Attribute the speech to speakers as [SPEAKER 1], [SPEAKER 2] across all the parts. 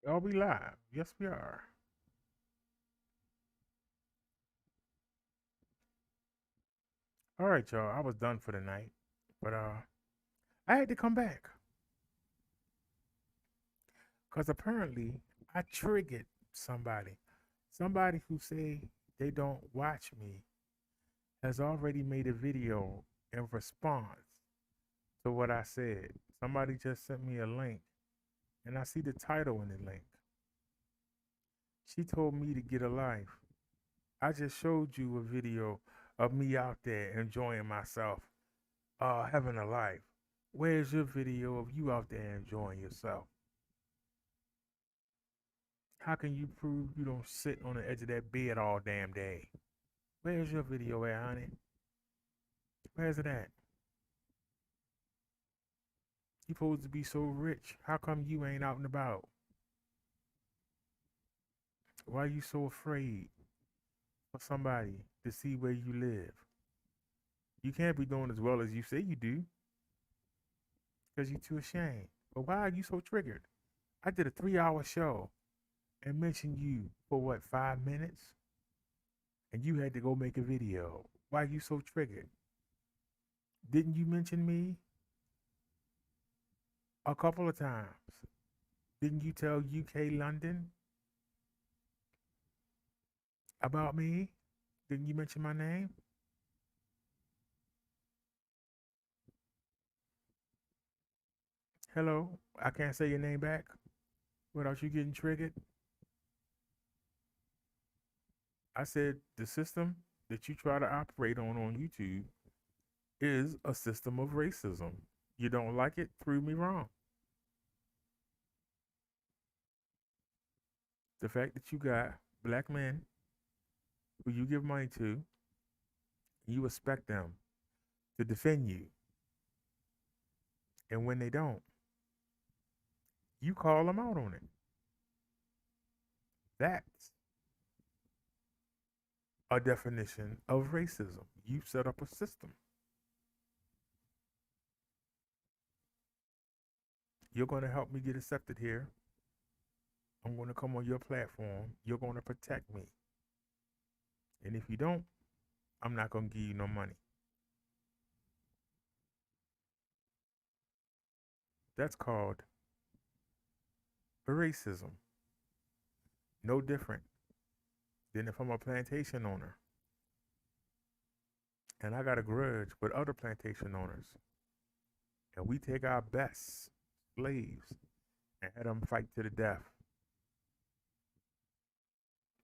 [SPEAKER 1] Are we live? Yes, we are. All right, y'all. I was done for the night, but I had to come back because apparently I triggered somebody. Somebody who say they don't watch me has already made a video in response to what I said. Somebody just sent me a link, and I see the title in the link. She told me to get a life. I just showed you a video of me out there enjoying myself, having a life. Where's your video of you out there enjoying yourself? How can you prove you don't sit on the edge of that bed all damn day? Where's your video at, honey? Where's it at? You supposed to be so rich. How come you ain't out and about? Why are you so afraid for somebody to see where you live? You can't be doing as well as you say you do because you're too ashamed. But why are you so triggered? I did a 3 hour show and mentioned you for what, 5 minutes? And you had to go make a video. Why are you so triggered? Didn't you mention me a couple of times? Didn't you tell UK London about me? Didn't you mention my name? Hello? I can't say your name back without you getting triggered. I said the system that you try to operate on YouTube is a system of racism. You don't like it? Prove me wrong. The fact that you got black men who you give money to, you expect them to defend you. And when they don't, you call them out on it. That's a definition of racism. You set up a system. You're going to help me get accepted here. I'm going to come on your platform. You're going to protect me. And if you don't, I'm not going to give you no money. That's called racism. No different than if I'm a plantation owner and I got a grudge with other plantation owners and we take our best slaves and have them fight to the death.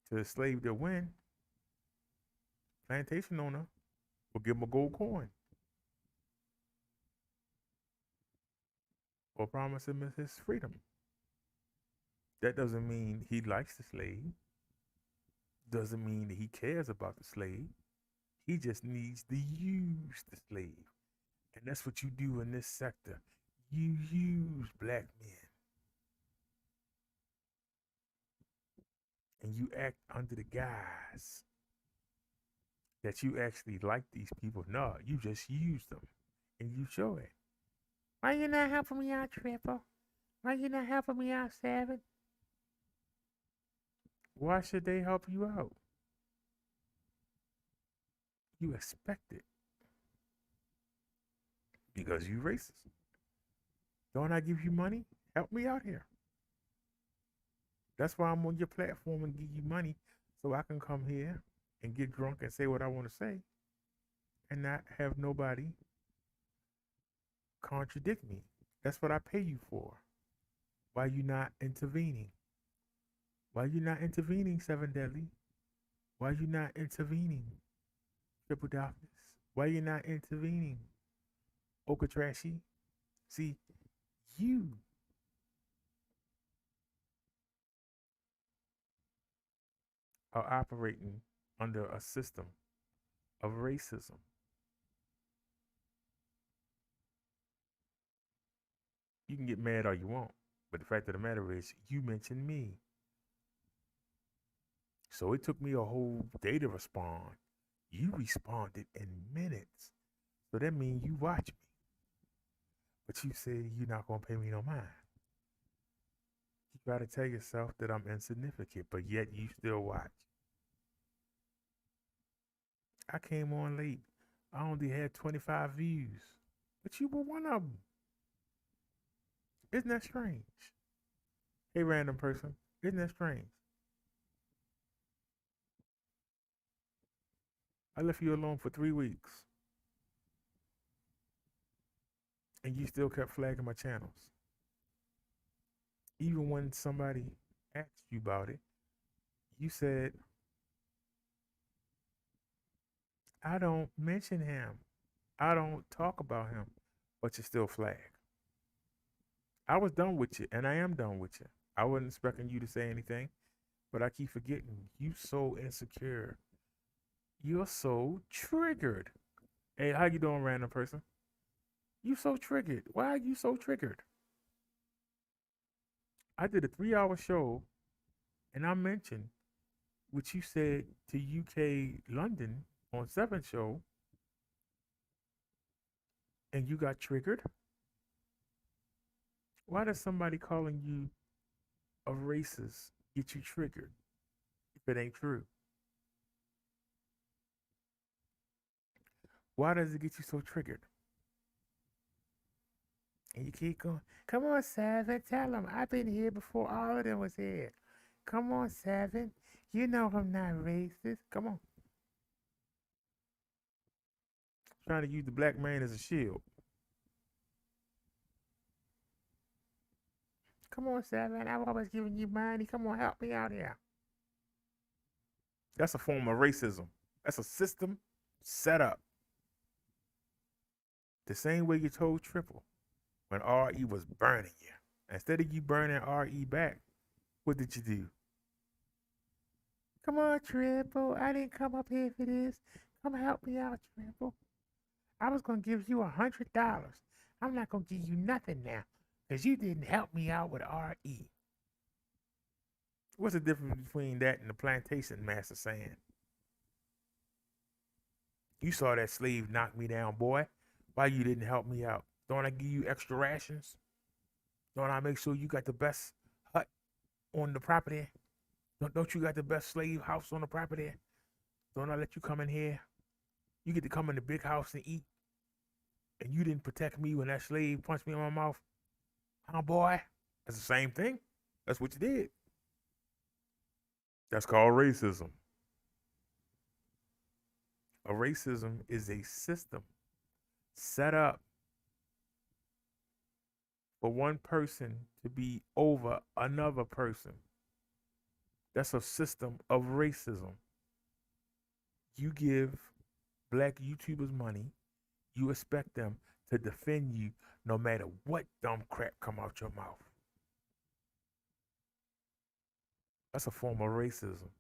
[SPEAKER 1] To the slave that win, plantation owner will give him a gold coin or promise him his freedom. That doesn't mean he likes the slave. Doesn't mean that he cares about the slave. He just needs to use the slave. And that's what you do in this sector. You use black men and you act under the guise that you actually like these people. No, you just use them and you show it. Why you not helping me out, Triple? Why you not helping me out, Seven? Why should they help you out? You expect it because you racist. Don't I give you money? Help me out here. That's why I'm on your platform and give you money so I can come here and get drunk and say what I want to say and not have nobody contradict me. That's what I pay you for. Why you not intervening? Why you not intervening, Seven Deadly? Why you not intervening, Triple Darkness? Why you not intervening, Oka Trashy? See, you are operating under a system of racism. You can get mad all you want, but the fact of the matter is, you mentioned me. So it took me a whole day to respond. You responded in minutes. So that means you watch me. But you say you're not going to pay me no mind. Try to tell yourself that I'm insignificant, but yet you still watch. I came on late. I only had 25 views, but you were one of them. Isn't that strange? Hey, random person, isn't that strange? I left you alone for 3 weeks, and you still kept flagging my channels. Even when somebody asked you about it, you said, I don't mention him. I don't talk about him, but you still flag. I was done with you, and I am done with you. I wasn't expecting you to say anything, but I keep forgetting. You so insecure. You're so triggered. Hey, how you doing, random person? You so triggered. Why are you so triggered? I did a 3 hour show, and I mentioned what you said to UK London on 7th show, and you got triggered. Why does somebody calling you a racist get you triggered if it ain't true? Why does it get you so triggered? And you keep going, come on, Seven, tell them I've been here before all of them was here. Come on, Seven. You know I'm not racist. Come on. Trying to use the black man as a shield. Come on, Seven. I've always given you money. Come on, help me out here. That's a form of racism. That's a system set up. The same way you told Triple when RE was burning you. Instead of you burning RE back, what did you do? Come on, Triple. I didn't come up here for this. Come help me out, Triple. I was going to give you $100. I'm not going to give you nothing now because you didn't help me out with RE. What's the difference between that and the plantation master saying, you saw that slave knock me down, boy. Why you didn't help me out? Don't I give you extra rations? Don't I make sure you got the best hut on the property? Don't you got the best slave house on the property? Don't I let you come in here? You get to come in the big house and eat. And you didn't protect me when that slave punched me in my mouth. Huh, boy? That's the same thing. That's what you did. That's called racism. A racism is a system set up for one person to be over another person. That's a system of racism. You give black YouTubers money, you expect them to defend you no matter what dumb crap come out your mouth. That's a form of racism.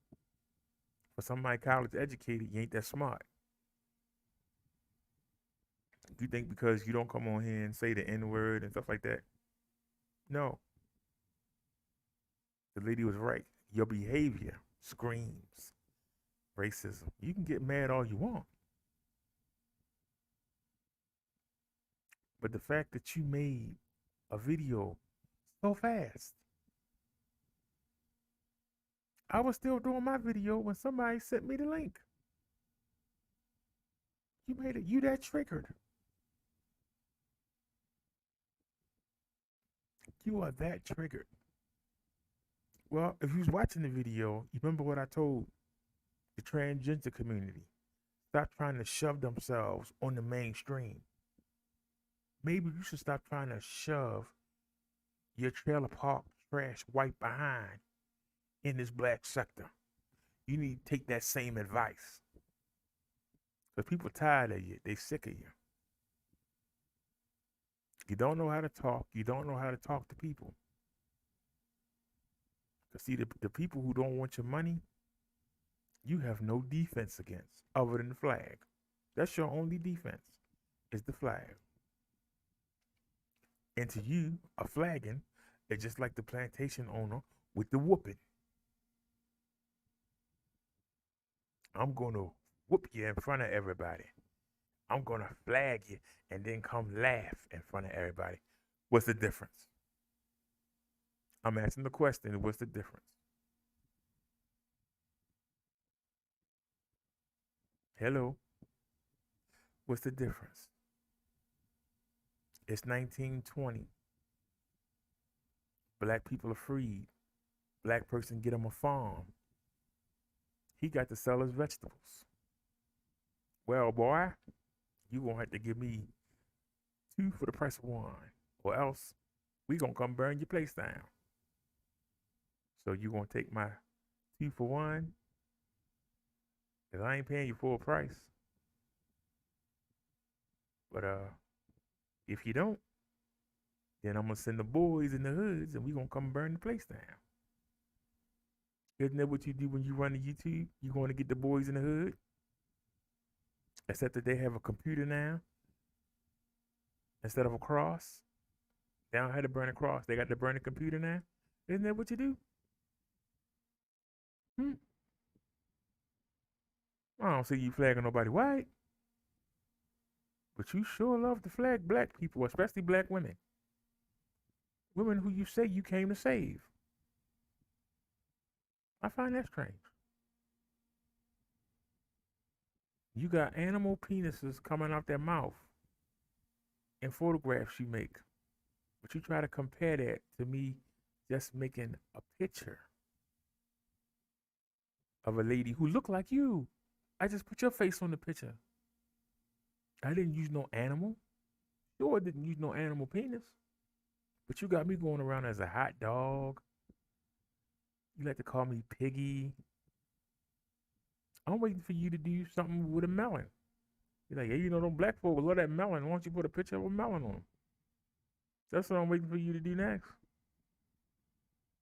[SPEAKER 1] For somebody college educated, you ain't that smart. You think because you don't come on here and say the N-word and stuff like that? No. The lady was right. Your behavior screams racism. You can get mad all you want. But the fact that you made a video so fast. I was still doing my video when somebody sent me the link. You made it. You that triggered. You are that triggered. Well, if you was watching the video, you remember what I told the transgender community. Stop trying to shove themselves on the mainstream. Maybe you should stop trying to shove your trailer park trash white behind in this black sector. You need to take that same advice. Because people tired of you. They sick of you. You don't know how to talk. You don't know how to talk to people. Because see, the people who don't want your money, you have no defense against other than the flag. That's your only defense, is the flag. And to you, a flagging is just like the plantation owner with the whooping. I'm going to whoop you in front of everybody. I'm going to flag you and then come laugh in front of everybody. What's the difference? I'm asking the question, what's the difference? Hello? What's the difference? It's 1920. Black people are freed. Black person get him a farm. He got to sell his vegetables. Well, boy, you gonna have to give me two for the price of one, or else we gonna come burn your place down. So you gonna take my 2 for 1? Cause I ain't paying you full price. But if you don't, then I'm gonna send the boys in the hoods, and we gonna come burn the place down. Isn't that what you do when you run to YouTube? You going to get the boys in the hood? Except that they have a computer now instead of a cross. They don't have to burn a cross. They got to burn a computer now. Isn't that what you do? Hmm? I don't see you flagging nobody white. But you sure love to flag black people, especially black women. Women who you say you came to save. I find that strange. You got animal penises coming out their mouth in photographs you make. But you try to compare that to me just making a picture of a lady who looked like you. I just put your face on the picture. I didn't use no animal. Sure, I didn't use no animal penis. But you got me going around as a hot dog. You like to call me piggy. I'm waiting for you to do something with a melon. You're like, hey, you know, them black folks love that melon. Why don't you put a picture of a melon on them? That's what I'm waiting for you to do next.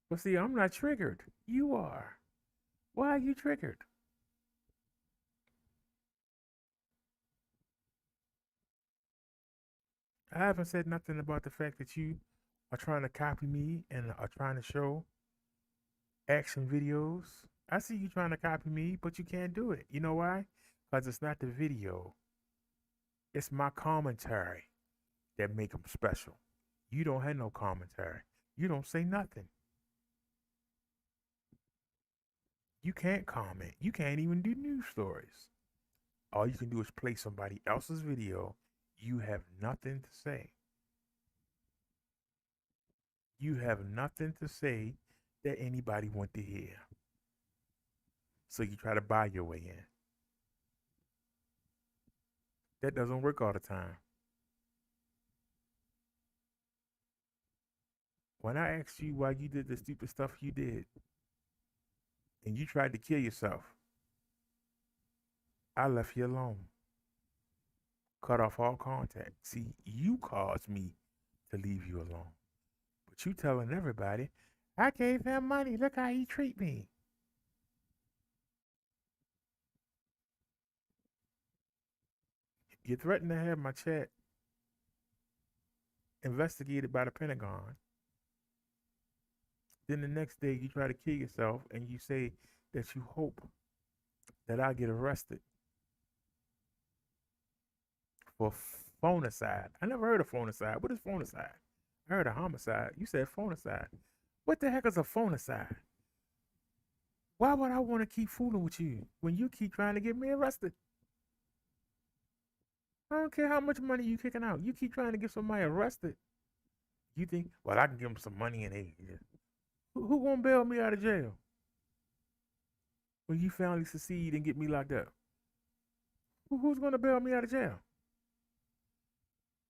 [SPEAKER 1] But see, I'm not triggered. You are. Why are you triggered? I haven't said nothing about the fact that you are trying to copy me and are trying to show action videos. I see you trying to copy me, but you can't do it. You know why? Because it's not the video. It's my commentary that make them special. You don't have no commentary. You don't say nothing. You can't comment. You can't even do news stories. All you can do is play somebody else's video. You have nothing to say. You have nothing to say that anybody want to hear. So you try to buy your way in. That doesn't work all the time. When I asked you why you did the stupid stuff you did, and you tried to kill yourself, I left you alone. Cut off all contact. See, you caused me to leave you alone. But you telling everybody, I gave him money. Look how he treat me. You threatened to have my chat investigated by the Pentagon. Then the next day you try to kill yourself and you say that you hope that I get arrested for phonicide. I never heard of phonicide. What is phonicide? I heard of homicide. You said phonicide. What the heck is a phonicide? Why would I want to keep fooling with you when you keep trying to get me arrested? I don't care how much money you kicking out. You keep trying to get somebody arrested. You think, well, I can give them some money and they, who gonna bail me out of jail when you finally succeed and get me locked up? Who's gonna bail me out of jail?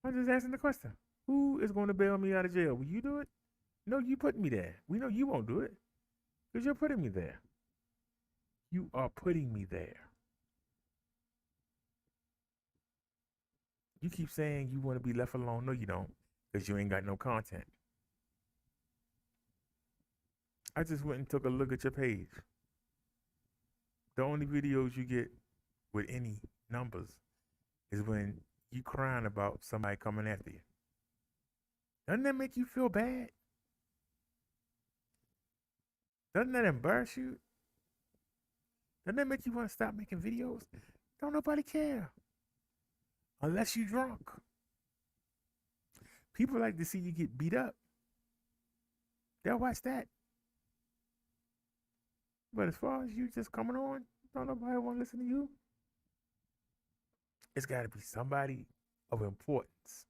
[SPEAKER 1] I'm just asking the question. Who is gonna bail me out of jail? Will you do it? No, you put me there. We know you won't do it because you're putting me there. You are putting me there. You keep saying you want to be left alone. No, you don't, because you ain't got no content. I just went and took a look at your page. The only videos you get with any numbers is when you crying about somebody coming after you. Doesn't that make you feel bad? Doesn't that embarrass you? Doesn't that make you want to stop making videos? Don't nobody care. Unless you drunk. People like to see you get beat up. They'll watch that. But as far as you just coming on, don't nobody want to listen to you. It's got to be somebody of importance.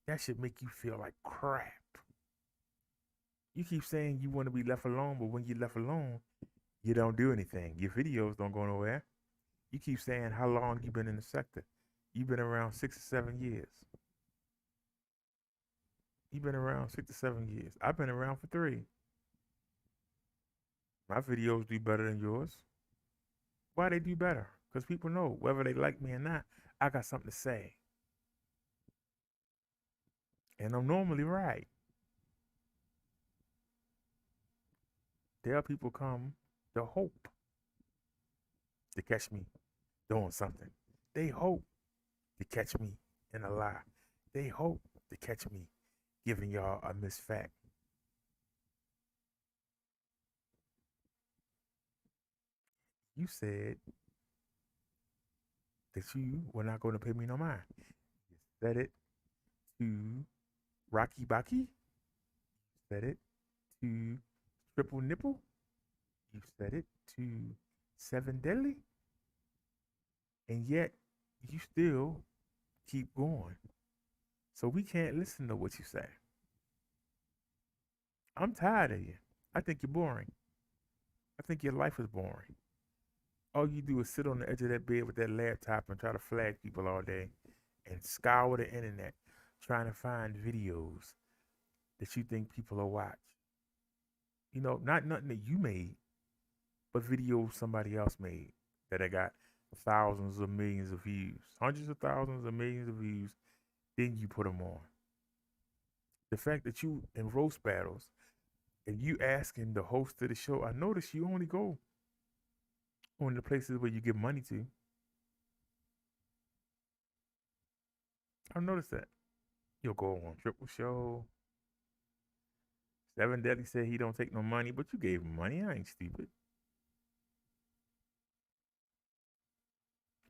[SPEAKER 1] That should make you feel like crap. You keep saying you want to be left alone, but when you're left alone, you don't do anything. Your videos don't go nowhere. You keep saying how long you been in the sector. You've been around 6 or 7 years. You've been around 6 to 7 years. I've been around for 3. My videos do better than yours. Why they do better? Because people know whether they like me or not, I got something to say. And I'm normally right. There are people come to hope to catch me doing something. They hope to catch me in a lie. They hope to catch me giving y'all a misfact. You said that you were not going to pay me no mind. You said it to Rocky Baki. You said it to Triple Nipple. You said it to Seven Deadly. And yet you still keep going. So we can't listen to what you say. I'm tired of you. I think you're boring. I think your life is boring. All you do is sit on the edge of that bed with that laptop and try to flag people all day and scour the internet trying to find videos that you think people will watch. You know, not nothing that you made, but videos somebody else made that I got thousands of millions of views, hundreds of thousands of millions of views. Then you put them on. The fact that you in roast battles and you asking the host of the show, I notice you only go on the places where you give money to. I noticed that. You'll go on Triple Show. Seven Deadly said he don't take no money, but you gave him money. I ain't stupid.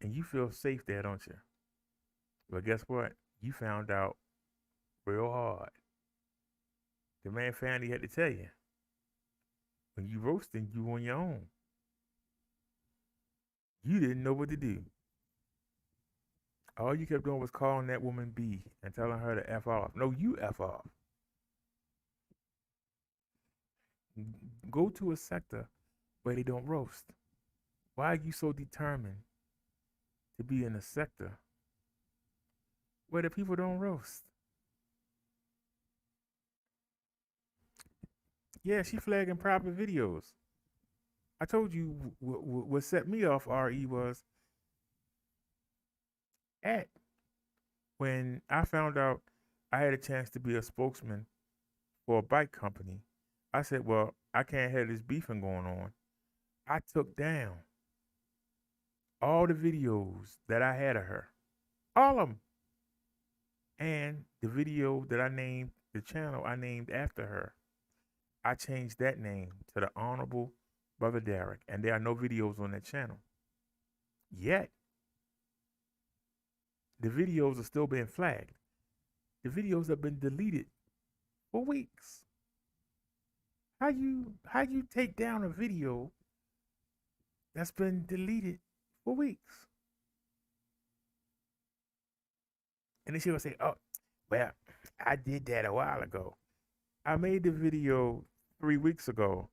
[SPEAKER 1] And you feel safe there, don't you? But guess what? You found out real hard. The man found he had to tell you. When you roasting, you on your own. You didn't know what to do. All you kept doing was calling that woman B and telling her to F off. No, you F off. Go to a sector where they don't roast. Why are you so determined to be in a sector where the people don't roast? Yeah, she flagging private videos. I told you what set me off, RE, was at when I found out I had a chance to be a spokesman for a bike company. I said, well, I can't have this beefing going on. I took down all the videos that I had of her, all of them. And the video that I named, the channel I named after her, I changed that name to the Honorable Brother Derrick. And there are no videos on that channel. Yet, the videos are still being flagged. The videos have been deleted for weeks. How you take down a video that's been deleted for weeks? And then she will say, oh, well, I did that a while ago. I made the video 3 weeks ago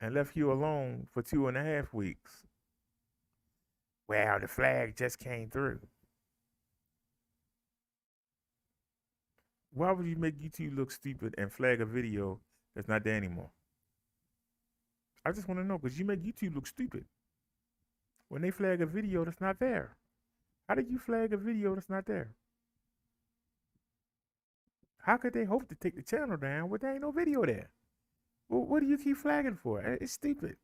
[SPEAKER 1] and left you alone for 2.5 weeks. Well, the flag just came through. Why would you make YouTube look stupid and flag a video that's not there anymore? I just want to know, because you make YouTube look stupid when they flag a video that's not there. How did you flag a video that's not there? How could they hope to take the channel down when there ain't no video there? Well, what do you keep flagging for? It's stupid.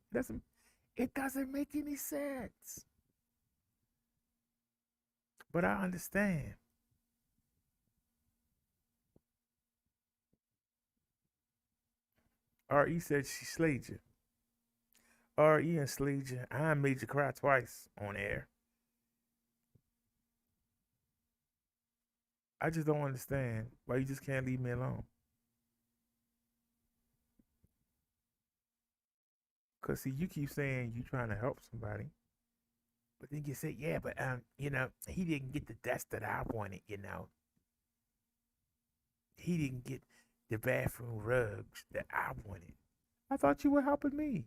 [SPEAKER 1] It doesn't make any sense. But I understand. RE said she slayed you. RE and slayed you. I made you cry twice on air. I just don't understand why you just can't leave me alone. Cause see, you keep saying you trying to help somebody, but then you say, yeah, but he didn't get the desk that I wanted. He didn't get the bathroom rugs that I wanted. I thought you were helping me.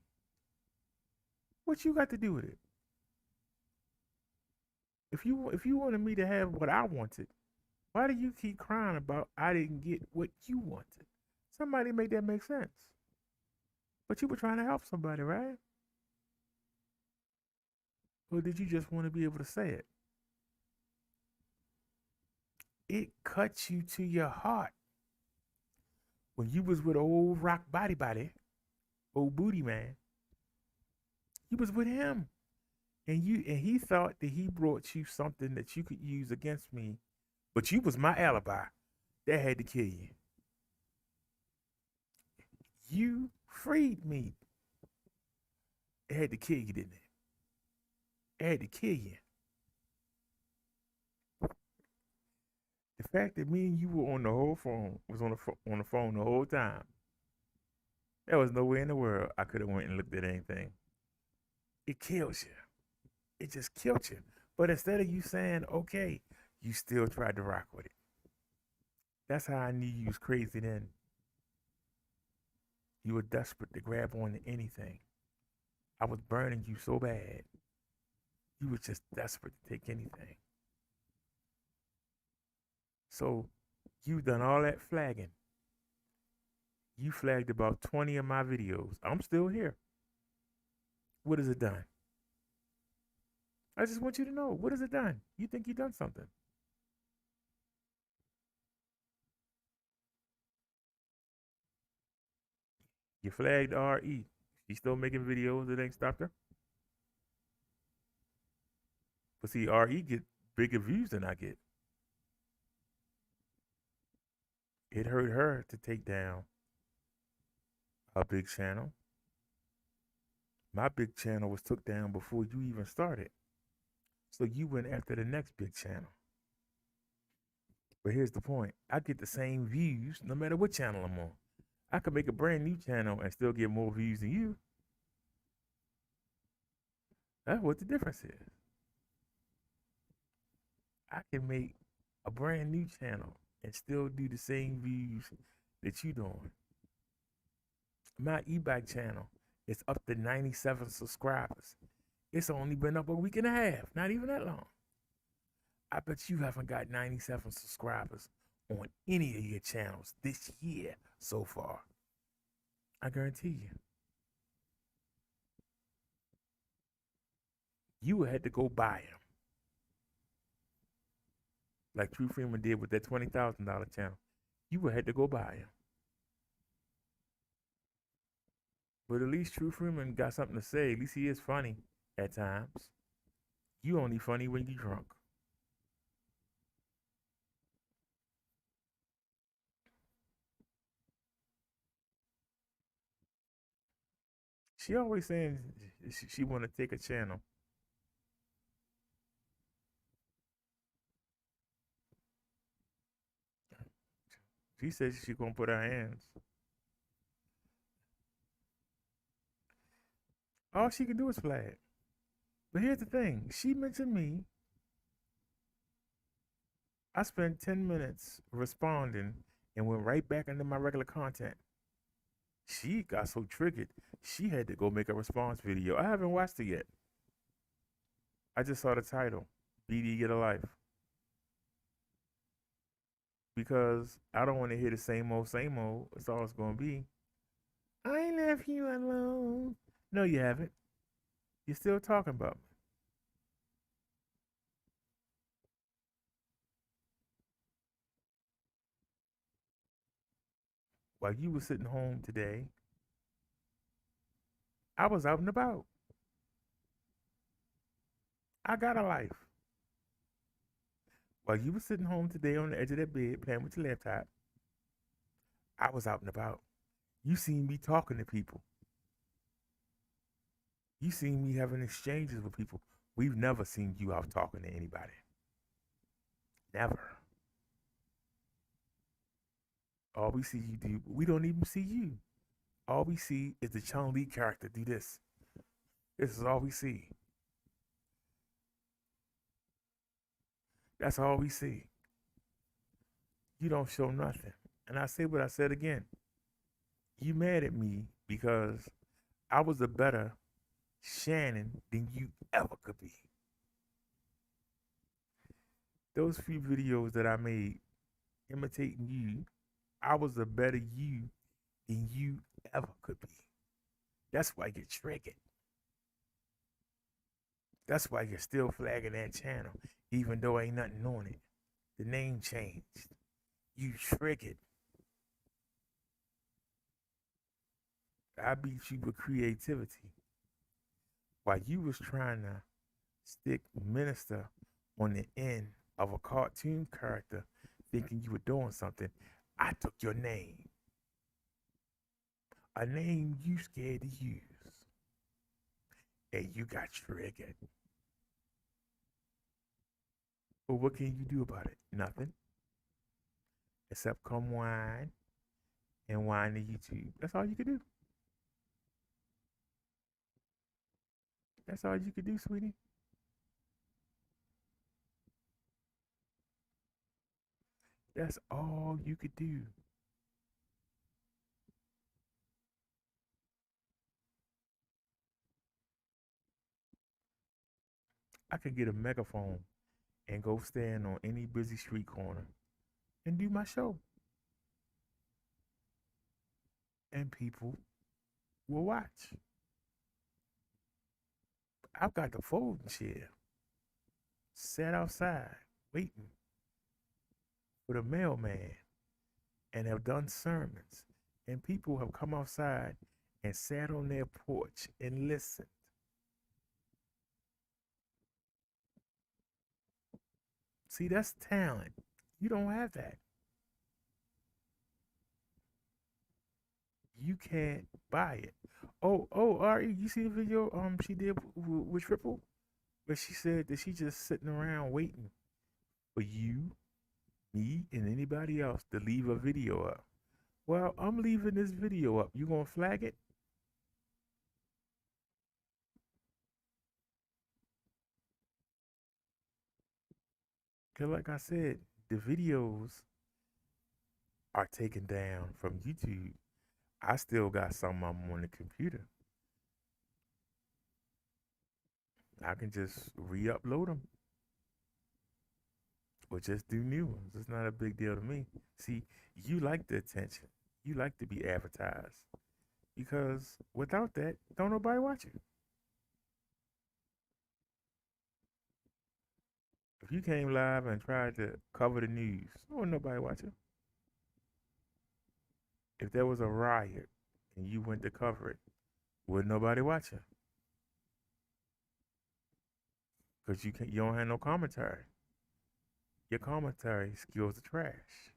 [SPEAKER 1] What you got to do with it? If you wanted me to have what I wanted, why do you keep crying about I didn't get what you wanted? Somebody make that make sense. But you were trying to help somebody, right? Or did you just want to be able to say it? It cuts you to your heart. When you was with old rock body, old booty man, you was with him. And he thought that he brought you something that you could use against me, but you was my alibi. That had to kill you. You freed me. It had to kill you, didn't it? It had to kill you. The fact that me and you were on the whole phone was on the phone the whole time. There was no way in the world I could have went and looked at anything. It kills you. It just killed you. But instead of you saying, okay, you still tried to rock with it. That's how I knew you was crazy then. You were desperate to grab on to anything. I was burning you so bad. You were just desperate to take anything. So you done all that flagging. You flagged about 20 of my videos. I'm still here. What has it done? I just want you to know, what has it done? You think you done something? You flagged RE. She's still making videos that ain't stopped her. But see, RE get bigger views than I get. It hurt her to take down a big channel. My big channel was took down before you even started. So you went after the next big channel. But here's the point. I get the same views no matter what channel I'm on. I could make a brand new channel and still get more views than you. That's what the difference is. I can make a brand new channel and still do the same views that you doing. My e-bike channel is up to 97 subscribers. It's only been up a week and a half, not even that long. I bet you haven't got 97 subscribers on any of your channels this year so far. I guarantee you. You had to go buy them. Like True Freeman did with that $20,000 channel. You would have to go buy him. But at least True Freeman got something to say. At least he is funny at times. You only funny when you drunk. She always saying she want to take a channel. She says she gonna put her hands. All she can do is flag. But here's the thing. She mentioned me. I spent 10 minutes responding and went right back into my regular content. She got so triggered, she had to go make a response video. I haven't watched it yet. I just saw the title, BD Get a Life. Because I don't want to hear the same old, same old. It's all it's going to be. I left you alone. No, you haven't. You're still talking about me. While you were sitting home today, I was out and about. I got a life. While you were sitting home today on the edge of that bed playing with your laptop, I was out and about. You seen me talking to people. You seen me having exchanges with people. We've never seen you out talking to anybody. Never. All we see you do, we don't even see you. All we see is the Chun Li character do this. This is all we see. That's all we see. You don't show nothing. And I say what I said again. You mad at me because I was a better Shannon than you ever could be. Those few videos that I made imitating you, I was a better you than you ever could be. That's why you're triggered. That's why you're still flagging that channel, even though ain't nothing on it. The name changed. You triggered. I beat you with creativity. While you was trying to stick minister on the end of a cartoon character thinking you were doing something, I took your name. A name you scared to use. And you got triggered. But what can you do about it? Nothing. Except come whine and whine to YouTube. That's all you can do. That's all you can do, sweetie. That's all you could do. I could get a megaphone and go stand on any busy street corner and do my show. And people will watch. I've got the folding chair sat outside waiting for the mailman and have done sermons. And people have come outside and sat on their porch and listened. See, that's talent. You don't have that. You can't buy it. Oh, Ari, you see the video she did with Triple? Where she said that she just sitting around waiting for you, me, and anybody else to leave a video up. Well, I'm leaving this video up. You gonna flag it? Cause like I said, the videos are taken down from YouTube. I still got some of them on the computer. I can just re-upload them or just do new ones. It's not a big deal to me. See, you like the attention. You like to be advertised because without that, don't nobody watch you. If you came live and tried to cover the news, don't nobody watch you. If there was a riot and you went to cover it, would nobody watch you? Because you don't have no commentary. Your commentary skills are trash.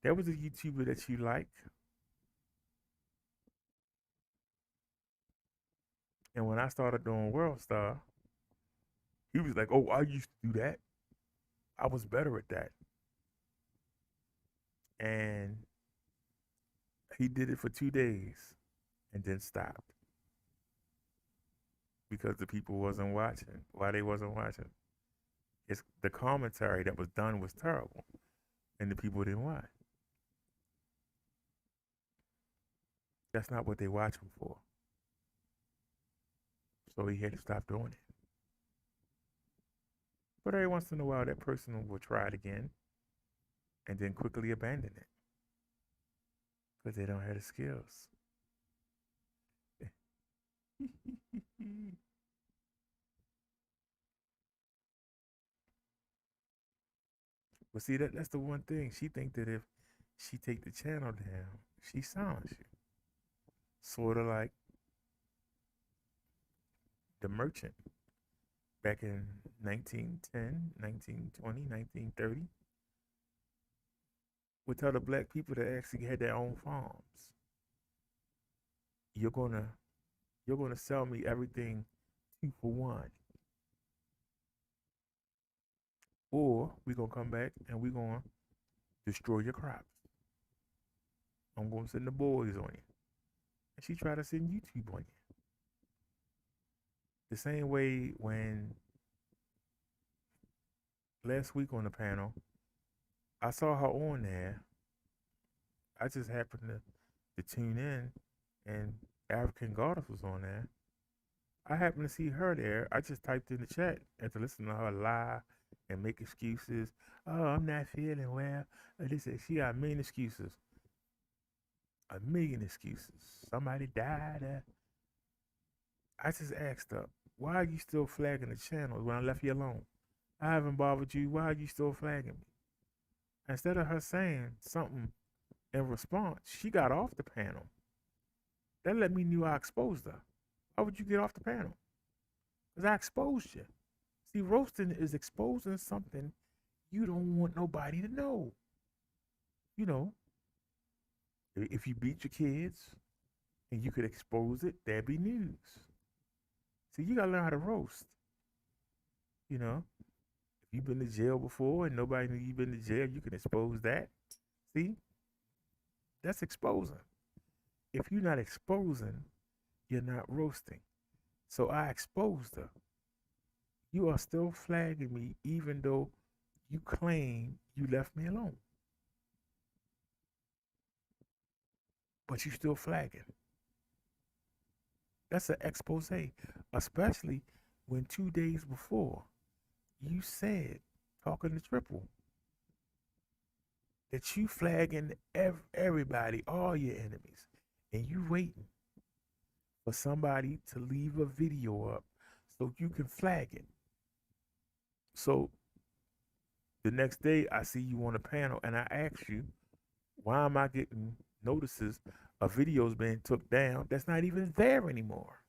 [SPEAKER 1] There was a YouTuber that you like, and when I started doing World Star, he was like, "Oh, I used to do that. I was better at that." And he did it for 2 days and then stopped because the people wasn't watching. Why they wasn't watching? It's the commentary that was done was terrible, and the people didn't watch. That's not what they watch him for. So he had to stop doing it. But every once in a while, that person will try it again and then quickly abandon it because they don't have the skills. But see, that's the one thing. She think that if she take the channel down, she silence you. Sort of like the merchant back in 1910, 1920, 1930 would tell the black people that actually had their own farms. You're gonna you're gonna sell me everything 2 for 1. Or we're gonna come back and we're gonna destroy your crops. I'm gonna send the boys on you. And she tried to send YouTube on you. The same way when last week on the panel, I saw her on there. I just happened to tune in, and African Goddess was on there. I happened to see her there. I just typed in the chat and to listen to her lie and make excuses. Oh, I'm not feeling well. They said she got a million excuses. A million excuses. Somebody died. I just asked her, why are you still flagging the channel when I left you alone? I haven't bothered you. Why are you still flagging me? Instead of her saying something in response, she got off the panel. That let me know I exposed her. Why would you get off the panel? Because I exposed you. See, roasting is exposing something you don't want nobody to know. You know, if you beat your kids and you could expose it, that'd be news. See, you gotta learn how to roast. You know, if you've been to jail before and nobody knew you've been to jail, you can expose that. See, that's exposing. If you're not exposing, you're not roasting. So I exposed her. You are still flagging me even though you claim you left me alone. But you still flagging. That's an expose, especially when 2 days before you said, talking to Triple, that you flagging everybody, all your enemies, and you waiting for somebody to leave a video up so you can flag it. So the next day I see you on a panel and I ask you, why am I getting notices of videos being took down that's not even there anymore?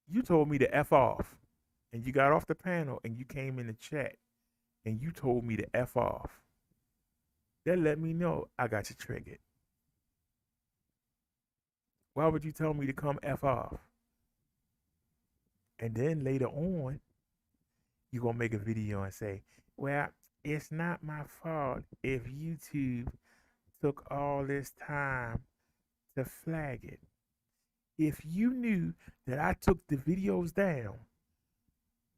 [SPEAKER 1] You told me to F off, and you got off the panel and you came in the chat and you told me to F off. That let me know I got you triggered. Why would you tell me to come F off? And then later on, you're going to make a video and say, well, it's not my fault if YouTube took all this time to flag it. If you knew that I took the videos down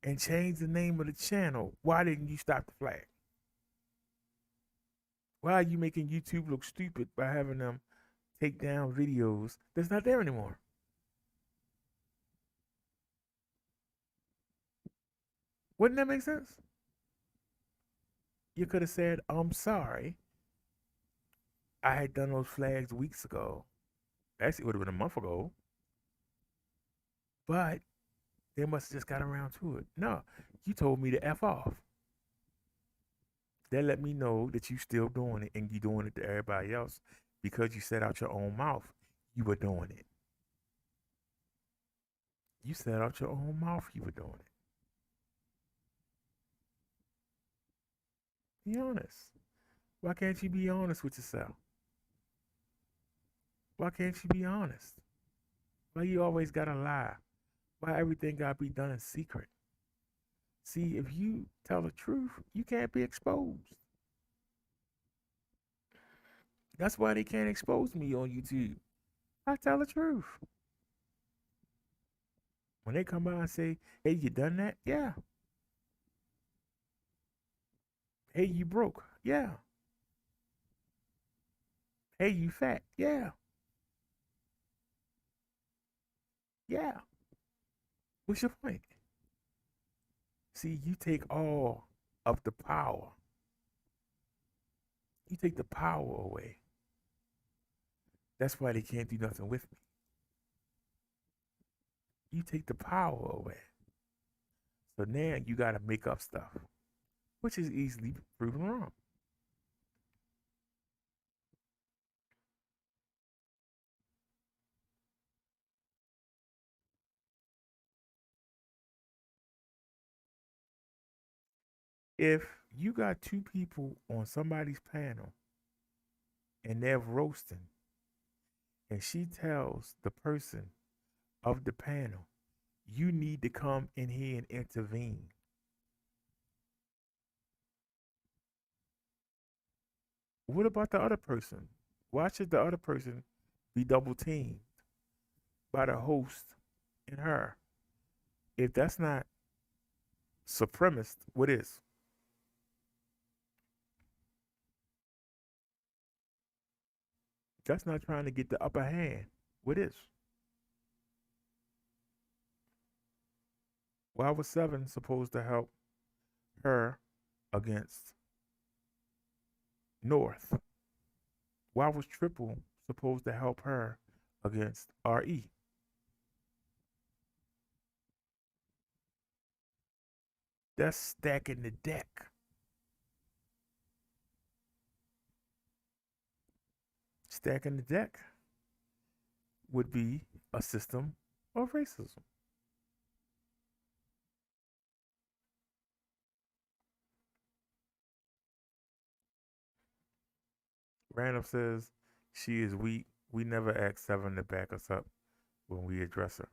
[SPEAKER 1] and changed the name of the channel, why didn't you stop the flag? Why are you making YouTube look stupid by having them take down videos that's not there anymore? Wouldn't that make sense? You could have said, I'm sorry. I had done those flags weeks ago. Actually, it would have been a month ago. But they must have just got around to it. No, you told me to F off. That let me know that you still doing it and you doing it to everybody else because you said out your own mouth you were doing it. You said out your own mouth you were doing it. Be honest. Why can't you be honest with yourself? Why can't you be honest? Why you always gotta lie? Why everything gotta be done in secret? See, if you tell the truth, you can't be exposed. That's why they can't expose me on YouTube. I tell the truth. When they come by and say, hey, you done that? Yeah. Hey, you broke? Yeah. Hey, you fat? Yeah. Yeah. What's your point? See, you take all of the power. You take the power away. That's why they can't do nothing with me. You take the power away. So now you got to make up stuff, which is easily proven wrong. If you got two people on somebody's panel and they're roasting, and she tells the person of the panel, you need to come in here and intervene. What about the other person? Why should the other person be double teamed by the host and her? If that's not supremacist, what is? That's not trying to get the upper hand. What is? Why was seven supposed to help her against North? Why was triple supposed to help her against RE? That's stacking the deck. Stacking the deck would be a system of racism. Random says she is weak. We never ask Seven to back us up when we address her.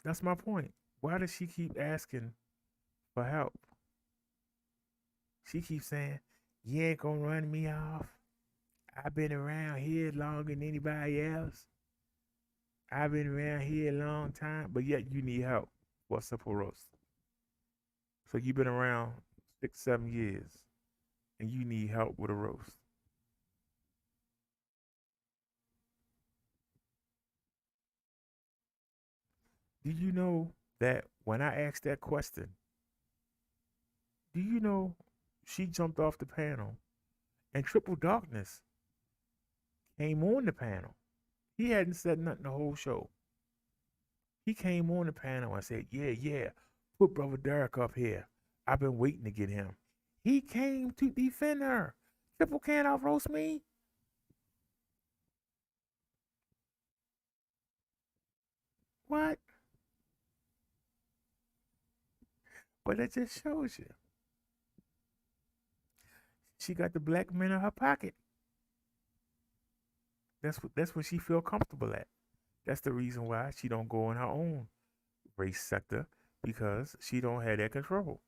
[SPEAKER 1] That's my point. Why does she keep asking for help? She keeps saying, "You ain't gonna run me off. I've been around here longer than anybody else. I've been around here a long time, but yet you need help for a simple roast. So you've been around 6, 7 years, and you need help with a roast. Do you know that when I asked that question, do you know she jumped off the panel and Triple Darkness came on the panel? He hadn't said nothing the whole show. He came on the panel and said, "Yeah, yeah, put Brother Derrick up here. I've been waiting to get him." He came to defend her. Triple can't off roast me. What? But it just shows you. She got the black men in her pocket. That's what she feel comfortable at. That's the reason why she don't go in her own race sector, because she don't have that control.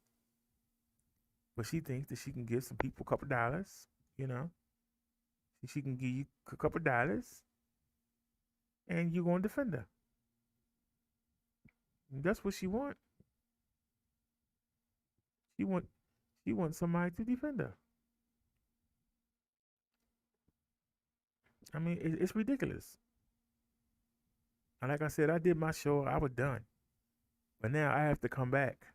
[SPEAKER 1] But she thinks that she can give some people a couple dollars, you know. She can give you a couple dollars and you're gonna defend her. That's what she want. She want she wants somebody to defend her. I mean, it's ridiculous. And like I said, I did my show. I was done. But now I have to come back.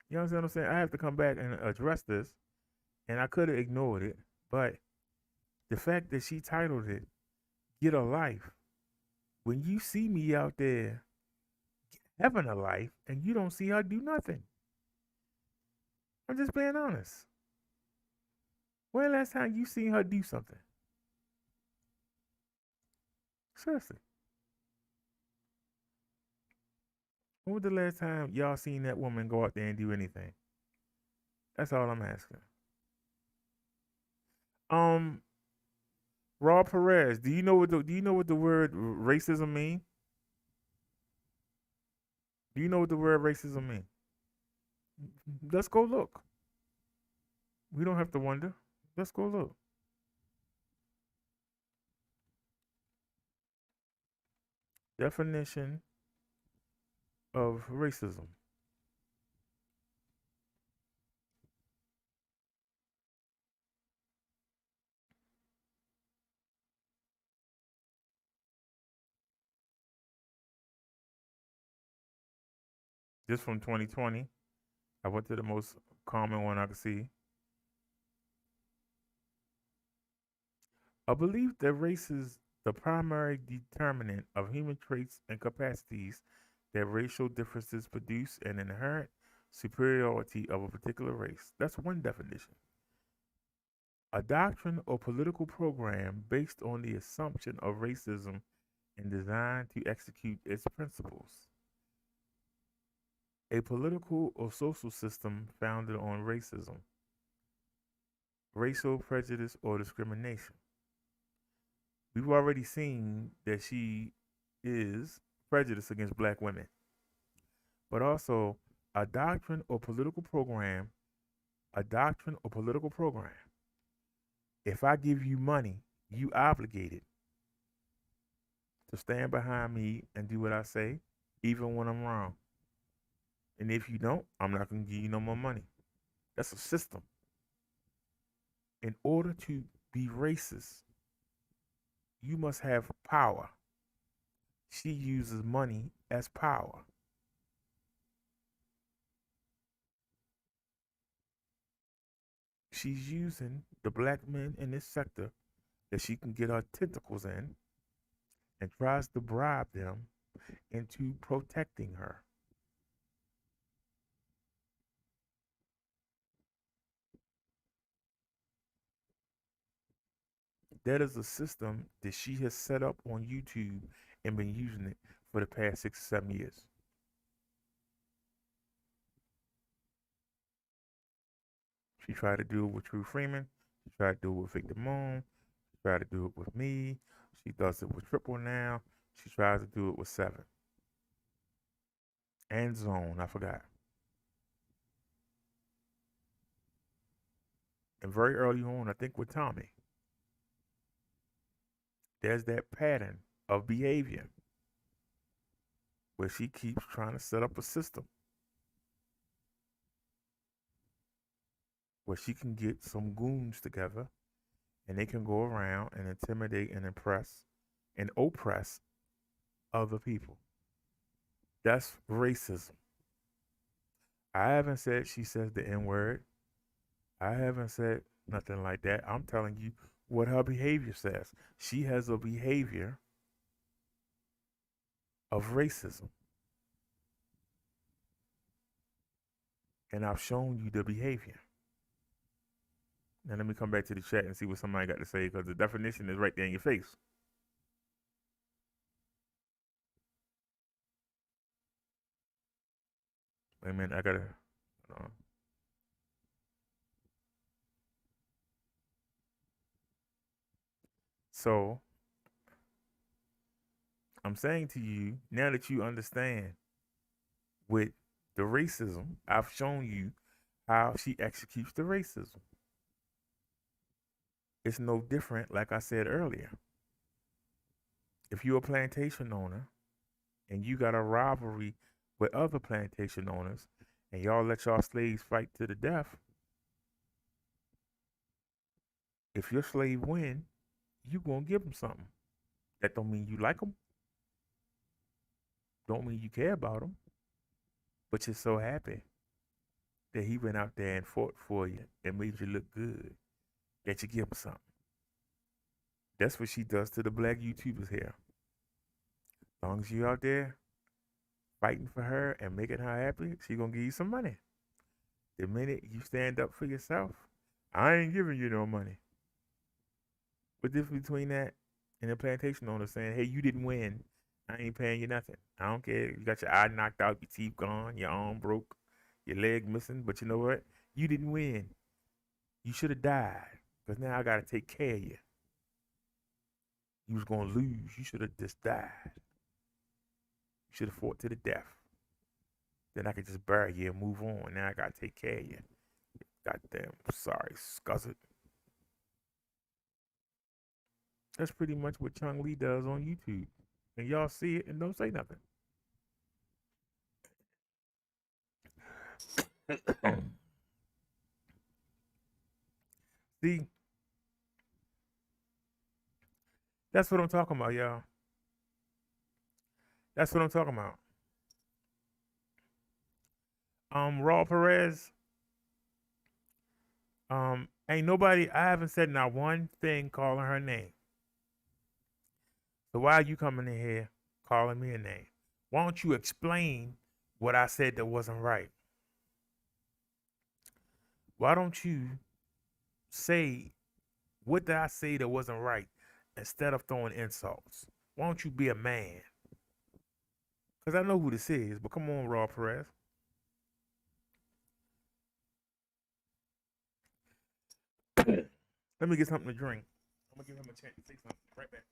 [SPEAKER 1] You know what I'm saying? I have to come back and address this. And I could have ignored it. But the fact that she titled it "Get a Life," when you see me out there having a life and you don't see her do nothing. I'm just being honest. When last time you seen her do something? Seriously. When was the last time y'all seen that woman go out there and do anything? That's all I'm asking. Um, Raw Perez, do you know what the word racism mean? Do you know what the word racism mean? Let's go look. We don't have to wonder. Let's go look. Definition of racism. Just from 2020. I went to the most common one I could see. A belief that race is the primary determinant of human traits and capacities, that racial differences produce an inherent superiority of a particular race. That's one definition. A doctrine or political program based on the assumption of racism and designed to execute its principles. A political or social system founded on racism, racial prejudice, or discrimination. We've already seen that she is prejudiced against black women, but also a doctrine or political program, a doctrine or political program. If I give you money, you obligated to stand behind me and do what I say, even when I'm wrong. And if you don't, I'm not going to give you no more money. That's a system. In order to be racist, you must have power. She uses money as power. She's using the black men in this sector that she can get her tentacles in and tries to bribe them into protecting her. That is a system that she has set up on YouTube and been using it for the past 6 or 7 years. She tried to do it with True Freeman. She tried to do it with Victor Moon. She tried to do it with me. She does it with Triple now. She tries to do it with Seven and Zone. I forgot. And very early on, I think with Tommy, there's that pattern of behavior where she keeps trying to set up a system where she can get some goons together and they can go around and intimidate and impress and oppress other people. That's racism. I haven't said she says the N word. I haven't said nothing like that. I'm telling you what her behavior says. She has a behavior of racism. And I've shown you the behavior. Now let me come back to the chat and see what somebody got to say because the definition is right there in your face. Wait a minute, I gotta. So I'm saying to you now that you understand with the racism, I've shown you how she executes the racism. It's no different, like I said earlier. If you're a plantation owner and you got a rivalry with other plantation owners and y'all let y'all slaves fight to the death, if your slave win, you gonna give them something. That don't mean you like them. Don't mean you care about them. But you're so happy that he went out there and fought for you and made you look good that you give him something. That's what she does to the black YouTubers here. As long as you out there fighting for her and making her happy, she gonna give you some money. The minute you stand up for yourself, I ain't giving you no money. What difference between that and the plantation owner saying, "Hey, you didn't win. I ain't paying you nothing. I don't care. You got your eye knocked out, your teeth gone, your arm broke, your leg missing, but you know what? You didn't win. You should have died because now I got to take care of you. You was gonna lose. You should have just died. You should have fought to the death. Then I could just bury you and move on. Now I got to take care of you. Goddamn, sorry, scuzzard." That's pretty much what Chung Lee does on YouTube. And y'all see it and don't say nothing. See, that's what I'm talking about, y'all. That's what I'm talking about. Raw Perez. Ain't nobody. I haven't said not one thing calling her name. So why are you coming in here calling me a name? Why don't you explain what I said that wasn't right? Why don't you say what did I say that wasn't right instead of throwing insults? Why don't you be a man? Because I know who this is, but come on, Raw Perez. Let me get something to drink. I'm going to give him a chance to say something. Right back.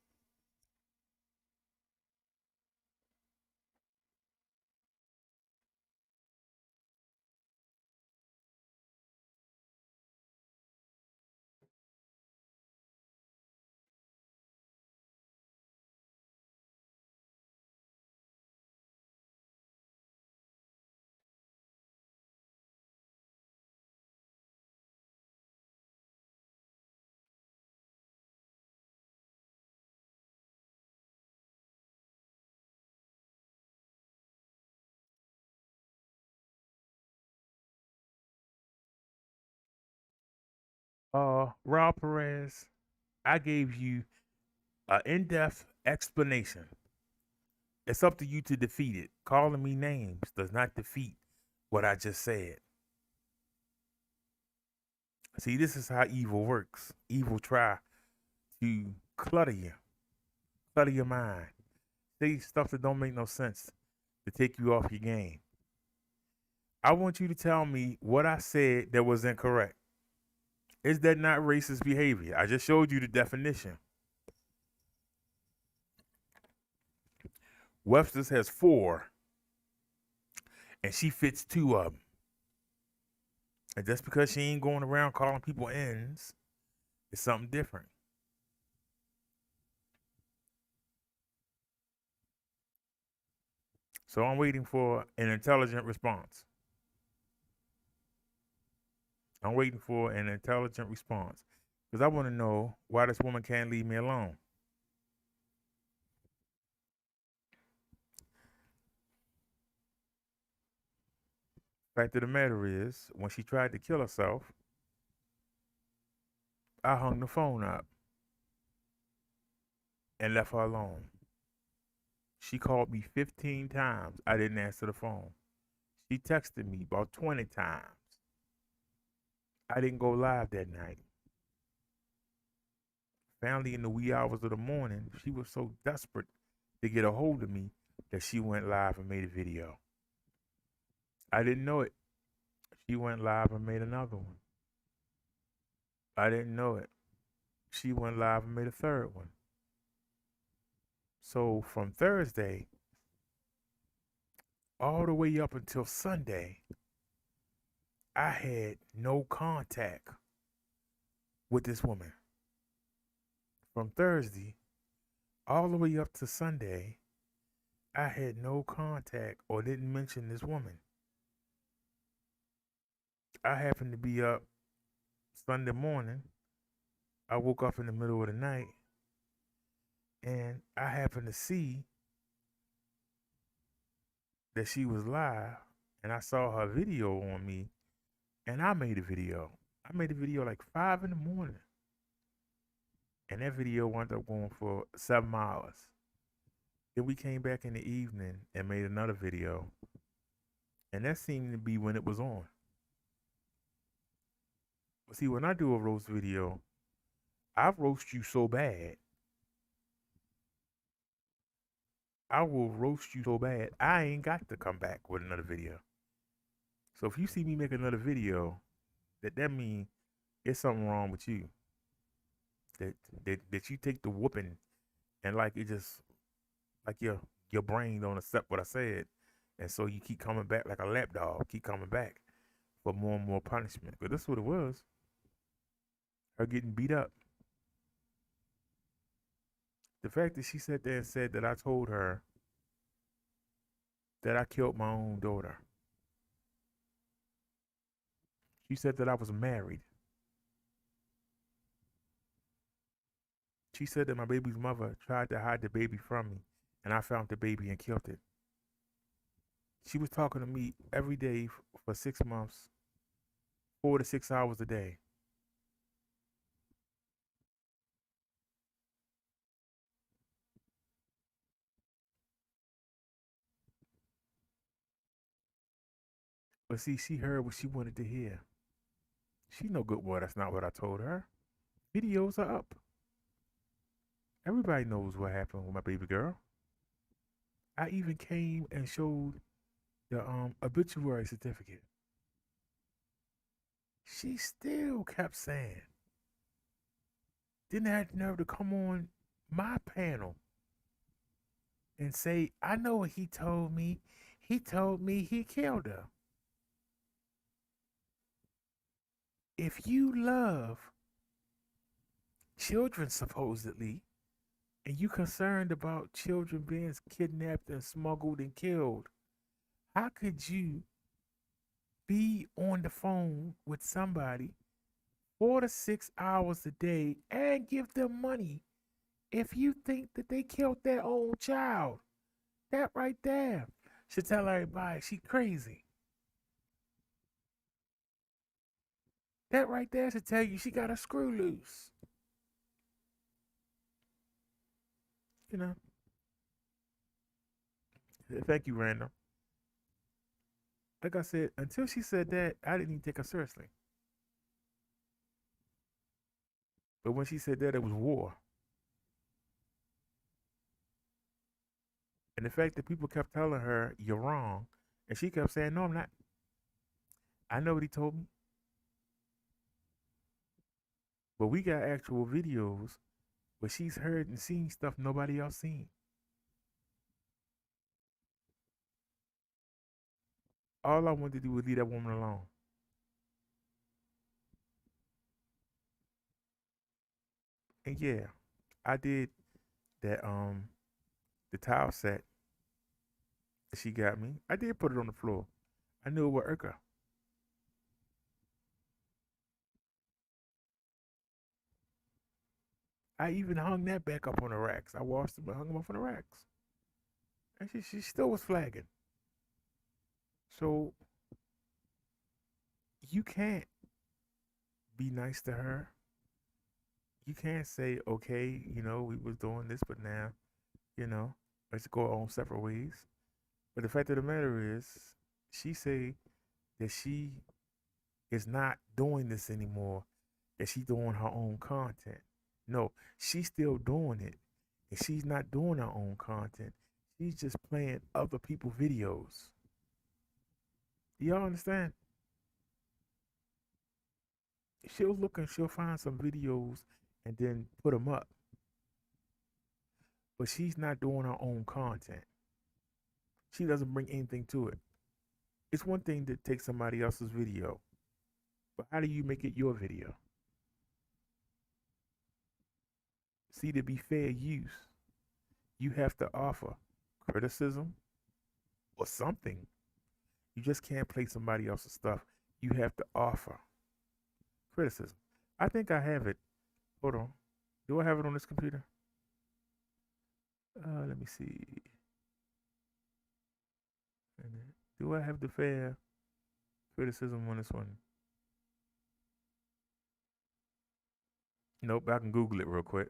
[SPEAKER 1] Raul Perez, I gave you an in-depth explanation. It's up to you to defeat it. Calling me names does not defeat what I just said. See, this is how evil works. Evil try to clutter your mind, say stuff that don't make no sense to take you off your game. I want you to tell me what I said that was incorrect. Is that not racist behavior? I just showed you the definition. Webster's has four, and she fits two of them. And just because she ain't going around calling people ends, it's something different. So I'm waiting for an intelligent response. I'm waiting for an intelligent response because I want to know why this woman can't leave me alone. Fact of the matter is, when she tried to kill herself, I hung the phone up and left her alone. She called me 15 times. I didn't answer the phone. She texted me about 20 times. I didn't go live that night. Finally, in the wee hours of the morning, she was so desperate to get a hold of me that she went live and made a video. I didn't know it. She went live and made another one. I didn't know it. She went live and made a third one. So from Thursday all the way up until Sunday, I had no contact with this woman. From Thursday all the way up to Sunday, I had no contact or didn't mention this woman. I happened to be up Sunday morning. I woke up in the middle of the night and I happened to see that she was live and I saw her video on me and I made a video. I made a video like 5 in the morning. And that video wound up going for 7 hours. Then we came back in the evening and made another video. And that seemed to be when it was on. But see, when I do a roast video, I roast you so bad. I will roast you so bad, I ain't got to come back with another video. So if you see me make another video, that means it's something wrong with you. That you take the whooping and like it just like your brain don't accept what I said, and so you keep coming back like a lapdog, keep coming back for more and more punishment. But that's what it was. Her getting beat up. The fact that she sat there and said that I told her that I killed my own daughter. She said that I was married. She said that my baby's mother tried to hide the baby from me, and I found the baby and killed it. She was talking to me every day for 6 months, 4 to 6 hours a day. But see, she heard what she wanted to hear. She no good boy. That's not what I told her. Videos are up. Everybody knows what happened with my baby girl. I even came and showed the obituary certificate. She still kept saying, didn't have the nerve to come on my panel and say, I know what he told me. He told me he killed her. If you love children, supposedly, and you concerned about children being kidnapped and smuggled and killed, how could you be on the phone with somebody 4 to 6 hours a day and give them money if you think that they killed their own child? That right there should tell everybody she crazy. That right there to tell you she got a screw loose. You know. Thank you, Random. Like I said, until she said that, I didn't even take her seriously. But when she said that, it was war. And the fact that people kept telling her, you're wrong, and she kept saying, no, I'm not. I know what he told me. But we got actual videos where she's heard and seen stuff nobody else seen. All I wanted to do was leave that woman alone. And yeah, I did that the towel set that she got me. I did put it on the floor. I knew it would irk her. I even hung that back up on the racks. I washed them and hung them up on the racks. And she still was flagging. So you can't be nice to her. You can't say, okay, we was doing this, but now, you know, let's go our own separate ways. But the fact of the matter is, she say that she is not doing this anymore, that she's doing her own content. No, she's still doing it. And she's not doing her own content. She's just playing other people's videos. Do y'all understand? She'll look and she'll find some videos and then put them up. But she's not doing her own content. She doesn't bring anything to it. It's one thing to take somebody else's video, but how do you make it your video? See, to be fair use, you have to offer criticism or something. You just can't play somebody else's stuff. You have to offer criticism. I think I have it. Hold on. Do I have it on this computer? Let me see. Do I have the fair criticism on this one? Nope, I can Google it real quick.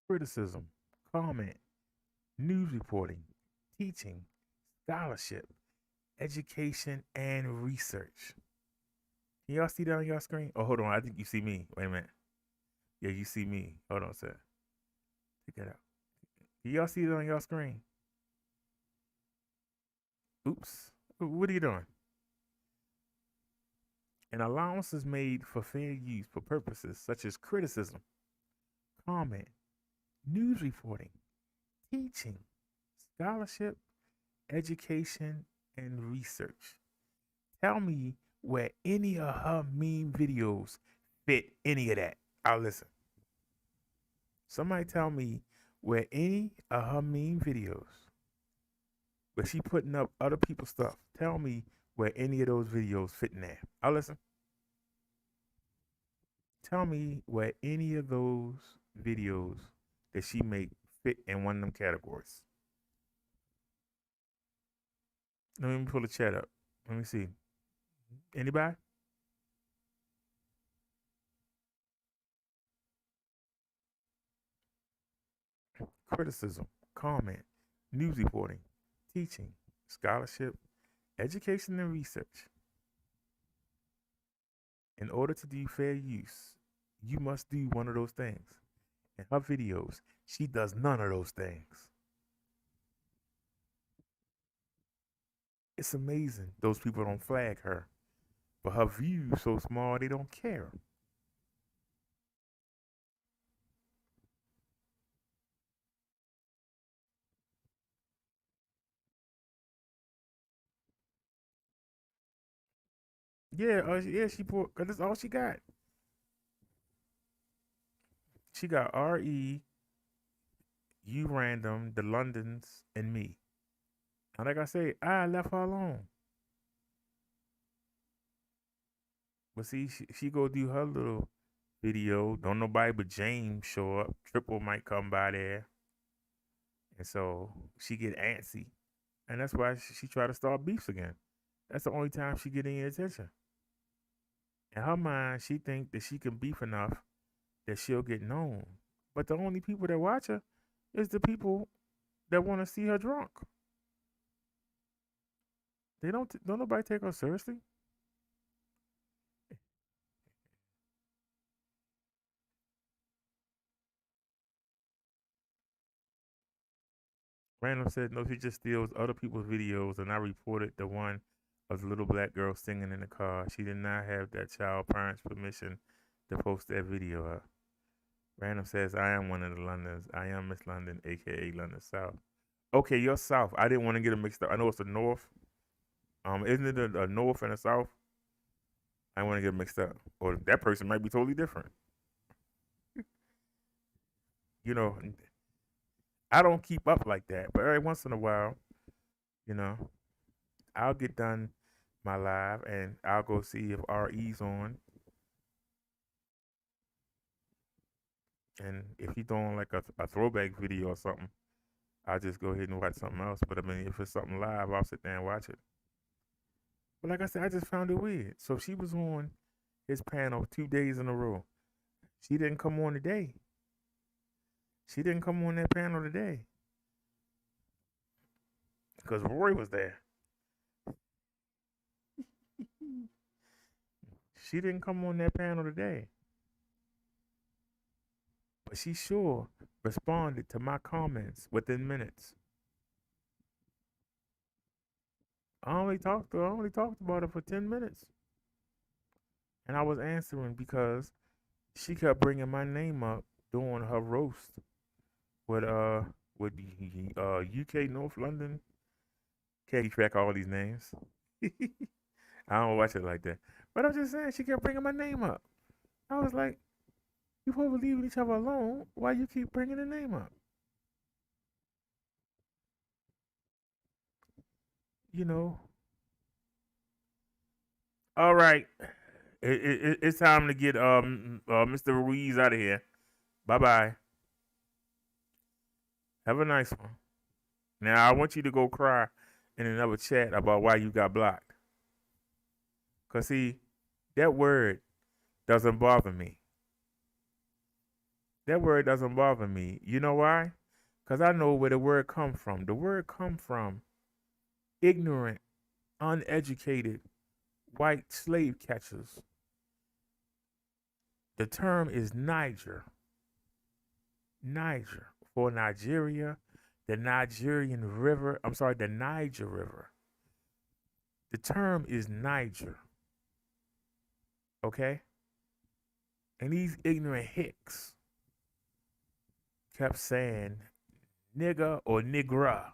[SPEAKER 1] Criticism, comment, news reporting, teaching, scholarship, education, and research. Can y'all see that on your screen? Oh, hold on. I think you see me. Wait a minute. Yeah, you see me. Hold on a sec. Take that out. Can y'all see it on your screen? Oops. What are you doing? An allowance is made for fair use for purposes such as criticism, comment, news reporting, teaching, scholarship, education, and research. Tell me where any of her meme videos fit any of that. I'll listen. Somebody tell me where any of her meme videos, where she putting up other people's stuff, tell me where any of those videos fit in there. I'll listen. Tell me where any of those videos that she make fit in one of them categories. Let me pull the chat up. Let me see. Anybody? Criticism, comment, news reporting, teaching, scholarship, education, and research. In order to do fair use, you must do one of those things. In her videos, she does none of those things. It's amazing those people don't flag her. But her views so small they don't care. Yeah, yeah, she put cause that's all she got. She got RE, you random, the Londons, and me. And like I say, I left her alone. But see, she go do her little video. Don't nobody but James show up. Triple might come by there, and so she get antsy, and that's why she try to start beefs again. That's the only time she get any attention. In her mind, she think that she can beef enough that she'll get known. But the only people that watch her is the people that want to see her drunk. They don't nobody take her seriously. Random said no, she just steals other people's videos, and I reported the one of the little black girl singing in the car. She did not have that child parent's permission to post that video up. Random says I am one of the Londons. I am Miss London, aka London South. Okay, you're South. I didn't want to get it mixed up. I know it's the North. Isn't it a North and a South? I want to get mixed up, or that person might be totally different. You know, I don't keep up like that, but every once in a while, you know, I'll get done my live and I'll go see if RE's on, and if he's doing like a throwback video or something, I'll just go ahead and watch something else. But I mean, if it's something live, I'll sit there and watch it. But like I said, I just found it weird. So she was on his panel 2 days in a row. She didn't come on today. She didn't come on that panel today because Roy was there. She didn't come on that panel today, but she sure responded to my comments within minutes. I only talked about it for 10 minutes, and I was answering because she kept bringing my name up during her roast with UK North London. Can't keep track of all these names. I don't watch it like that. But I'm just saying, she kept bringing my name up. I was like, you supposed to leave each other alone. Why you keep bringing the name up? You know. All right. It's time to get Mr. Ruiz out of here. Bye bye. Have a nice one. Now I want you to go cry in another chat about why you got blocked. Cause see, that word doesn't bother me. That word doesn't bother me. You know why? Cause I know where the word come from. The word come from ignorant, uneducated white slave catchers. The term is Niger. Niger for Nigeria, the Nigerian River. I'm sorry, the Niger River. The term is Niger. Okay? And these ignorant hicks kept saying nigga or nigra.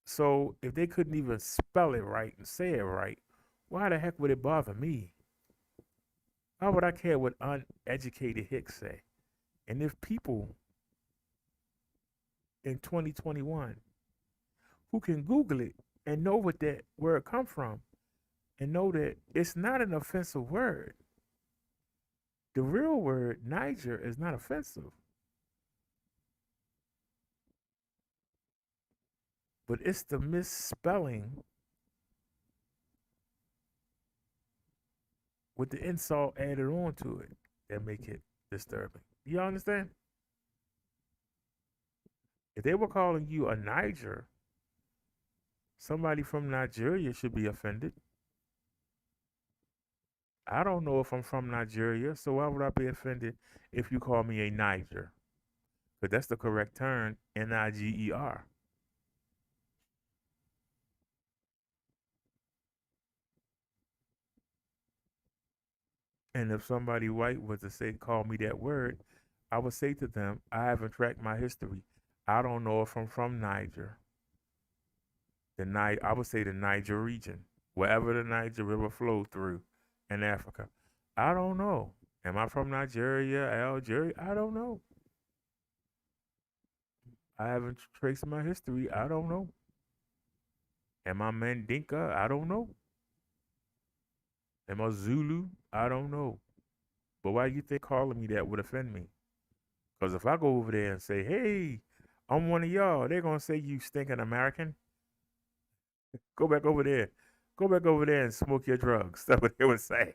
[SPEAKER 1] So if they couldn't even spell it right and say it right, why the heck would it bother me? Why would I care what uneducated hicks say? And if people in 2021 who can Google it and know what that word come from and know that it's not an offensive word. The real word Niger is not offensive. But it's the misspelling with the insult added on to it that make it disturbing. You understand? If they were calling you a Niger, somebody from Nigeria should be offended. I don't know if I'm from Nigeria, so why would I be offended if you call me a Niger? But that's the correct term, Niger. And if somebody white was to say, call me that word, I would say to them, I haven't tracked my history. I don't know if I'm from Niger. I would say the Niger region, wherever the Niger River flowed through in Africa. I don't know. Am I from Nigeria, Algeria? I don't know. I haven't traced my history. I don't know. Am I Mandinka? I don't know. Am I Zulu? I don't know. But why you think calling me that would offend me? Because if I go over there and say, hey, I'm one of y'all, they're going to say you stinking American. Go back over there. Go back over there and smoke your drugs. That's what they would say.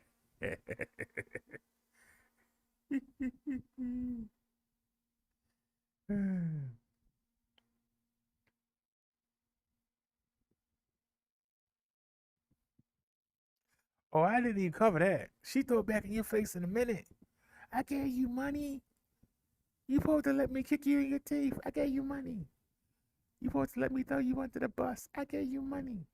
[SPEAKER 1] Oh, I didn't even cover that. She threw it back in your face in a minute. I gave you money. You supposed to let me kick you in your teeth. I gave you money. You supposed to let me throw you under the bus. I gave you money.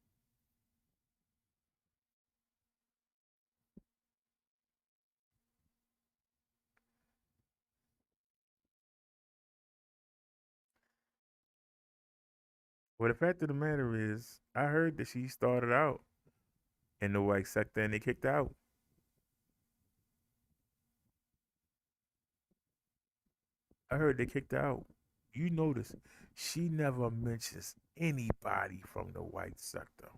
[SPEAKER 1] Well, the fact of the matter is, I heard that she started out in the white sector and they kicked her out. I heard they kicked her out. You notice she never mentions anybody from the white sector.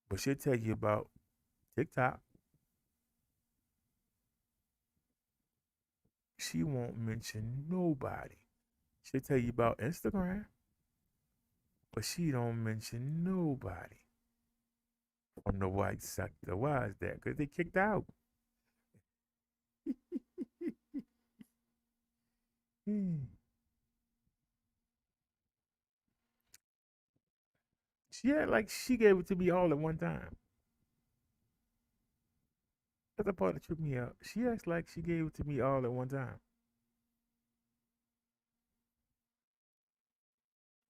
[SPEAKER 1] But she'll tell you about TikTok. She won't mention nobody. She'll tell you about Instagram, but she don't mention nobody from the white sector. Why is that? Because they kicked out. She had like she gave it to me all at one time. That's the part that tripped me out. She acts like she gave it to me all at one time.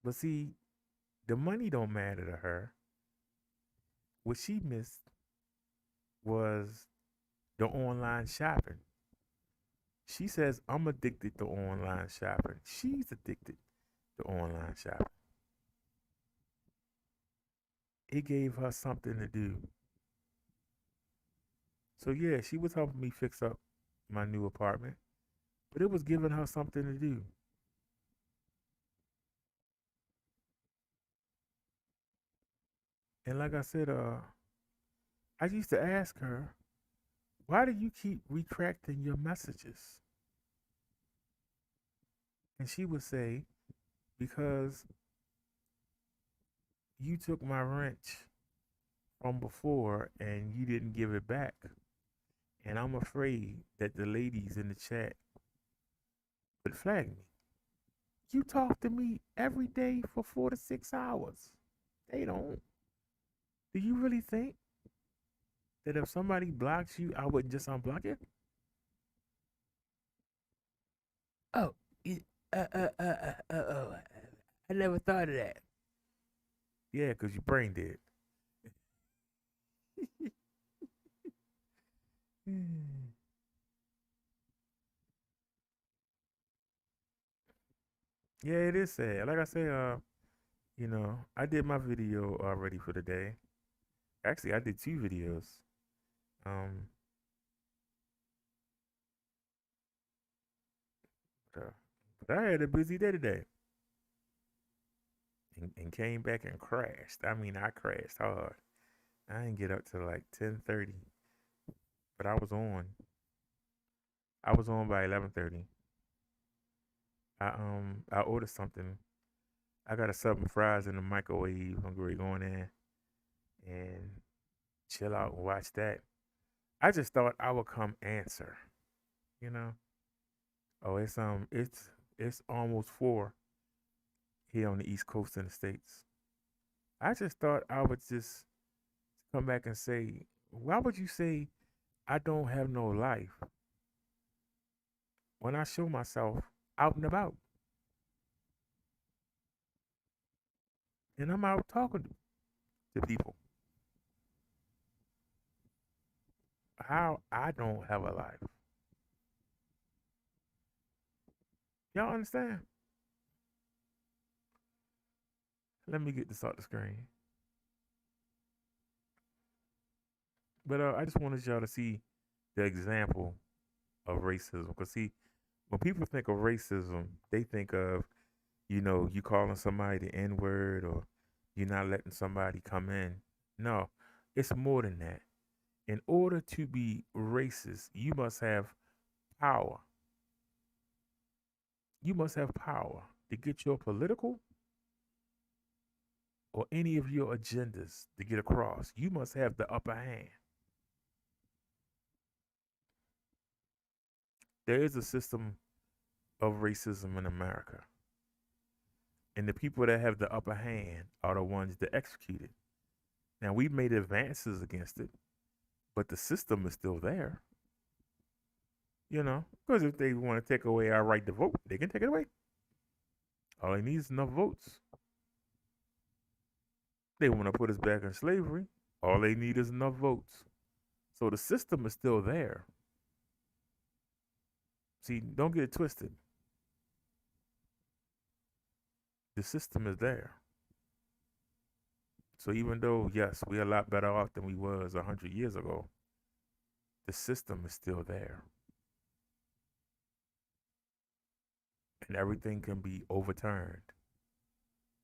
[SPEAKER 1] But see, the money don't matter to her. What she missed was the online shopping. She says I'm addicted to online shopping. She's addicted to online shopping. It gave her something to do. So yeah, she was helping me fix up my new apartment, but it was giving her something to do. And like I said, I used to ask her, why do you keep retracting your messages? And she would say, because you took my wrench from before and you didn't give it back. And I'm afraid that the ladies in the chat would flag me. You talk to me every day for 4 to 6 hours. They don't. Do you really think that if somebody blocks you, I wouldn't just unblock it? Oh, oh. I never thought of that. Yeah, because your brain did. Yeah, it is sad. Like I say, I did my video already for the day. Actually, I did 2 videos. Um, but, uh, but I had a busy day today and came back and crashed. I mean, I crashed hard. I didn't get up till like 10:30, but I was on. I was on by 11:30. I ordered something. I got a sub and fries in the microwave. I'm going in and chill out and watch that. I just thought I would come answer. You know. Oh, it's almost 4 here on the East Coast in the States. I just thought I would just come back and say, why would you say I don't have no life when I show myself out and about and I'm out talking to people? How I don't have a life. Y'all understand? Let me get this off the screen. But I just wanted y'all to see the example of racism. Because, see, When people think of racism, they think of, you calling somebody the N word, or you're not letting somebody come in. No, it's more than that. In order to be racist, you must have power. You must have power to get your political or any of your agendas to get across. You must have the upper hand. There is a system of racism in America, and the people that have the upper hand are the ones that execute it. Now, we've made advances against it, but the system is still there. Because if they want to take away our right to vote, they can take it away. All they need is enough votes. They want to put us back in slavery. All they need is enough votes. So the system is still there. See, don't get it twisted. The system is there. So even though, yes, we're a lot better off than we was 100 years ago, the system is still there. And everything can be overturned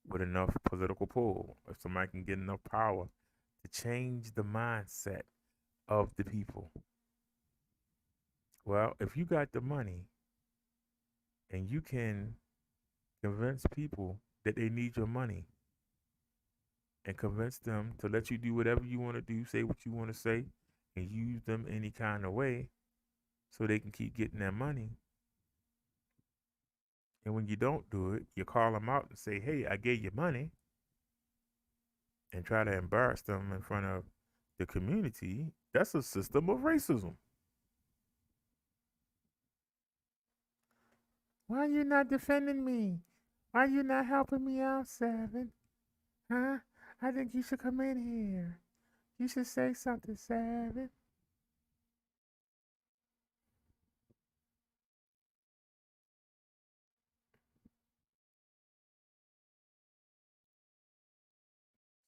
[SPEAKER 1] with enough political pull. If somebody can get enough power to change the mindset of the people. Well, if you got the money and you can convince people that they need your money and convince them to let you do whatever you want to do, say what you want to say, and use them any kind of way so they can keep getting their money. And when you don't do it, you call them out and say, hey, I gave you money, and try to embarrass them in front of the community. That's a system of racism. Why are you not defending me? Why are you not helping me out, Seven? Huh? I think you should come in here. You should say something, Seven.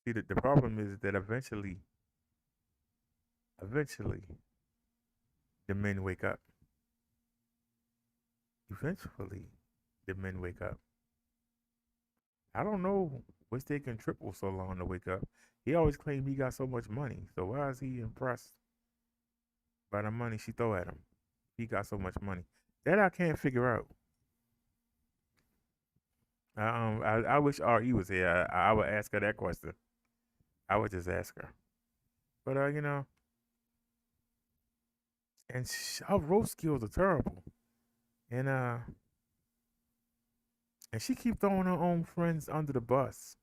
[SPEAKER 1] See, the problem is that eventually, the men wake up. Eventually, the men wake up. I don't know what's taking Triple so long to wake up. He always claimed he got so much money. So why is he impressed by the money she throw at him? He got so much money. That I can't figure out. I wish RE was here. I would ask her that question. I would just ask her. But and her roast skills are terrible. And and she keep throwing her own friends under the bus.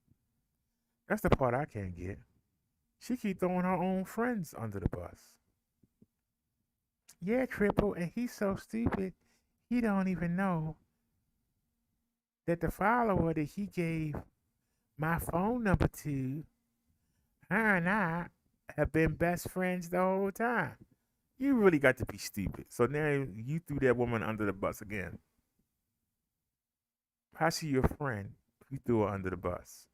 [SPEAKER 1] That's the part I can't get. She keep throwing her own friends under the bus. Yeah, Triple, and he's so stupid. He don't even know that the follower that he gave my phone number to, her and I have been best friends the whole time. You really got to be stupid. So now you threw that woman under the bus again. How's she your friend? You threw her under the bus.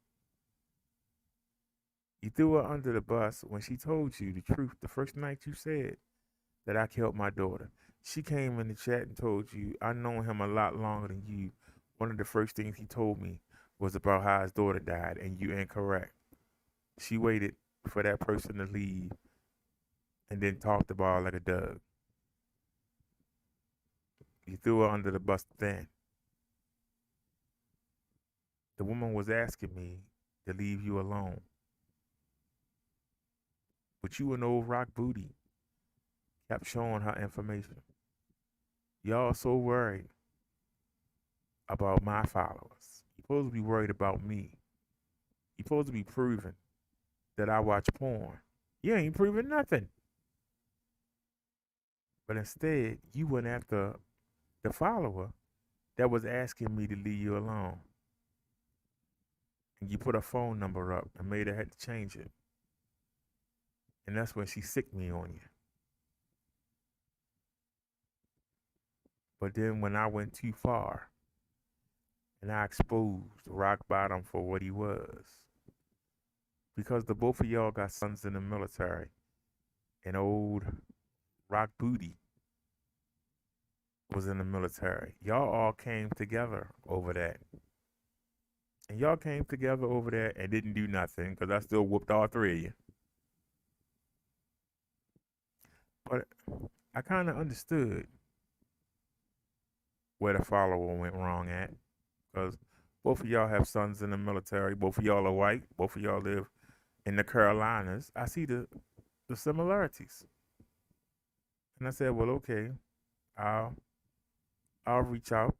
[SPEAKER 1] You threw her under the bus when she told you the truth the first night you said that I killed my daughter. She came in the chat and told you, I know him a lot longer than you. One of the first things he told me was about how his daughter died, and you incorrect. She waited for that person to leave and then talked about her like a dog. You threw her under the bus then. The woman was asking me to leave you alone. But you an old rock booty kept showing her information. Y'all so worried about my followers. You're supposed to be worried about me. You're supposed to be proving that I watch porn. You ain't proving nothing. But instead, you went after the follower that was asking me to leave you alone. And you put a phone number up and made her have to change it. And that's when she sicked me on you. But then when I went too far and I exposed Rock Bottom for what he was, because the both of y'all got sons in the military, and old Rock Booty was in the military. Y'all all came together over that. And y'all came together over there and didn't do nothing because I still whooped all three of you. But I kind of understood where the follower went wrong at because both of y'all have sons in the military. Both of y'all are white. Both of y'all live in the Carolinas. I see the similarities. And I said, well, okay, I'll I'll reach out.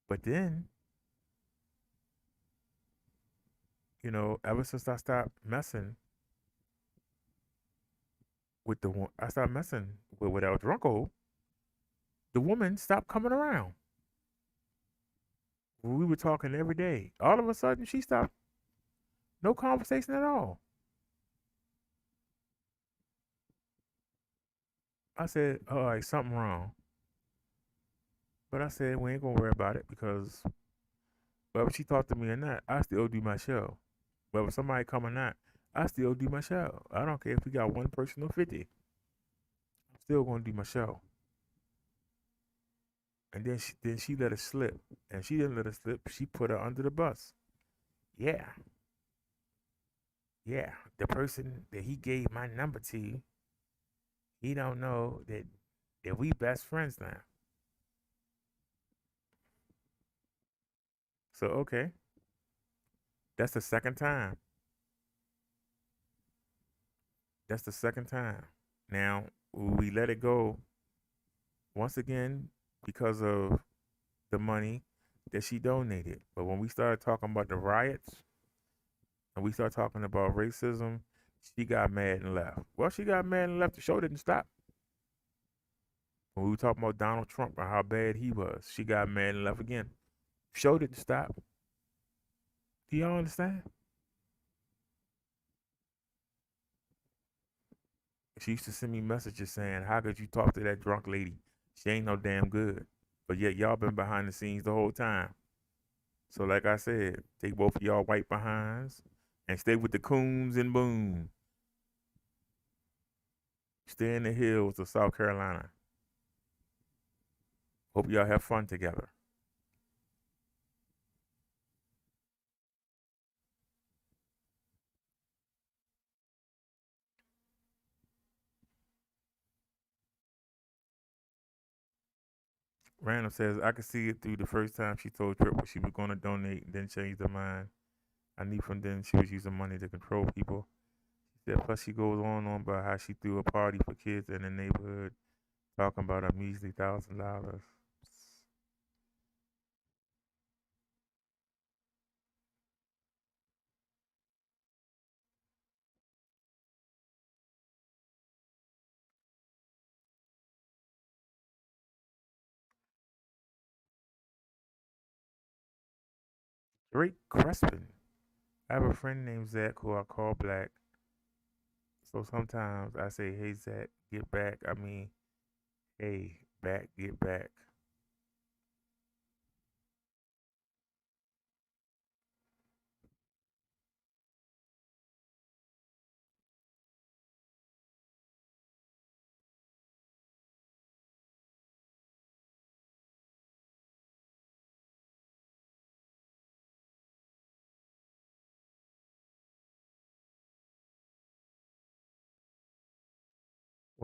[SPEAKER 1] But then, ever since I stopped messing with the one, I stopped messing with El Drunko, the woman stopped coming around. We were talking every day. All of a sudden, she stopped. No conversation at all. I said, all right, something wrong. But I said, we ain't going to worry about it because whether she talked to me or not, I still do my show. Whether somebody come or not, I still do my show. I don't care if we got one person or 50. I'm still going to do my show. And then she let it slip. And she didn't let it slip. She put her under the bus. Yeah. Yeah. The person that he gave my number to, he don't know that we best friends now. So okay. That's the second time. That's the second time. Now we let it go once again because of the money that she donated. But when we started talking about the riots and we started talking about racism, she got mad and left. Well, she got mad and left. The show didn't stop. When we were talking about Donald Trump and how bad he was, she got mad and left again. Show didn't stop. Do y'all understand? She used to send me messages saying, "How could you talk to that drunk lady? She ain't no damn good." But yet y'all been behind the scenes the whole time. So like I said, take both of y'all white behinds and stay with the coons and boom. Stay in the hills of South Carolina. Hope y'all have fun together. Random says, I could see it through the first time she told Triple she was going to donate and then changed her mind. I knew from then she was using money to control people. She said, plus she goes on about how she threw a party for kids in the neighborhood, talking about a measly $1,000. Drake Crespin. I have a friend named Zach who I call Black. So sometimes I say, hey, Zach, get back. I mean, hey, back, get back.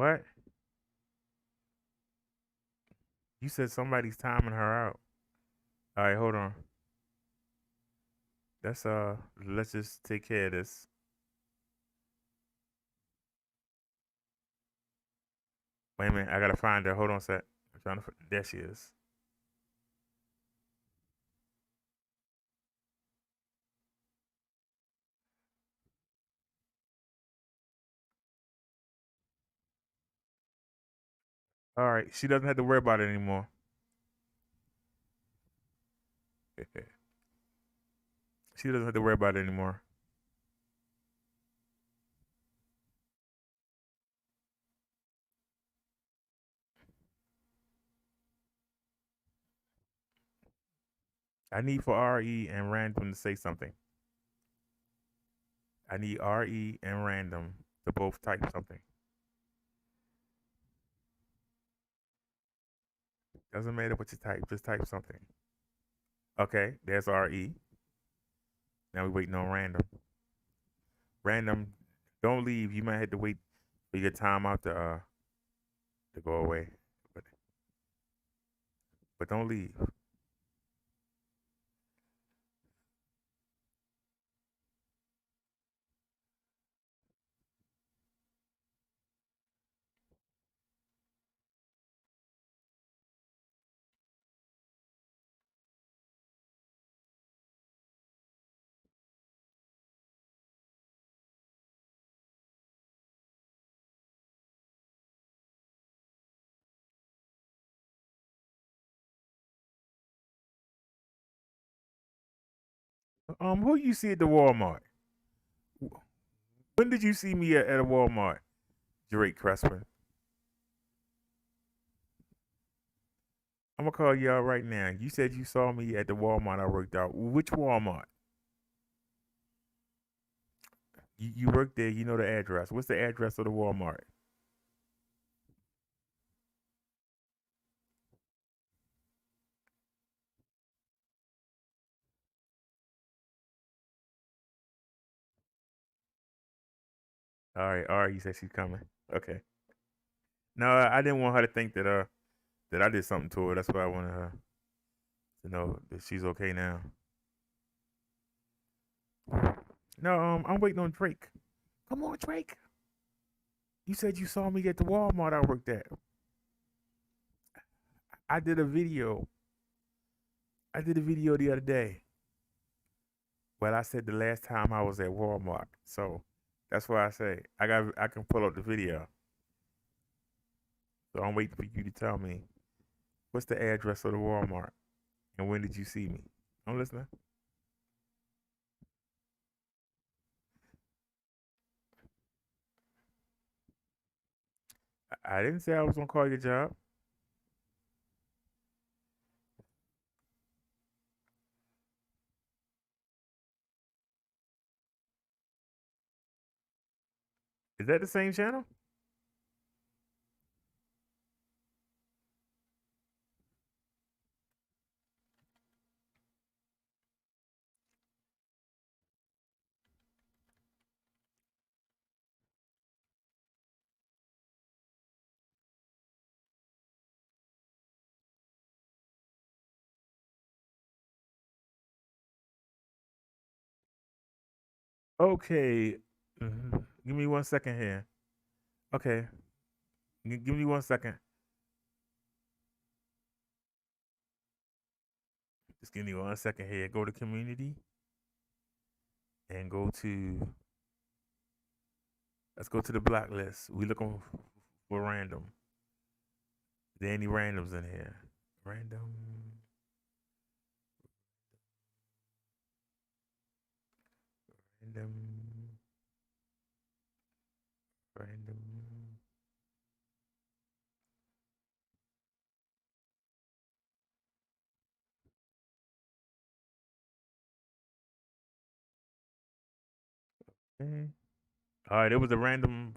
[SPEAKER 1] What? You said somebody's timing her out. All right, hold on. That's let's just take care of this. Wait a minute, I gotta find her. Hold on a sec. I'm trying to. There she is. All right, she doesn't have to worry about it anymore. She doesn't have to worry about it anymore. I need for Re and Random to say something. I need RE and random to both type something. Doesn't matter what you type, just type something. Okay, there's RE. Now we're waiting on random. Random, don't leave. You might have to wait for your time out to go away. But but don't leave. Who you see at the Walmart? When did you see me at a Walmart, Drake Crespin? I'm gonna call you out right now. You said you saw me at the Walmart I worked out. Which Walmart? You work there. You know the address. What's the address of the Walmart? All right. You said she's coming. Okay. No, I didn't want her to think that I did something to her. That's why I wanted her to know that she's okay now. No, I'm waiting on Drake. Come on, Drake. You said you saw me at the Walmart I worked at. I did a video. I did a video the other day. Well, I said the last time I was at Walmart. So that's why I say I can pull up the video. So I'm waiting for you to tell me what's the address of the Walmart and when did you see me? I'm listening. I didn't say I was gonna call your job. Is that the same channel? Okay. Give me 1 second here. Okay. Give me 1 second. Just give me 1 second here. Go to community and go to let's go to the blacklist. We looking for random. Is there any randoms in here? Random. Random. Random. Okay. All right, it was a random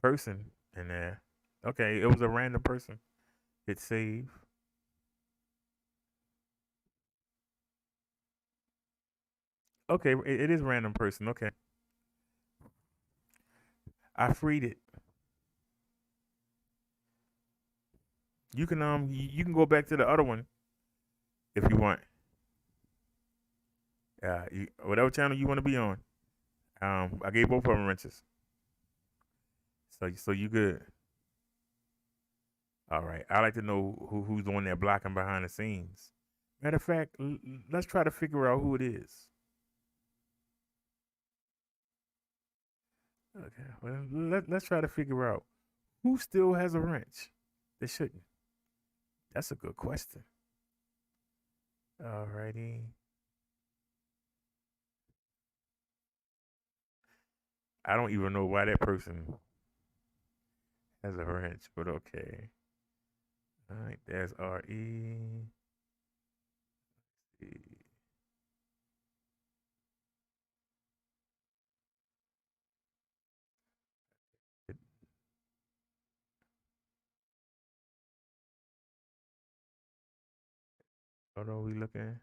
[SPEAKER 1] person in there. Okay, it was a random person. Hit save. Okay, it is random person. Okay, I freed it. You can go back to the other one if you want. Whatever channel you want to be on. I gave both of them wrenches. So you good. All right. I like to know who's on there blocking behind the scenes. Matter of fact, let's try to figure out who it is. Okay. Well, let's try to figure out who still has a wrench. They shouldn't. That's a good question. Alrighty. I don't even know why that person has a wrench, but okay. All right, there's RE. Hold on, we looking.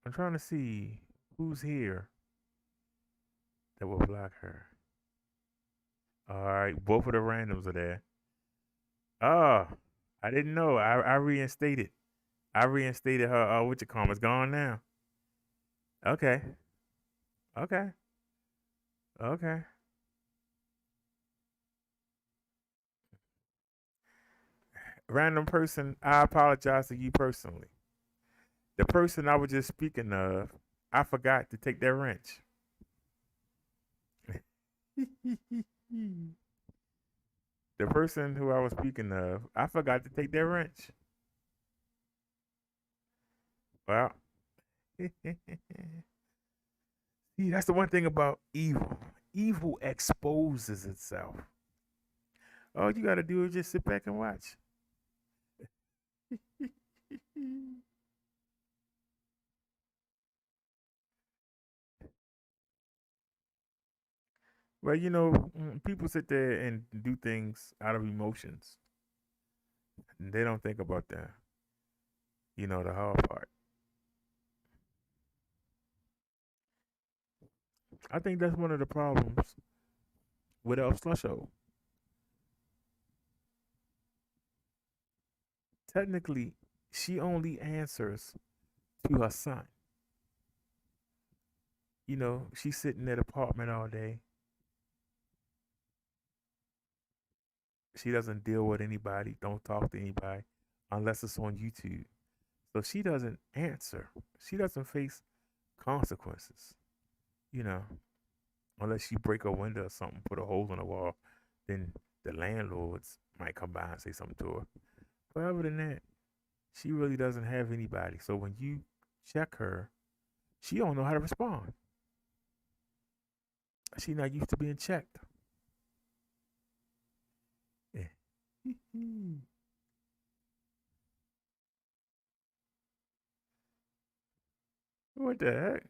[SPEAKER 1] I'm trying to see who's here that will block her. All right, both of the randoms are there. Oh, I didn't know. I reinstated. I reinstated her. What you call it? It's gone now. Okay. Okay. Okay. Random person, I apologize to you personally. The person I was just speaking of, I forgot to take their wrench. The person who I was speaking of, I forgot to take their wrench. Well, see, that's the one thing about evil. Evil exposes itself. All you got to do is just sit back and watch. Well, people sit there and do things out of emotions. And they don't think about the hard part. I think that's one of the problems with El Slusho. Technically, she only answers to her son. She's sitting in that apartment all day. She doesn't deal with anybody, don't talk to anybody unless it's on YouTube. So she doesn't answer. She doesn't face consequences, you know, unless she break a window or something, put a hole in the wall, then the landlords might come by and say something to her. But other than that, she really doesn't have anybody. So when you check her, she don't know how to respond. She not used to being checked. What the heck?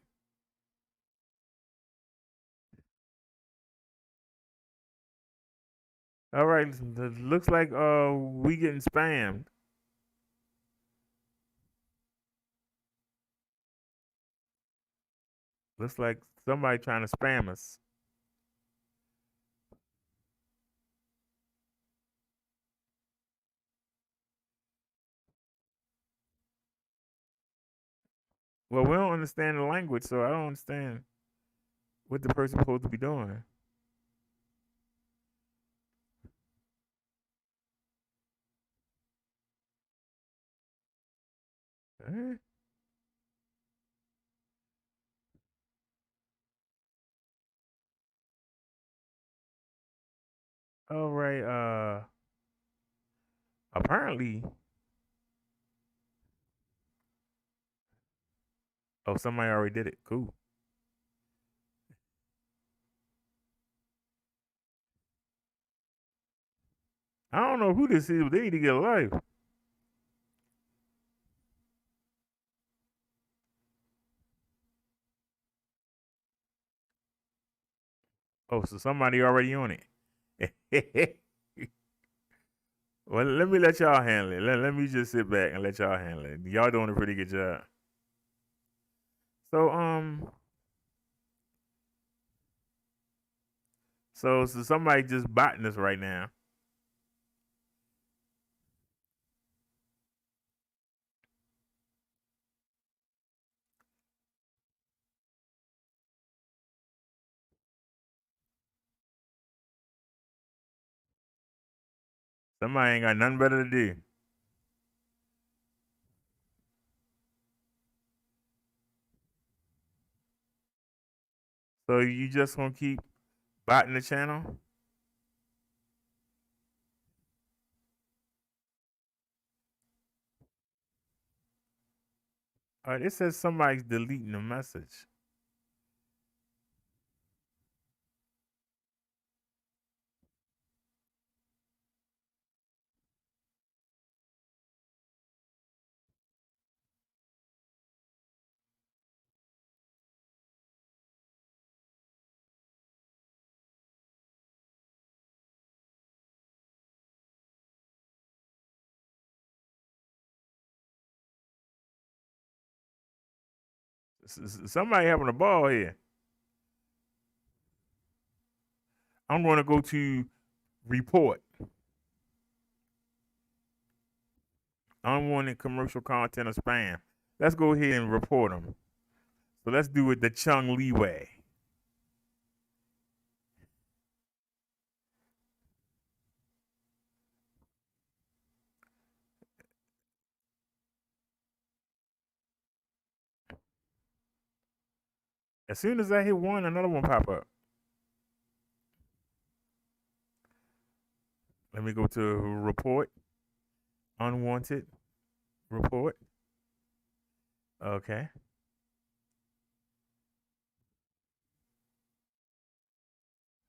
[SPEAKER 1] All right, it looks like we getting spammed. Looks like somebody trying to spam us. Well, we don't understand the language, so I don't understand what the person's supposed to be doing. Eh? All right. Apparently, oh, somebody already did it. Cool. I don't know who this is, but they need to get a life. Oh, so somebody already on it. Well, let me let y'all handle it. Let me just sit back and let y'all handle it. Y'all doing a pretty good job. So so somebody just botting us right now. Somebody ain't got nothing better to do. So you just gonna keep botting the channel? All right, it says somebody's deleting the message. Somebody having a ball here. I'm going to go to report unwanted commercial content or spam. Let's go ahead and report them. So let's do it the Chung Lee way. As soon as I hit one, another one pop up. Let me go to report, unwanted report. Okay.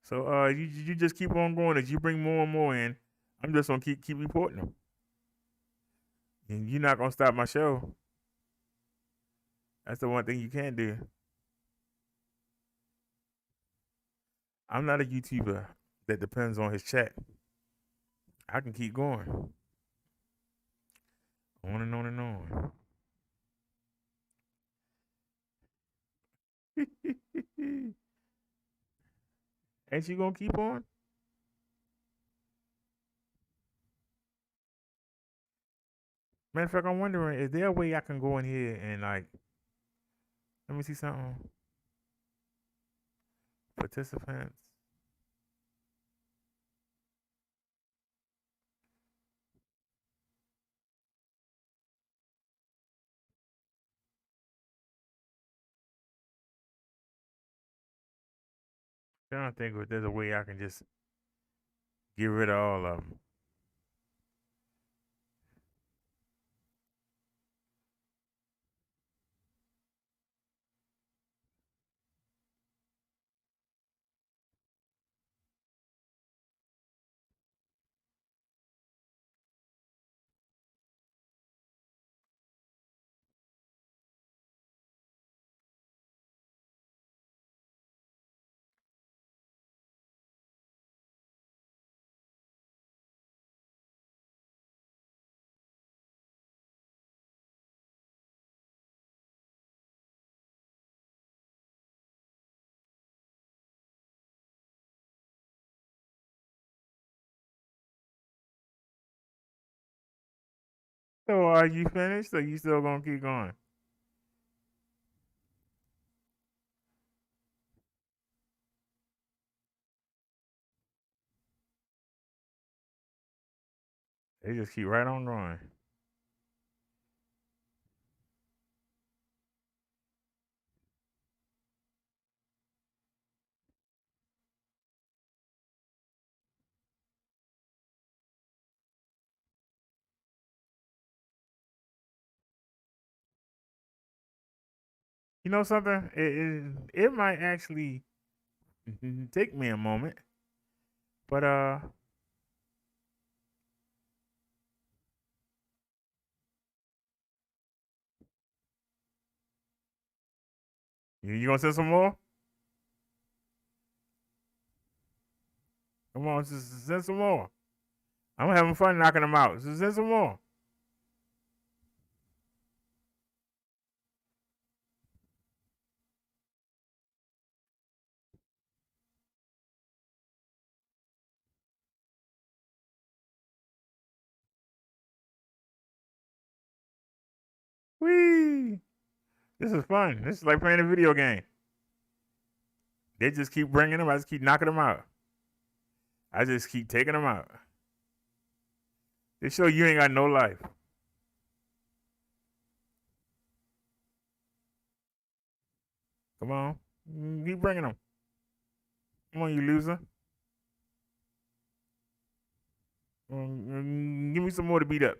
[SPEAKER 1] So you just keep on going as you bring more and more in. I'm just gonna keep reporting them. And you're not gonna stop my show. That's the one thing you can't do. I'm not a YouTuber that depends on his chat. I can keep going. On and on and on. Ain't you gonna keep on? Matter of fact, I'm wondering, is there a way I can go in here and like, let me see something. Participants. I don't think there's a way I can just get rid of all of them. So are you finished or you still gonna keep going? They just keep right on going. You know something? It might actually take me a moment, but you gonna send some more? Come on, send some more. I'm having fun knocking them out. So send some more. Whee! This is fun. This is like playing a video game. They just keep bringing them. I just keep knocking them out. I just keep taking them out. They show you ain't got no life. Come on. Keep bringing them. Come on, you loser. Give me some more to beat up.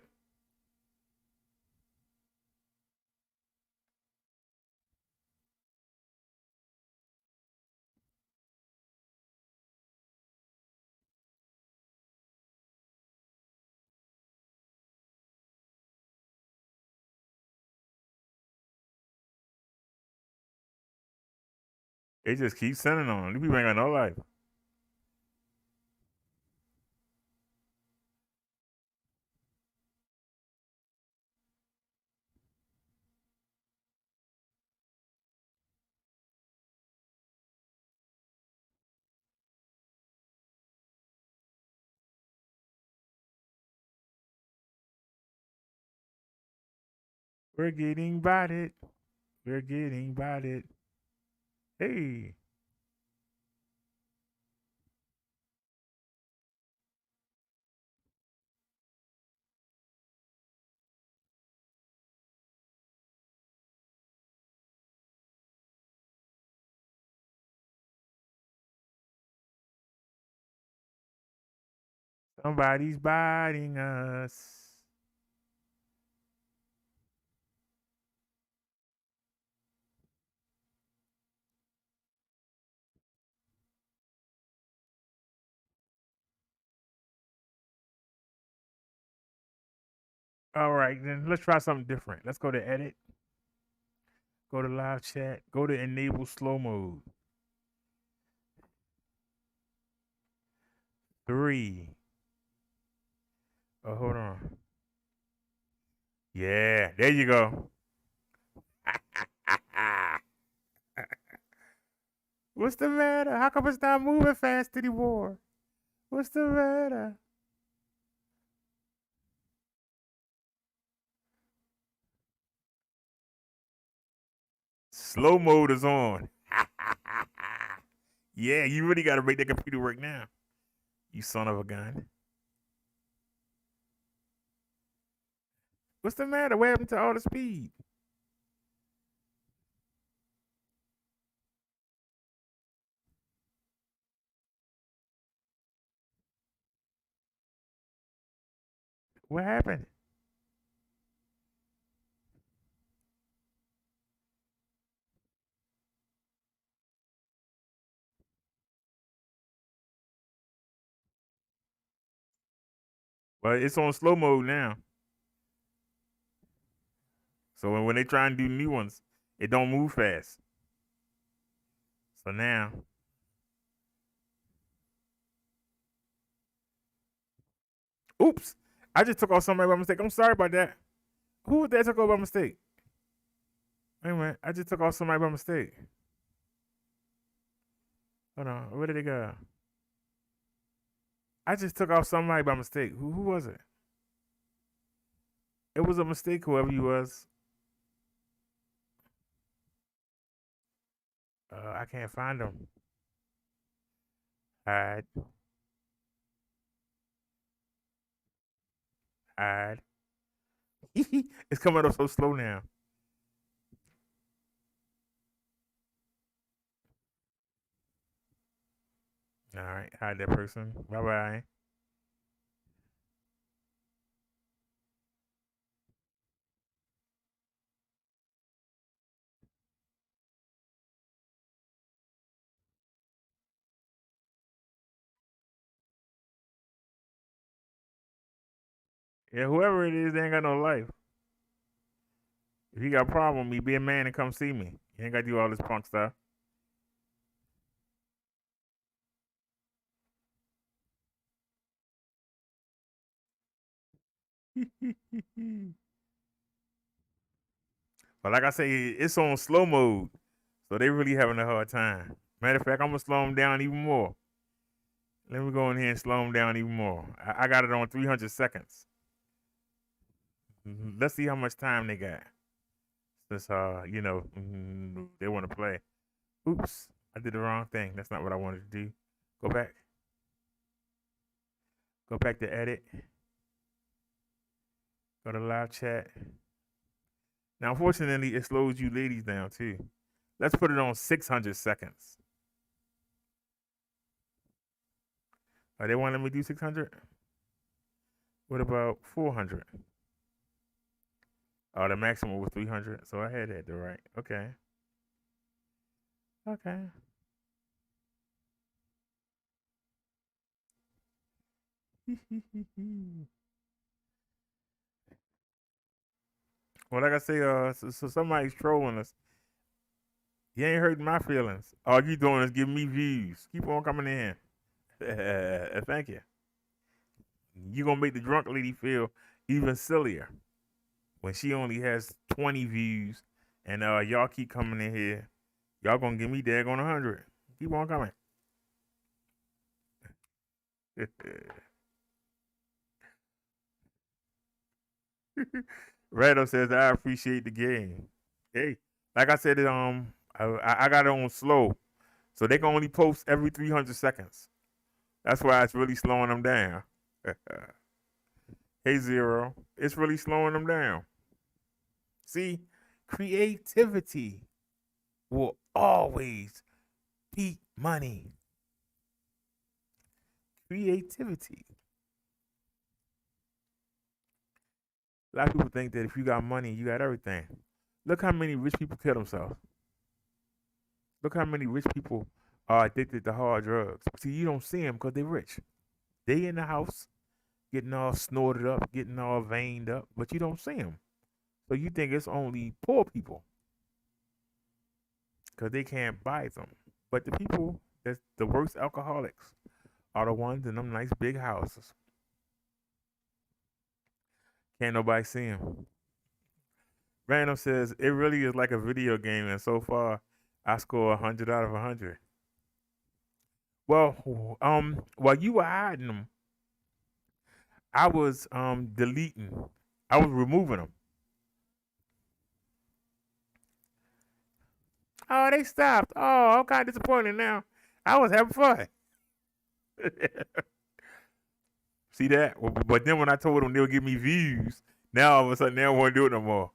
[SPEAKER 1] They just keep sending on. These people ain't got no life. We're getting botted. We're getting botted. Hey, somebody's biting us. All right, then let's try something different. Let's go to edit, go to live chat, go to enable slow mode. 3. Oh, hold on. Yeah, there you go. What's the matter? How come it's not moving fast anymore? What's the matter? Slow mode is on. Yeah, you really got to make that computer work now. You son of a gun. What's the matter? What happened to all the speed? What happened? Well, it's on slow mode now. So when they try and do new ones, it don't move fast. So now, oops, I just took off somebody by mistake. I'm sorry about that. Who was that took off by mistake? Wait a minute, I just took off somebody by mistake. Hold on, where did it go? I just took off somebody by mistake. Who was it? It was a mistake, whoever you was. I can't find them. Hide, hide. It's coming up so slow now. All right, hide that person. Bye bye. Yeah, whoever it is, they ain't got no life. If you got a problem with me, be a man and come see me. You ain't got to do all this punk stuff. But like I say, it's on slow mode, so they really having a hard time. Matter of fact, I'm gonna slow them down even more. Let me go in here and slow them down even more. I got it on 300 seconds. Let's see how much time they got. Since they want to play. Oops, I did the wrong thing. That's not what I wanted to do. Go back. Go back to edit. Go to live chat. Now, unfortunately, it slows you ladies down too. Let's put it on 600 seconds. They want to let me do 600? What about 400? Oh, the maximum was 300. So I had that right. Okay. Okay. Well, like I say, so somebody's trolling us. You ain't hurting my feelings. All you doing is giving me views. Keep on coming in. Thank you. You gonna make the drunk lady feel even sillier when she only has 20 views, and y'all keep coming in here. Y'all gonna give me daggone 100. Keep on coming. Random says, I appreciate the game. Hey, like I said, I got it on slow, so they can only post every 300 seconds. That's why it's really slowing them down. Hey, Zero, it's really slowing them down. See, creativity will always beat money. Creativity. A lot of people think that if you got money, you got everything. Look how many rich people kill themselves. Look how many rich people are addicted to hard drugs. See, you don't see them because they're rich. They in the house getting all snorted up, getting all veined up, but you don't see them. So you think it's only poor people because they can't buy them. But the people that's the worst alcoholics are the ones in them nice big houses. Can't nobody see them. Random says it really is like a video game, and so far I score 100 out of 100. Well, while you were hiding them, I was deleting. I was removing them. Oh, they stopped. Oh, I'm kind of disappointed now. I was having fun. See that? But then when I told them they'll give me views, now all of a sudden they don't want to do it no more.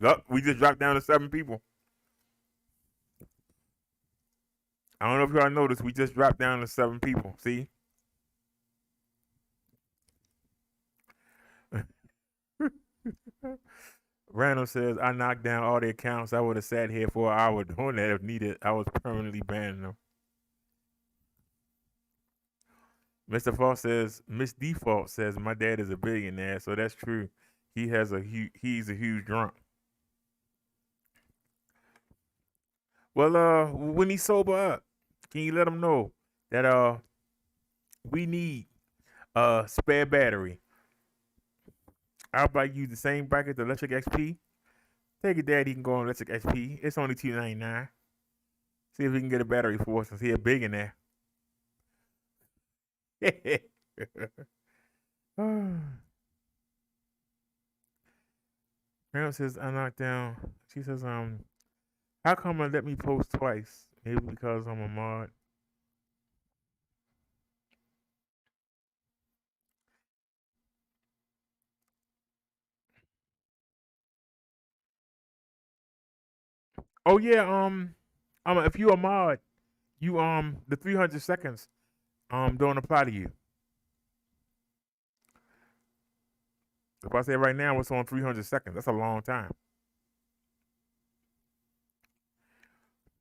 [SPEAKER 1] Look, we just dropped down to 7 people. I don't know if y'all noticed, we just dropped down to 7 people. See? Randall says, I knocked down all the accounts. I would have sat here for an hour doing that if needed. I was permanently banning them. Mr. Falk says, Miss Default says, my dad is a billionaire, so that's true. He's a huge drunk. Well, when he sober up, can you let him know that we need a spare battery? I'll buy you the same bracket, the electric XP. Take your dad, he can go on electric XP. It's only $2.99. See if we can get a battery for us since he's a billionaire. Mary says I knocked down. She says, how come I let me post twice? Maybe because I'm a mod. Oh yeah, if you a mod, you the 300 seconds don't apply to you. If I say right now it's on 300 seconds, that's a long time.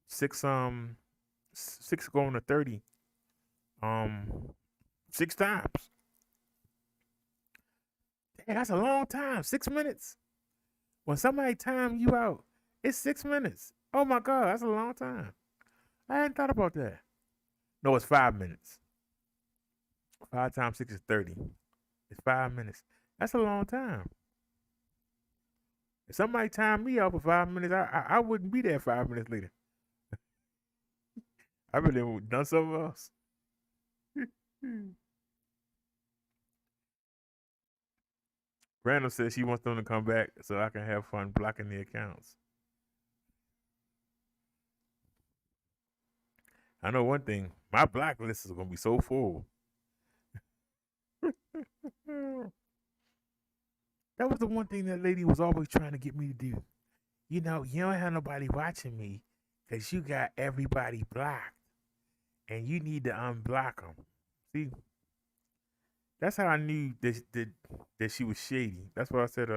[SPEAKER 1] Six going to 30. 6 times. Hey, that's a long time. 6 minutes. When somebody time you out, it's 6 minutes. Oh my God, that's a long time. I hadn't thought about that. No, it's 5 minutes. 5 times 6 is 30. It's 5 minutes. That's a long time. If somebody timed me out for 5 minutes, I wouldn't be there 5 minutes later. I really would have done something else. Randall says she wants them to come back so I can have fun blocking the accounts. I know one thing. My blacklist is going to be so full. That was the one thing that lady was always trying to get me to do. You know, you don't have nobody watching me because you got everybody blocked. And you need to unblock them. See? That's how I knew that she was shady. That's why I said,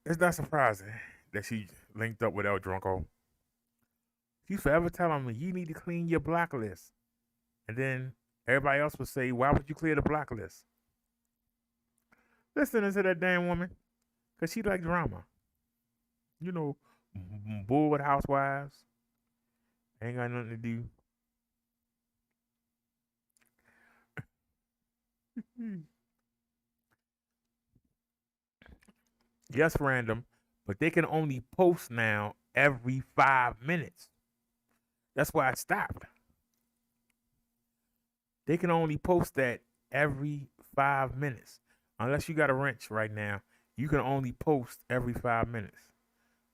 [SPEAKER 1] it's not surprising that she linked up with El Drunko. She's forever telling me, you need to clean your block list. And then everybody else would say, why would you clear the block list? Listening to that damn woman, because she like drama. You know, bull with housewives. Ain't got nothing to do. Yes, random, but they can only post now every 5 minutes. That's why I stopped. They can only post that every 5 minutes. Unless you got a wrench right now, You can only post every 5 minutes.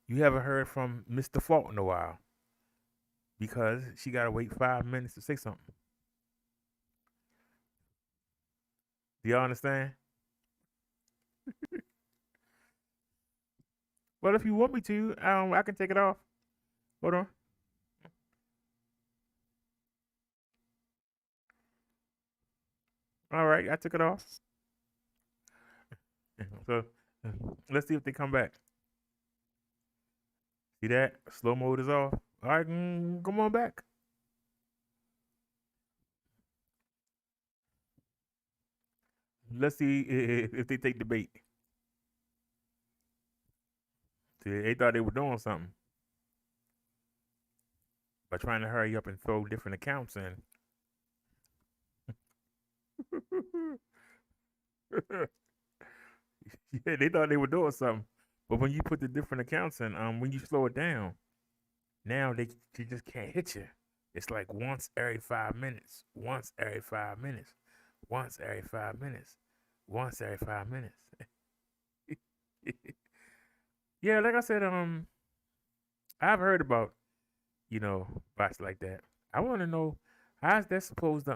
[SPEAKER 1] You haven't heard from Mr. Fault in a while because she got to wait 5 minutes to say something. Do y'all understand? Well, if you want me to, I can take it off. Hold on. All right, I took it off. So let's see if they come back. See that? Slow mode is off. All right, come on back. Let's see if they take the bait. See, they thought they were doing something by trying to hurry up and throw different accounts in. Yeah, they thought they were doing something. But when you put the different accounts in, when you slow it down, now they just can't hit you. It's like once every 5 minutes, once every 5 minutes, once every 5 minutes, once every 5 minutes. Yeah, like I said, I've heard about bots like that. I want to know how's that supposed to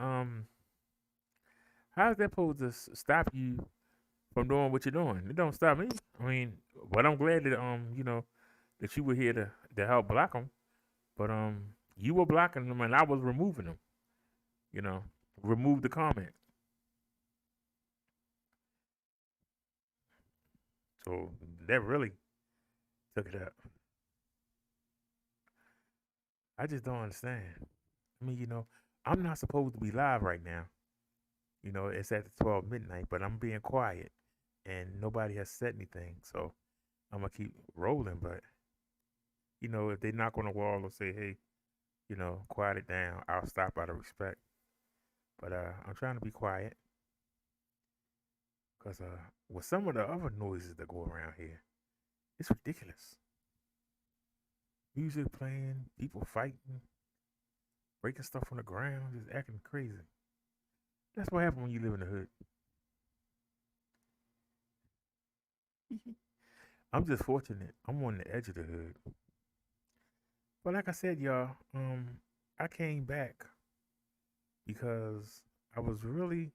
[SPEAKER 1] how's that supposed to stop you from doing what you're doing? It don't stop me. I mean, but I'm glad that that you were here to help block them. But you were blocking them and I was removing them. You know, remove the comment. So that really took it up. I just don't understand. I mean, I'm not supposed to be live right now. It's at the 12 midnight, but I'm being quiet and nobody has said anything. So I'm gonna keep rolling. But if they knock on the wall and say, "Hey, quiet it down," I'll stop out of respect. But I'm trying to be quiet because with some of the other noises that go around here, it's ridiculous. Music playing, people fighting, breaking stuff on the ground, just acting crazy. That's what happens when you live in the hood. I'm just fortunate. I'm on the edge of the hood. But like I said, y'all, I came back because I was really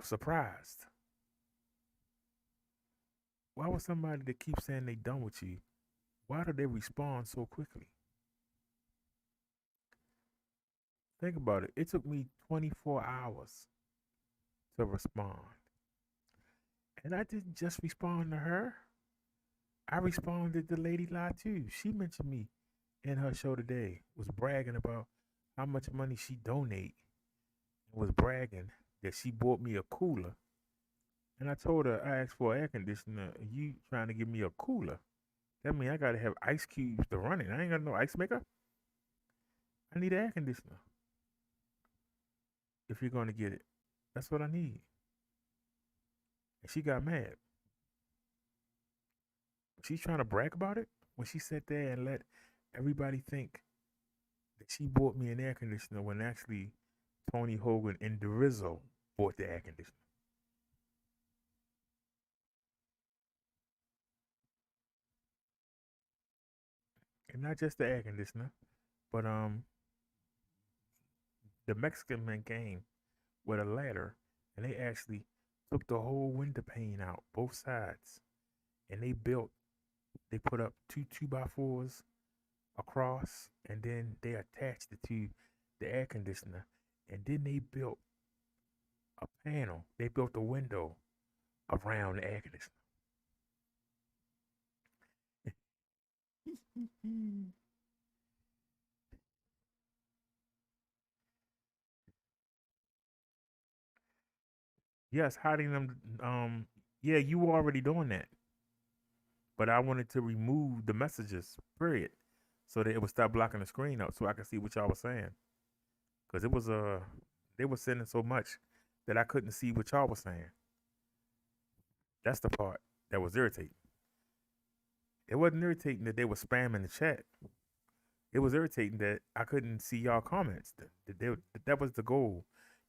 [SPEAKER 1] surprised. Why would somebody that keeps saying they done with you, why do they respond so quickly? Think about it. It took me 24 hours to respond. And I didn't just respond to her. I responded to Lady La too. She mentioned me in her show today, was bragging about how much money she donate, and was bragging that she bought me a cooler. And I told her I asked for air conditioner, and you trying to give me a cooler. That means I gotta have ice cubes to run it. I ain't got no ice maker. I need air conditioner if you're gonna get it. That's what I need. And she got mad. She's trying to brag about it when she sat there and let everybody think that she bought me an air conditioner when actually Tony Hogan and DeRizzo bought the air conditioner. And not just the air conditioner, but the Mexican man came with a ladder and they actually took the whole window pane out, both sides, and they put up two by fours across, and then they attached it to the air conditioner, and then they built a panel. They built a window around the air conditioner. Yes, hiding them. Yeah, you were already doing that, but I wanted to remove the messages. Period, so that it would stop blocking the screen up, so I could see what y'all was saying. Cause it was they were sending so much that I couldn't see what y'all was saying. That's the part that was irritating. It wasn't irritating that they were spamming the chat. It was irritating that I couldn't see y'all comments. That was the goal.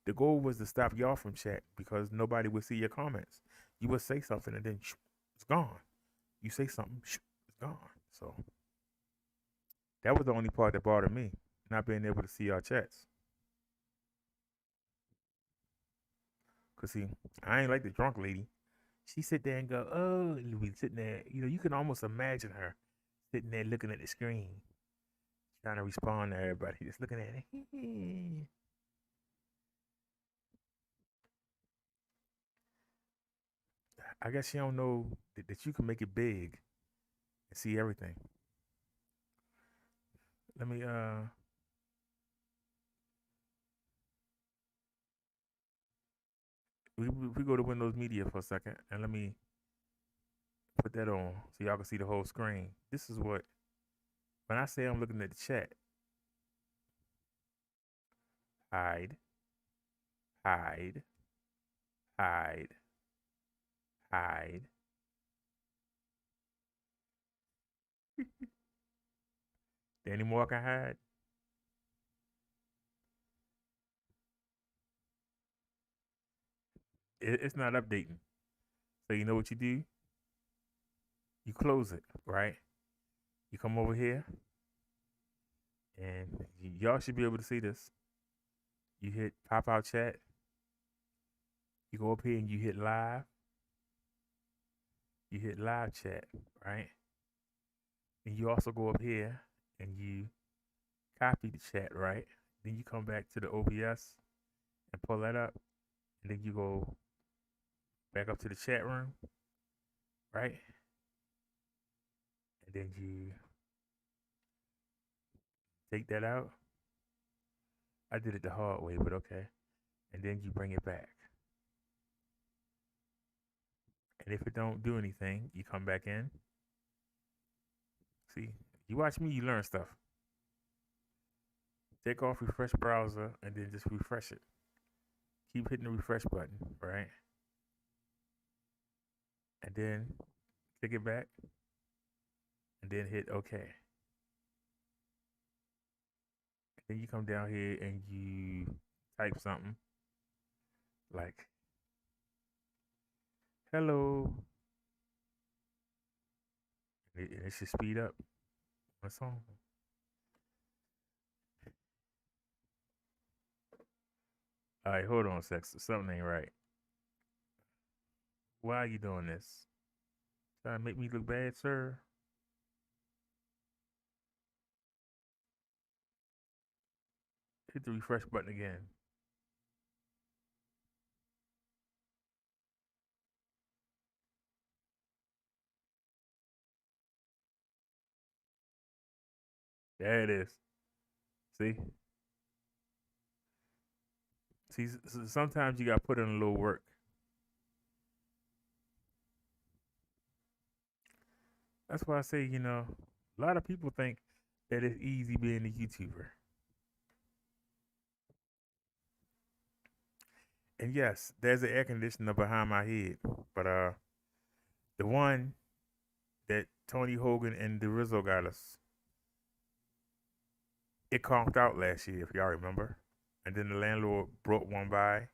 [SPEAKER 1] The goal was to stop y'all from chat because nobody would see your comments. You would say something and then it's gone. You say something, it's gone. So that was the only part that bothered me, not being able to see our chats. Cause see, I ain't like the drunk lady. She sit there and go, oh, and we sitting there. You know, you can almost imagine her sitting there looking at the screen, trying to respond to everybody, just looking at it. I guess she don't know that you can make it big and see everything. Let me we go to Windows Media for a second and let me put that on so y'all can see the whole screen. This is what when I say I'm looking at the chat. Hide, hide, hide, hide. Any more I can hide? It's not updating. So you know what you do? You close it, right? You come over here, and y'all should be able to see this. You hit pop out chat. You go up here and you hit live. You hit live chat, right? And you also go up here and you copy the chat, right? Then you come back to the OBS and pull that up. And then you go back up to the chat room, right? And then you take that out. I did it the hard way, but okay. And then you bring it back. And if it don't do anything, you come back in. See, you watch me, you learn stuff. Take off refresh browser and then just refresh it. Keep hitting the refresh button, right? And then click it back and then hit OK. And then you come down here and you type something like hello. And it should speed up my song. All right, hold on a sec. Something ain't right. Why are you doing this? Trying to make me look bad, sir? Hit the refresh button again. There it is. See? See, sometimes you got to put in a little work. That's why I say, you know, a lot of people think that it's easy being a YouTuber. And yes, there's an air conditioner behind my head, but the one that Tony Hogan and the Rizzo got us, it conked out last year, if y'all remember. And then the landlord brought one by,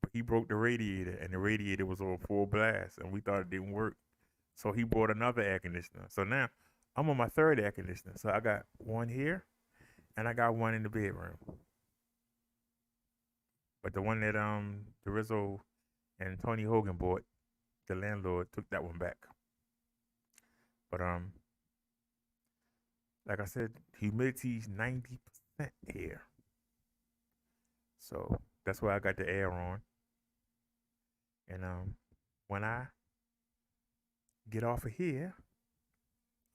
[SPEAKER 1] but he broke the radiator, and the radiator was on full blast, and we thought it didn't work. So he bought another air conditioner. So now I'm on my third air conditioner. So I got one here, and I got one in the bedroom. But the one that the Rizzo and Tony Hogan bought, the landlord took that one back. But like I said, humidity's 90% here. So that's why I got the air on. And when I get off of here,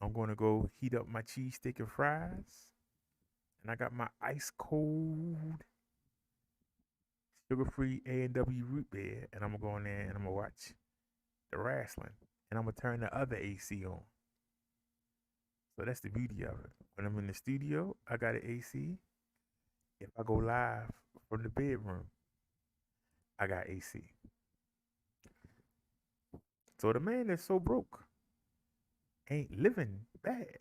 [SPEAKER 1] I'm gonna go heat up my cheesesteak and fries. And I got my ice cold sugar-free A&W root beer, and I'm gonna go in there and I'm gonna watch the wrestling, and I'm gonna turn the other AC on. So that's the beauty of it. When I'm in the studio, I got an AC. If I go live from the bedroom, I got AC. So the man that's so broke ain't living bad.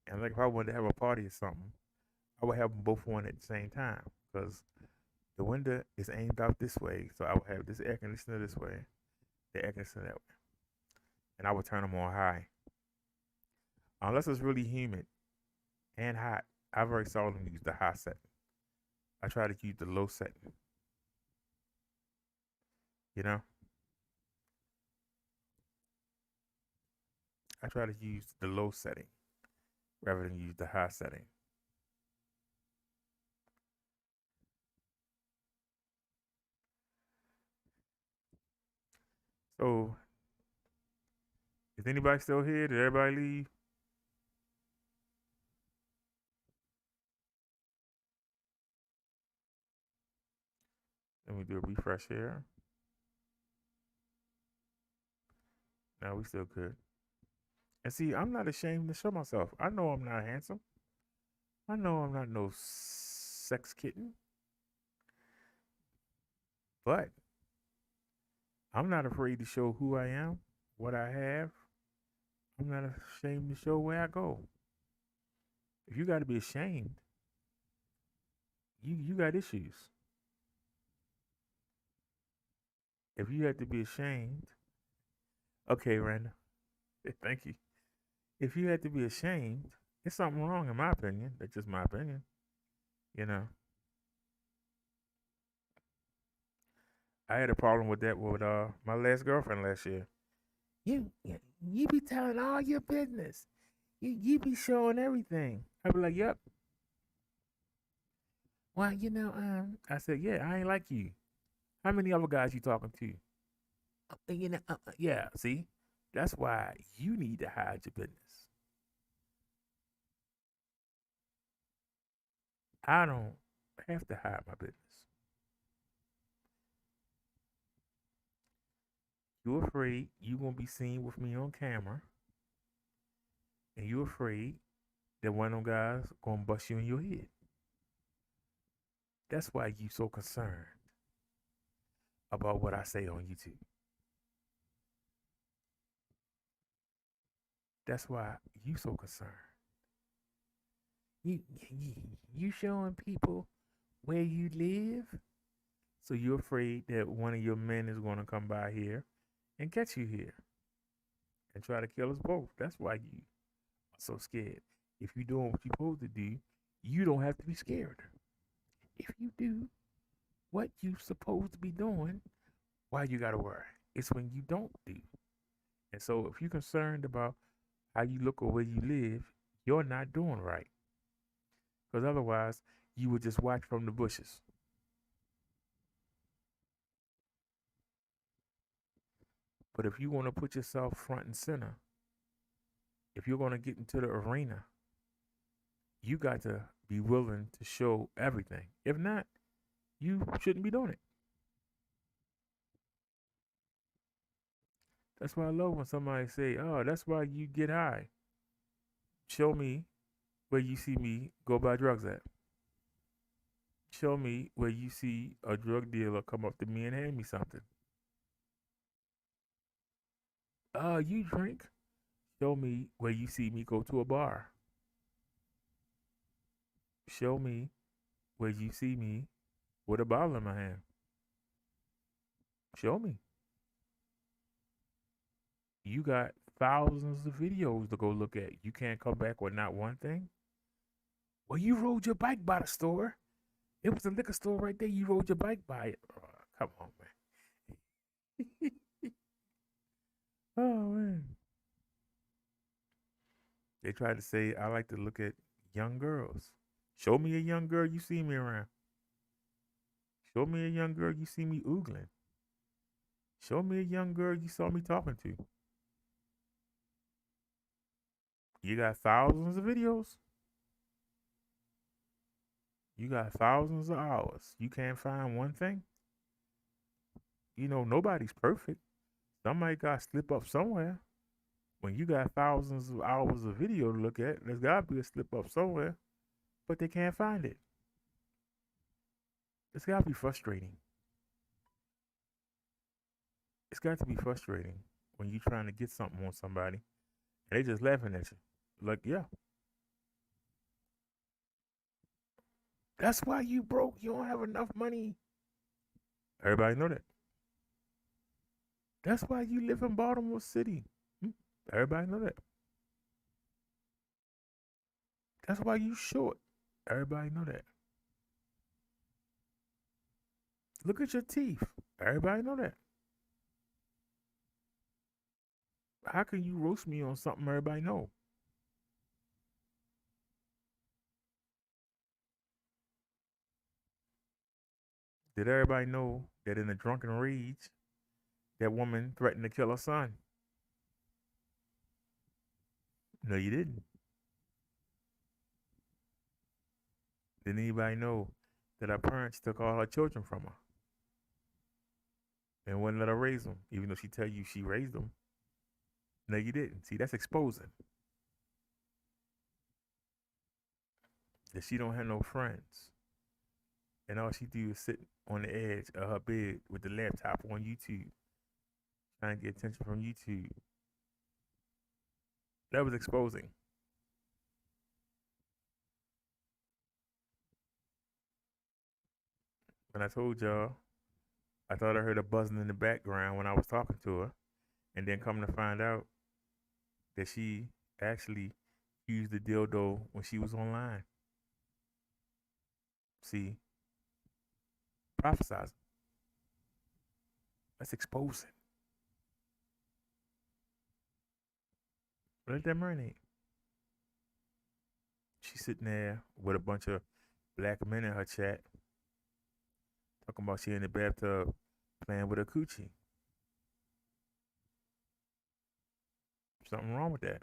[SPEAKER 1] And like if I wanted to have a party or something, I would have them both on at the same time because the window is aimed out this way, so I would have this air conditioner this way, the air conditioner that way, and I would turn them on high. Unless it's really humid and hot, I very seldom use the high setting. I try to use the low setting. You know, I try to use the low setting rather than use the high setting. So, is anybody still here? Did everybody leave? Let me do a refresh here. Now we still good. And see, I'm not ashamed to show myself. I know I'm not handsome. I know I'm not no sex kitten, but I'm not afraid to show who I am, what I have. I'm not ashamed to show where I go. If you got to be ashamed, you got issues. If you had to be ashamed, okay, Randall, thank you. If you had to be ashamed, there's something wrong, in my opinion. That's just my opinion. You know, I had a problem with that with my last girlfriend last year. You be telling all your business. You be showing everything. I be like, yep. Well, I said, yeah, I ain't like you. How many other guys you talking to? Yeah. See, that's why you need to hide your business. I don't have to hide my business. You afraid you gonna be seen with me on camera, and you afraid that one of them guys gonna bust you in your head. That's why you so concerned about what I say on YouTube. That's why you so concerned. You you, you showing people where you live, so you're afraid that one of your men is gonna come by here and catch you here and try to kill us both. That's why you are so scared. If you're doing what you're supposed to do, you don't have to be scared. If you do what you're supposed to be doing, why you gotta worry? It's when you don't do. And so if you're concerned about how you look or where you live, you're not doing right. Because otherwise, you would just watch from the bushes. But if you want to put yourself front and center, if you're going to get into the arena, you got to be willing to show everything. If not, you shouldn't be doing it. That's why I love when somebody say, "Oh, that's why you get high." Show me where you see me go buy drugs at. Show me where you see a drug dealer come up to me and hand me something. You drink? Show me where you see me go to a bar. Show me where you see me with a bottle in my hand. Show me. You got thousands of videos to go look at. You can't come back with not one thing. Well, you rode your bike by the store. It was a liquor store right there. You rode your bike by it. Oh, come on, man. Oh man. They tried to say I like to look at young girls. Show me a young girl you see me around. Show me a young girl you see me oogling. Show me a young girl you saw me talking to. You got thousands of videos. You got thousands of hours. You can't find one thing. Nobody's perfect. Somebody got to slip up somewhere. When you got thousands of hours of video to look at, there's got to be a slip up somewhere, but they can't find it. It's got to be frustrating. It's got to be frustrating when you're trying to get something on somebody and they just laughing at you. Like, yeah, That's why you broke. You don't have enough money. Everybody know that. That's why you live in Baltimore City. Hmm? Everybody know that. That's why you short. Everybody know that. Look at your teeth. Everybody know that. How can you roast me on something everybody know? Did everybody know that in a drunken rage, that woman threatened to kill her son? No, you didn't. Did anybody know that her parents took all her children from her and wouldn't let her raise them, even though she tell you she raised them? No, you didn't. See, that's exposing that she don't have no friends, and all she do is sit on the edge of her bed with the laptop on YouTube, trying to get attention from YouTube. That was exposing. When I told y'all, I thought I heard a buzzing in the background when I was talking to her, and then come to find out that she actually used the dildo when she was online. See, prophesizing. That's exposing. Let that marinate. She's sitting there with a bunch of black men in her chat, talking about she in the bathtub playing with her coochie. Something wrong with that.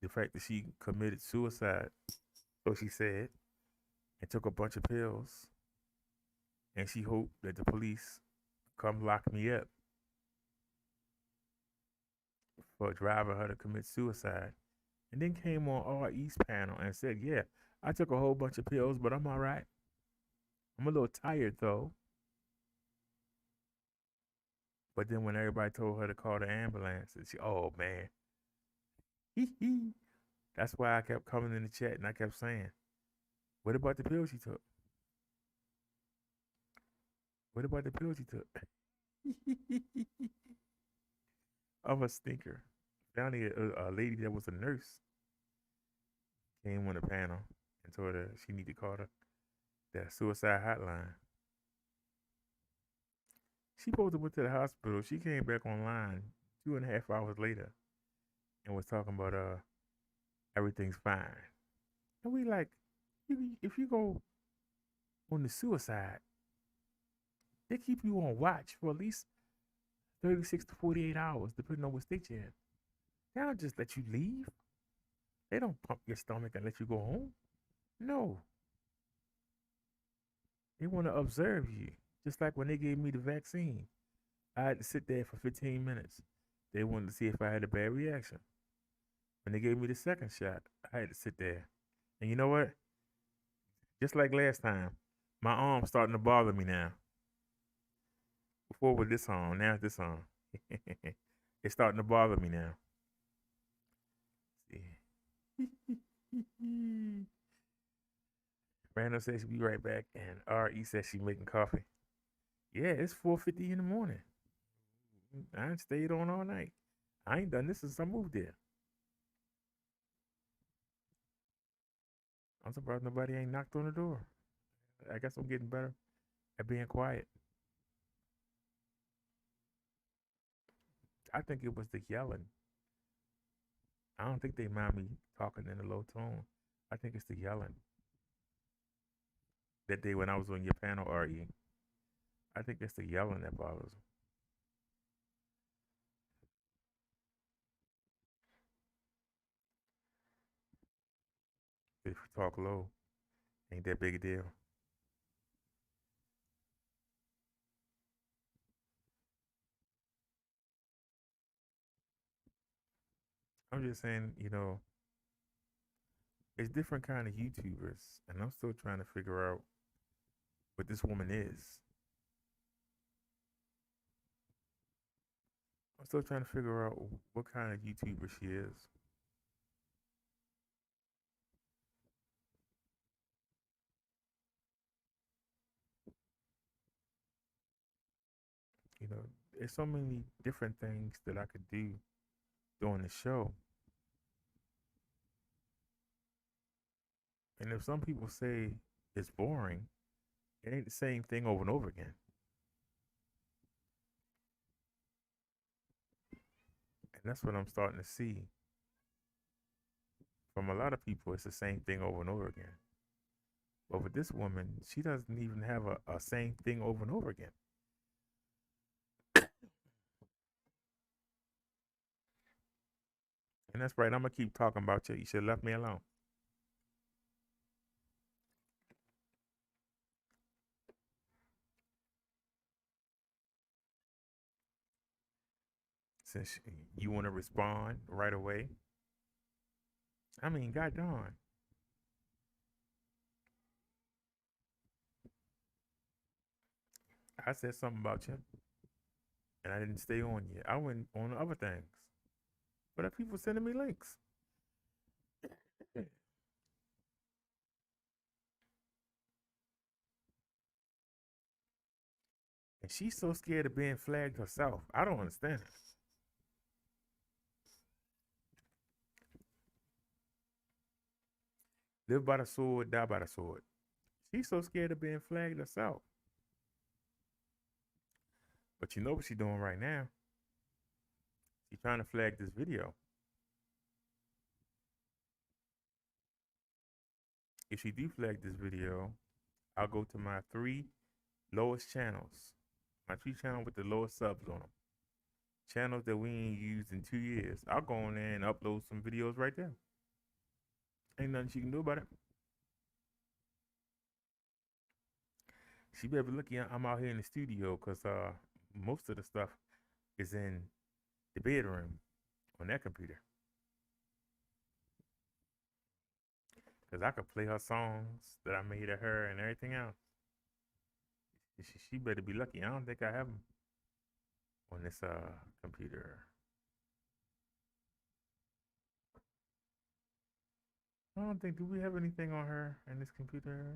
[SPEAKER 1] The fact that she committed suicide, so she said, and took a bunch of pills, and she hoped that the police come lock me up for driving her to commit suicide. And then came on RE's panel and said, yeah, I took a whole bunch of pills, but I'm all right. I'm a little tired though. But then when everybody told her to call the ambulance, and she, oh man, that's why I kept coming in the chat and I kept saying, what about the pills you took? What about the pills you took? I'm a stinker. Finally, a lady that was a nurse came on the panel and told her she need to call the suicide hotline. She supposed to went to the hospital. She came back online 2.5 hours later and was talking about everything's fine. And we like, if you go on the suicide, they keep you on watch for at least 36 to 48 hours, depending on what state you're in. They don't just let you leave. They don't pump your stomach and let you go home. No, they want to observe you. Just like when they gave me the vaccine, I had to sit there for 15 minutes. They wanted to see if I had a bad reaction. When they gave me the second shot, I had to sit there. And you know what? Just like last time, my arm's starting to bother me now. Before with this on, now it's this on. It's starting to bother me now. See. Randall says she'll be right back, and RE says she's making coffee. Yeah, it's 4:50 in the morning. I ain't stayed on all night. I ain't done this since I moved there. I'm surprised nobody ain't knocked on the door. I guess I'm getting better at being quiet. I think it was the yelling. I don't think they mind me talking in a low tone. I think it's the yelling. That day when I was on your panel, RE, I think it's the yelling that bothers them. If you talk low, ain't that big a deal. I'm just saying, it's different kind of YouTubers, and I'm still trying to figure out what this woman is. I'm still trying to figure out what kind of YouTuber she is. You know, there's so many different things that I could do during the show. And if some people say it's boring, it ain't the same thing over and over again. And that's what I'm starting to see from a lot of people. It's the same thing over and over again. But with this woman, she doesn't even have a same thing over and over again. And that's right. I'm gonna keep talking about you. You should have left me alone. Since you want to respond right away, I mean, God darn. I said something about you, and I didn't stay on you. I went on other things, but people sending me links, and she's so scared of being flagged herself. I don't understand it. Live by the sword, die by the sword. She's so scared of being flagged herself. But you know what she's doing right now? She's trying to flag this video. If she do flag this video, I'll go to my 3 lowest channels. My 3 channels with the lowest subs on them. Channels that we ain't used in 2 years. I'll go on there and upload some videos right there. Ain't nothing she can do about it. She better be lucky I'm out here in the studio because most of the stuff is in the bedroom on that computer. Because I could play her songs that I made of her and everything else. She better be lucky. I don't think I have them on this computer. I don't think, do we have anything on her in this computer?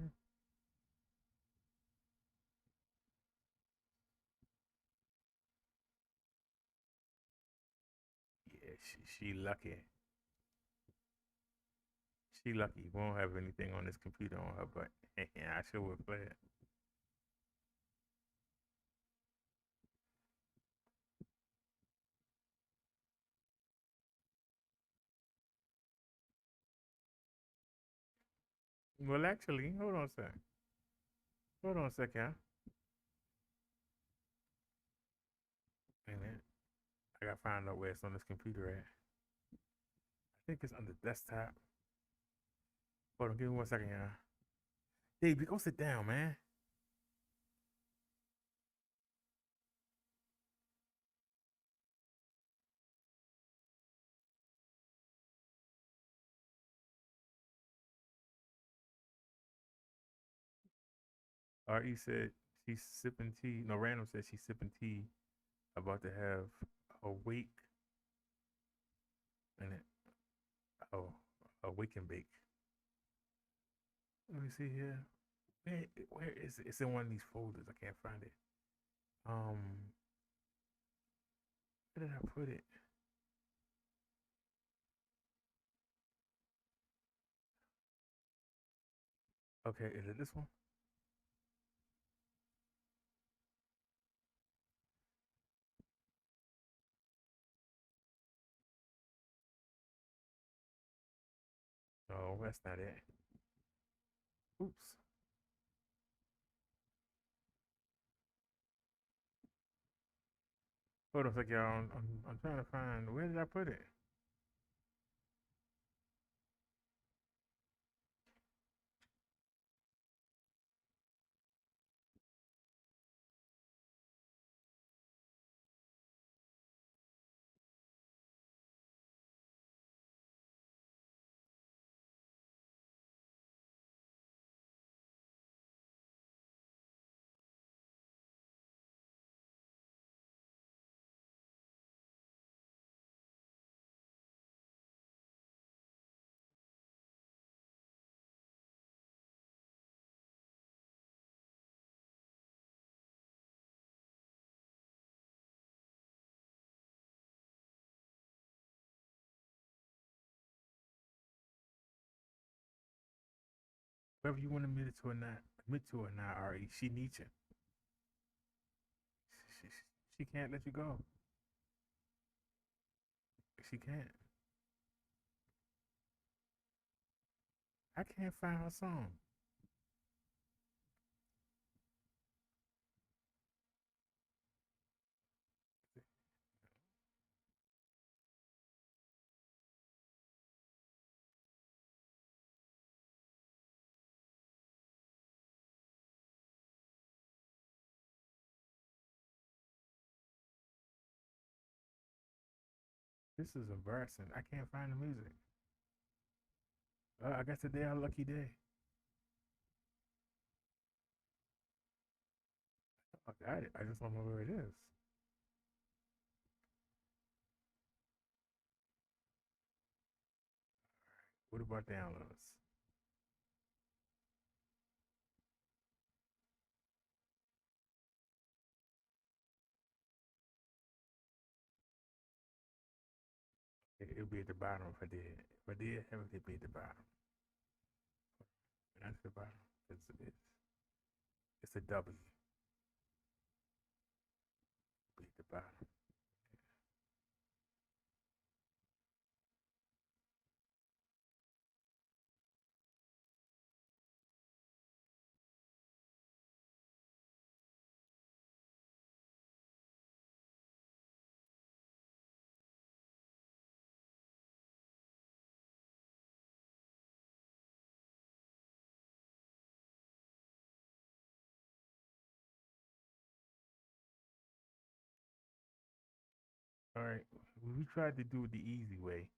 [SPEAKER 1] Yeah, she lucky. She lucky. We don't have anything on this computer on her, but I sure would play it. Well, actually, hold on a sec. Hold on a second. Wait a minute. I gotta find out where it's on this computer at. I think it's on the desktop. Hold on, give me 1 second, y'all. Dave, go sit down, man. RE said she's sipping tea. No, Random said she's sipping tea. About to have a wake and it. Oh, a wake and bake. Let me see here. Where is it? It's in one of these folders. I can't find it. Where did I put it? Okay, is it this one? No, that's not it. Oops. Hold on a second, y'all. I'm trying to find, where did I put it? Whether you want to admit to or not, Ari, she needs you. She, she can't let you go. She can't. I can't find her song. This is embarrassing. I can't find the music. I guess today our lucky day. I got it. I just don't know where it is. What about downloads? It'll be at the bottom if I did. If I did have it, it'd be at the bottom. Not at the bottom. It's a W. Be at the bottom. All right. We tried to do it the easy way.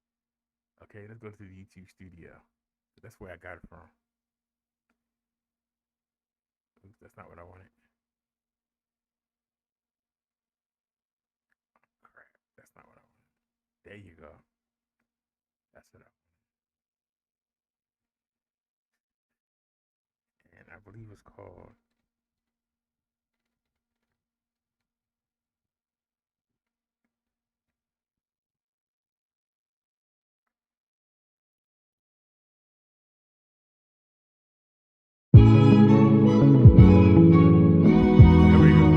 [SPEAKER 1] Okay, let's go to the YouTube studio. That's where I got it from. Oops, that's not what I wanted. Crap, that's not what I wanted. There you go. That's what I wanted. And I believe it's called. There we go.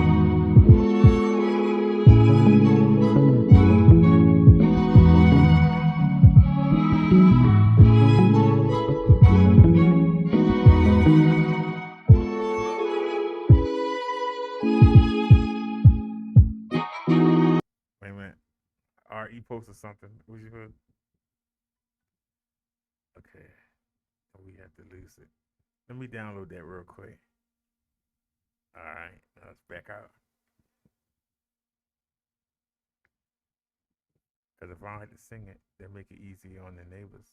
[SPEAKER 1] Wait a minute. RE posted something. What you put? Okay. We have to lose it. Let me download that real quick. All right. Now let's back out. Because if I don't have to sing it, that make it easy on the neighbors.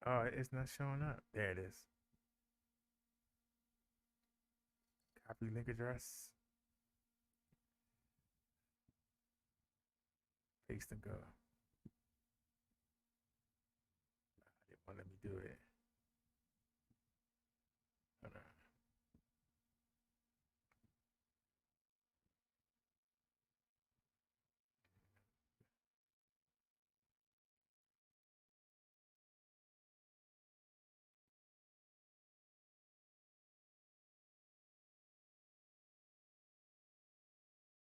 [SPEAKER 1] Oh, it's not showing up. There it is. Copy link address. Paste and go. It won't let me do it. Hold on.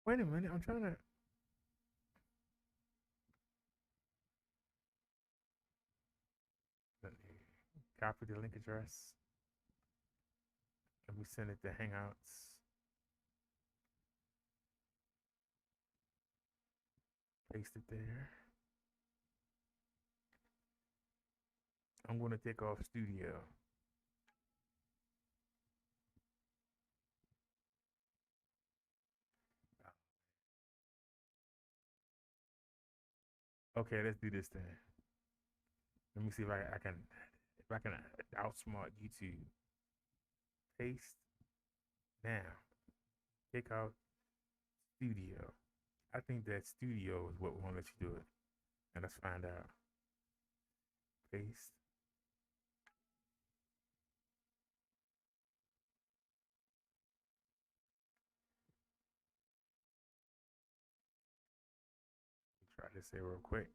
[SPEAKER 1] Wait a minute. I'm trying to. Let me copy the link address. Let me send it to Hangouts. Paste it there. I'm going to take off Studio. Okay, let's do this then. Let me see if I can outsmart YouTube. Paste now. Take out Studio. I think that Studio is what won't let you do it. And let's find out. Paste. Try Let's say real quick.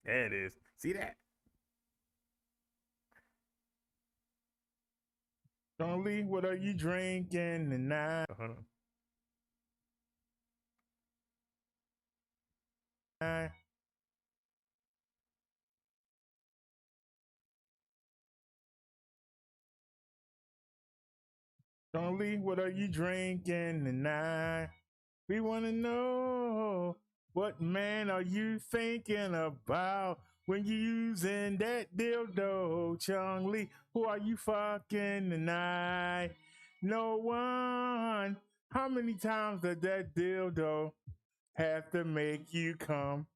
[SPEAKER 1] There it is. See that? Charlie, what are you drinking tonight? Hold on. Charlie, what are you drinking tonight? We want to know, what man are you thinking about when you using that dildo, Charlie? Who are you fucking tonight? No one. How many times does that dildo have to make you come?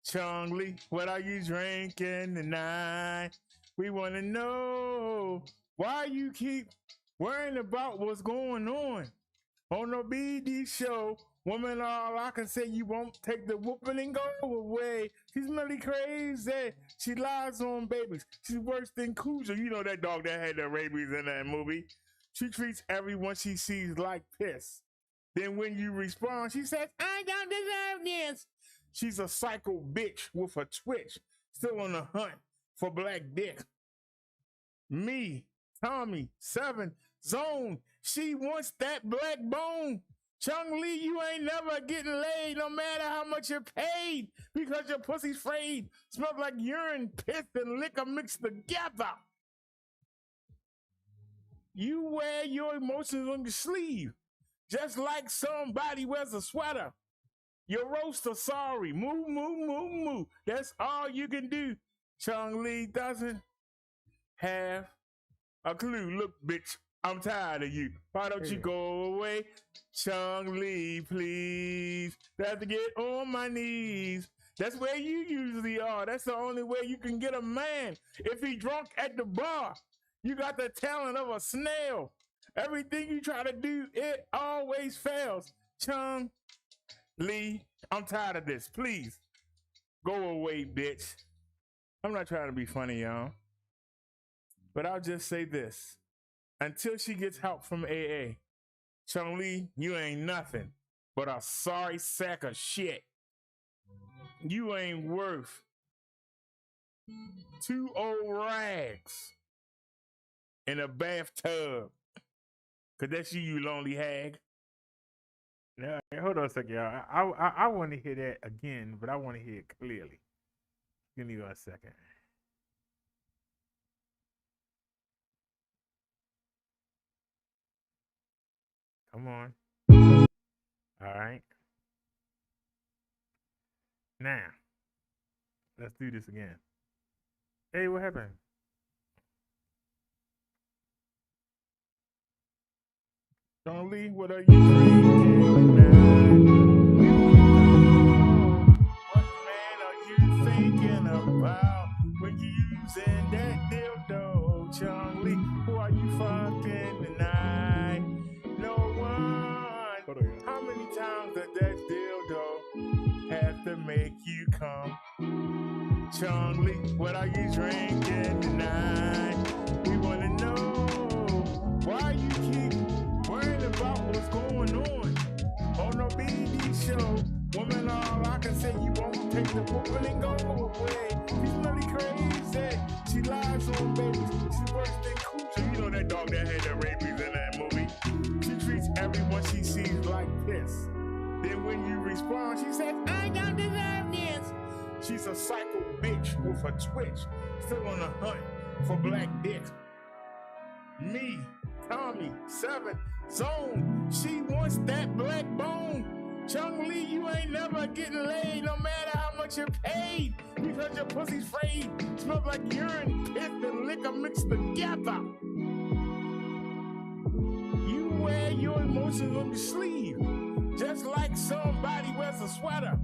[SPEAKER 1] Charlie, what are you drinking tonight? We want to know why you keep worrying about what's going on the BD show. Woman, all I can say, you won't take the whooping and go away. She's really crazy. She lies on babies. She's worse than Cujo. You know that dog that had the rabies in that movie. She treats everyone she sees like piss. Then when you respond, she says, I don't deserve this. She's a psycho bitch with a twitch, still on the hunt for black dick. Me, Tommy, 7, Zone, she wants that black bone. Chung Lee, you ain't never getting laid, no matter how much you're paid, because your pussy's frayed. Smells like urine, piss, and liquor mixed together. You wear your emotions on your sleeve, just like somebody wears a sweater. Your roaster, sorry, moo, moo, moo, moo. That's all you can do. Chung Lee doesn't have a clue. Look, bitch, I'm tired of you. Why don't you go away? Chung Lee, please. I have to get on my knees. That's where you usually are. That's the only way you can get a man. If he drunk at the bar, you got the talent of a snail. Everything you try to do, it always fails. Chung Lee, I'm tired of this. Please, go away, bitch. I'm not trying to be funny, y'all. But I'll just say this. Until she gets help from AA, Chung Lee, you ain't nothing but a sorry sack of shit. You ain't worth 2 old rags in a bathtub. Cause that's you lonely hag. Now, hold on a second, y'all. I want to hear that again, but I want to hear it clearly. Give me 1 second. Come on. All right. Now, let's do this again. Hey, what happened? Chung Lee, what are you drinking now? What man are you thinking about when you using that dildo, Chung Lee? Who are you fucking tonight? No one. How many times does that dildo have to make you come? Chung Lee, what are you drinking tonight? We want to know why you keep worrying about what's going on the BD show. Woman, all I can say, you won't take the whooping and go away. She's really crazy. She lies on babies. She's worse than Cujo. You know that dog that had the rabies in that movie. She treats everyone she sees like piss. Then when you respond, she says, I don't deserve this. She's a psycho bitch with a twitch, still on the hunt for black dick. Me, Tommy, 7, Zone, she wants that black bone. Chung Lee, you ain't never getting laid, no matter how much you're paid, because your pussy's frayed. Smells like urine, piss, and liquor mixed together. You wear your emotions on your sleeve, just like somebody wears a sweater.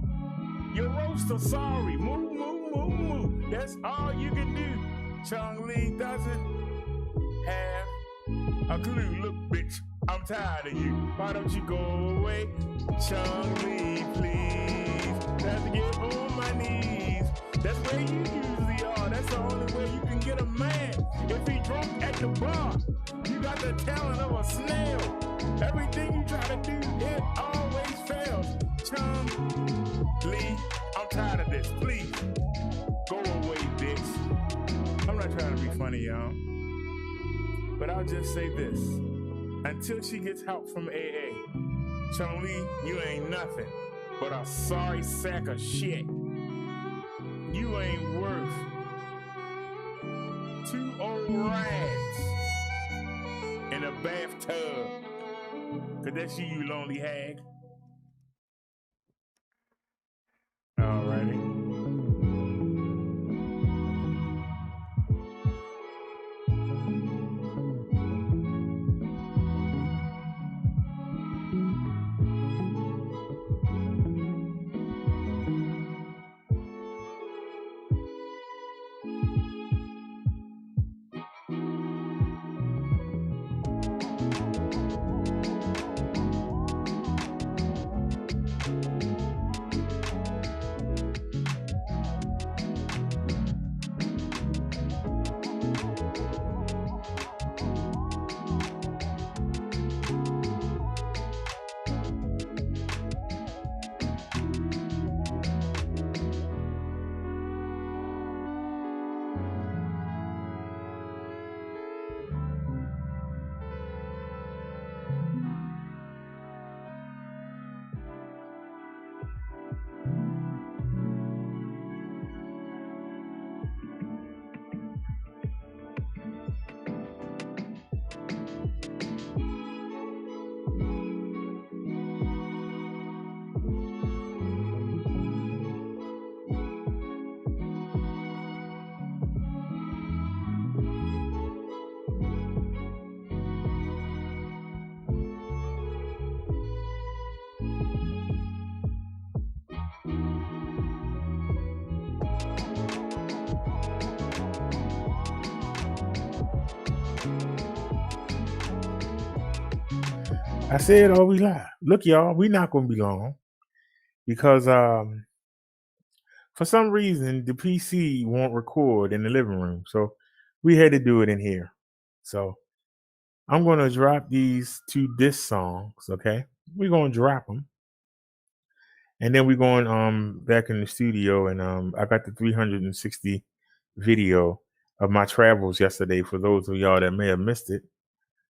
[SPEAKER 1] Your roaster, sorry, moo, moo, moo, moo. That's all you can do. Chung Lee doesn't have a clue. Look, bitch, I'm tired of you. Why don't you go away? Chung Lee, please. I have to get on my knees. That's where you usually are. That's the only way you can get a man. If he drunk at the bar, you got the talent of a snail. Everything funny, y'all. But I'll just say this. Until she gets help from AA, Chun-Li, you ain't nothing but a sorry sack of shit. You ain't worth 2 old rags in a bathtub. Cause that's you lonely hag. Alrighty. I said, oh, we lie. Look, y'all, we not gonna be long because for some reason the PC won't record in the living room, so we had to do it in here. So I'm gonna drop these 2 disc songs. Okay, we're gonna drop them, and then we're going back in the studio, and I got the 360 video of my travels yesterday. For those of y'all that may have missed it.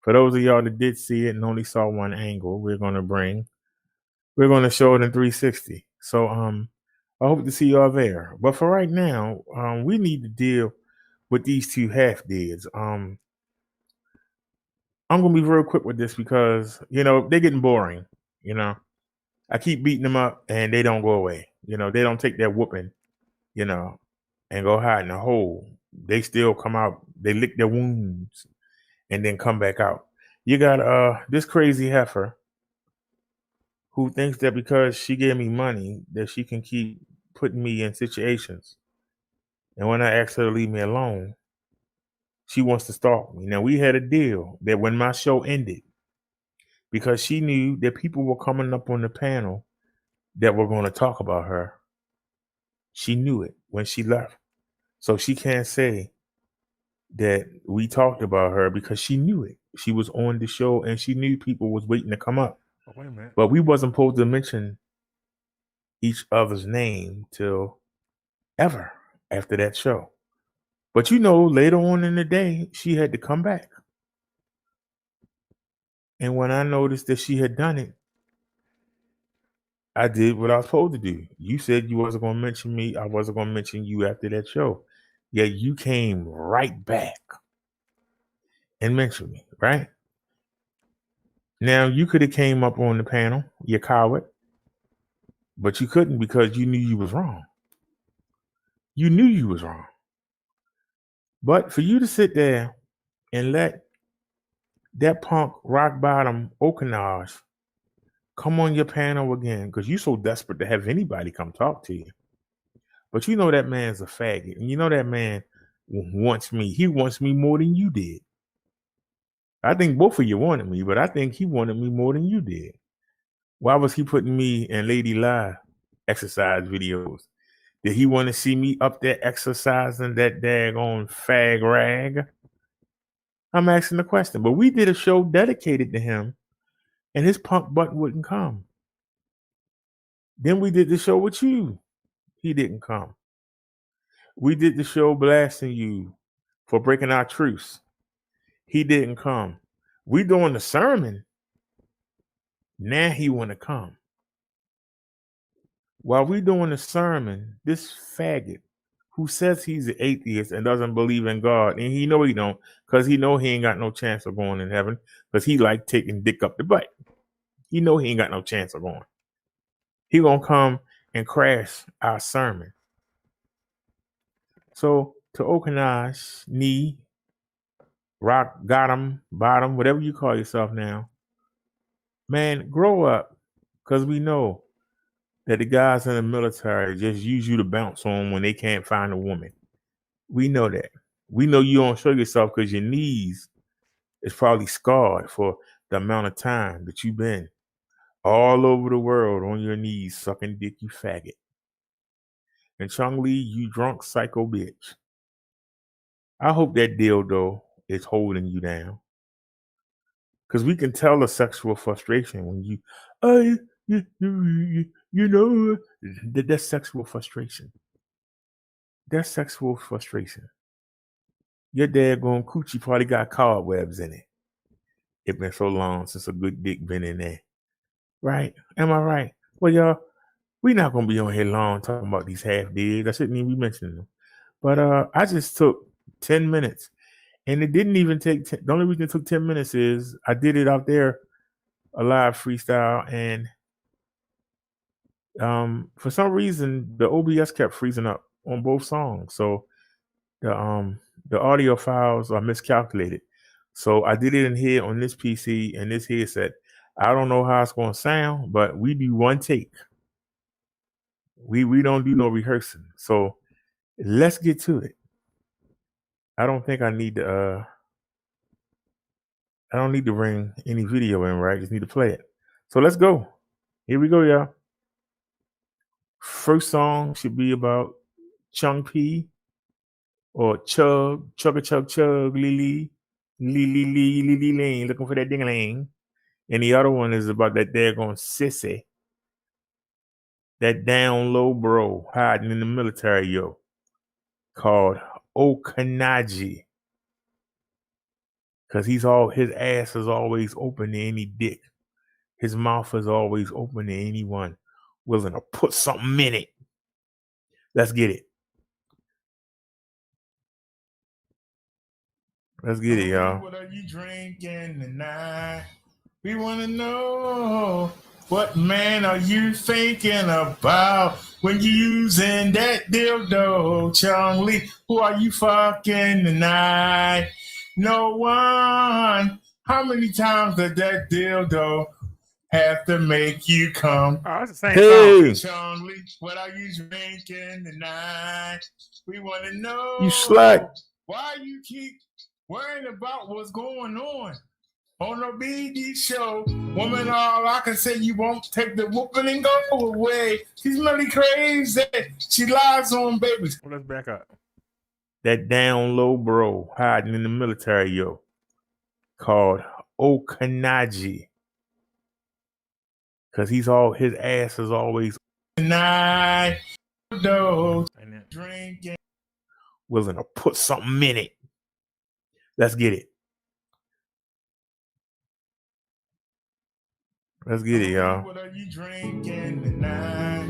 [SPEAKER 1] For those of y'all that did see it and only saw one angle, we're going to show it in 360. So I hope to see y'all there. But for right now, we need to deal with these 2 half deads. I'm gonna be real quick with this because they're getting boring. I keep beating them up and they don't go away. They don't take that whooping, and go hide in a hole. They still come out. They lick their wounds and then come back out. You got this crazy heifer who thinks that because she gave me money that she can keep putting me in situations. And when I ask her to leave me alone, she wants to stalk me. Now, we had a deal that when my show ended, because she knew that people were coming up on the panel that were going to talk about her, she knew it when she left. So she can't say that we talked about her because she knew it. She was on the show and she knew people was waiting to come up.
[SPEAKER 2] Oh, wait a minute.
[SPEAKER 1] But we wasn't supposed to mention each other's name till ever after that show. But later on in the day, she had to come back. And when I noticed that she had done it, I did what I was supposed to do. You said you wasn't going to mention me. I wasn't going to mention you after that show. Yet you came right back and mentioned me, right? Now, you could have came up on the panel, you coward. But you couldn't because you knew you was wrong. You knew you was wrong. But for you to sit there and let that punk rock bottom Okanaj come on your panel again because you're so desperate to have anybody come talk to you. But that man's a faggot. And that man wants me. He wants me more than you did. I think both of you wanted me, but I think he wanted me more than you did. Why was he putting me in Lady Live exercise videos? Did he want to see me up there exercising that daggone fag rag? I'm asking the question. But we did a show dedicated to him, and his punk butt wouldn't come. Then we did the show with you. He didn't come. We did the show blasting you for breaking our truce. He didn't come. We doing the sermon. Now he want to come. While we doing the sermon, this faggot who says he's an atheist and doesn't believe in God, and he know he don't, because he know he ain't got no chance of going in heaven, because he like taking dick up the butt. He know he ain't got no chance of going. He gonna come and crash our sermon. So to Okanash, knee, rock, bottom, whatever you call yourself now, man, grow up, because we know that the guys in the military just use you to bounce on when they can't find a woman. We know that. We know you don't show yourself because your knees is probably scarred for the amount of time that you've been all over the world on your knees sucking dick, you faggot. And Chung Lee, you drunk psycho bitch. I hope that dildo is holding you down. Because we can tell the sexual frustration when you know, that's sexual frustration. That's sexual frustration. Your daggone coochie probably got cobwebs in it. It's been so long since a good dick been in there. Right? Am I right? Well, y'all, we not going to be on here long talking about these half days. I shouldn't even be mentioning them. But I just took 10 minutes. And it didn't even take, the only reason it took 10 minutes is I did it out there, a live freestyle. And for some reason, the OBS kept freezing up on both songs. So the audio files are miscalculated. So I did it in here on this PC and this headset. I don't know how it's going to sound, but we do one take. We don't do no rehearsing. So let's get to it. I don't think I need to bring any video in, right? Just need to play it. So let's go. Here we go, y'all. First song should be about Chung P or Chug, Lily, Lily, looking for that ding-a-ling. And the other one is about that daggone sissy, that down low bro hiding in the military, yo, called Okanaji. Because his ass is always open to any dick. His mouth is always open to anyone willing to put something in it. Let's get it. Let's get it, y'all. What are you drinking tonight? We want to know, what man are you thinking about when you using that dildo, Chung Lee? Who are you fucking tonight? No one. How many times did that dildo have to make you come? Oh, it's the same song. Chung Lee, what are you drinking tonight? We want to know. You slut. Why you keep worrying about what's going on the BD show? Woman, all I can say, you won't take the whooping and go away. She's really crazy. She lies on babies. Well, let's back up. That down low bro hiding in the military, yo, called Okanaji. Because his ass is always night, drinking, willing to put something in it. Let's get it. Let's get it, y'all. What are you drinking tonight?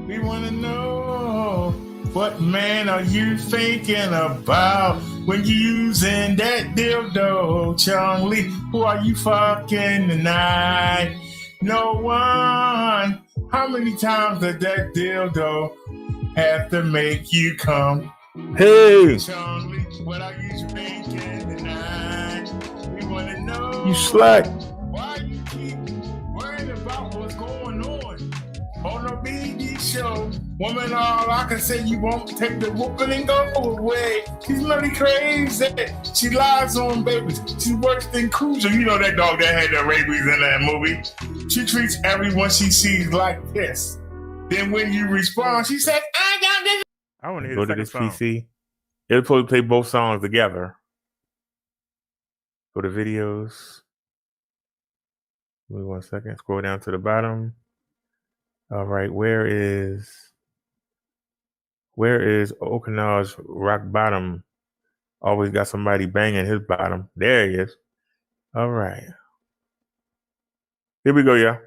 [SPEAKER 1] We want to know, what man are you thinking about when you using that dildo, Chung Lee? Who are you fucking tonight? No one. How many times did that dildo have to make you come? Hey, Chung Lee, what are you drinking tonight? We want to know. You slut. Why you keep worrying about what's going on the BD show? Woman, all I can say, you won't take the whooping and go away. She's really crazy. She lies on babies. She's worse than Cruiser. You know that dog that had the rabies in that movie? She treats everyone she sees like this. Then when you respond, she said, I got this. I want to hear the second song. PC. It'll probably play both songs together. Go to videos. Wait 1 second. Scroll down to the bottom. All right, where is Okinawa's Rock Bottom Always got somebody banging his bottom. There he is. All right. Here we go, y'all.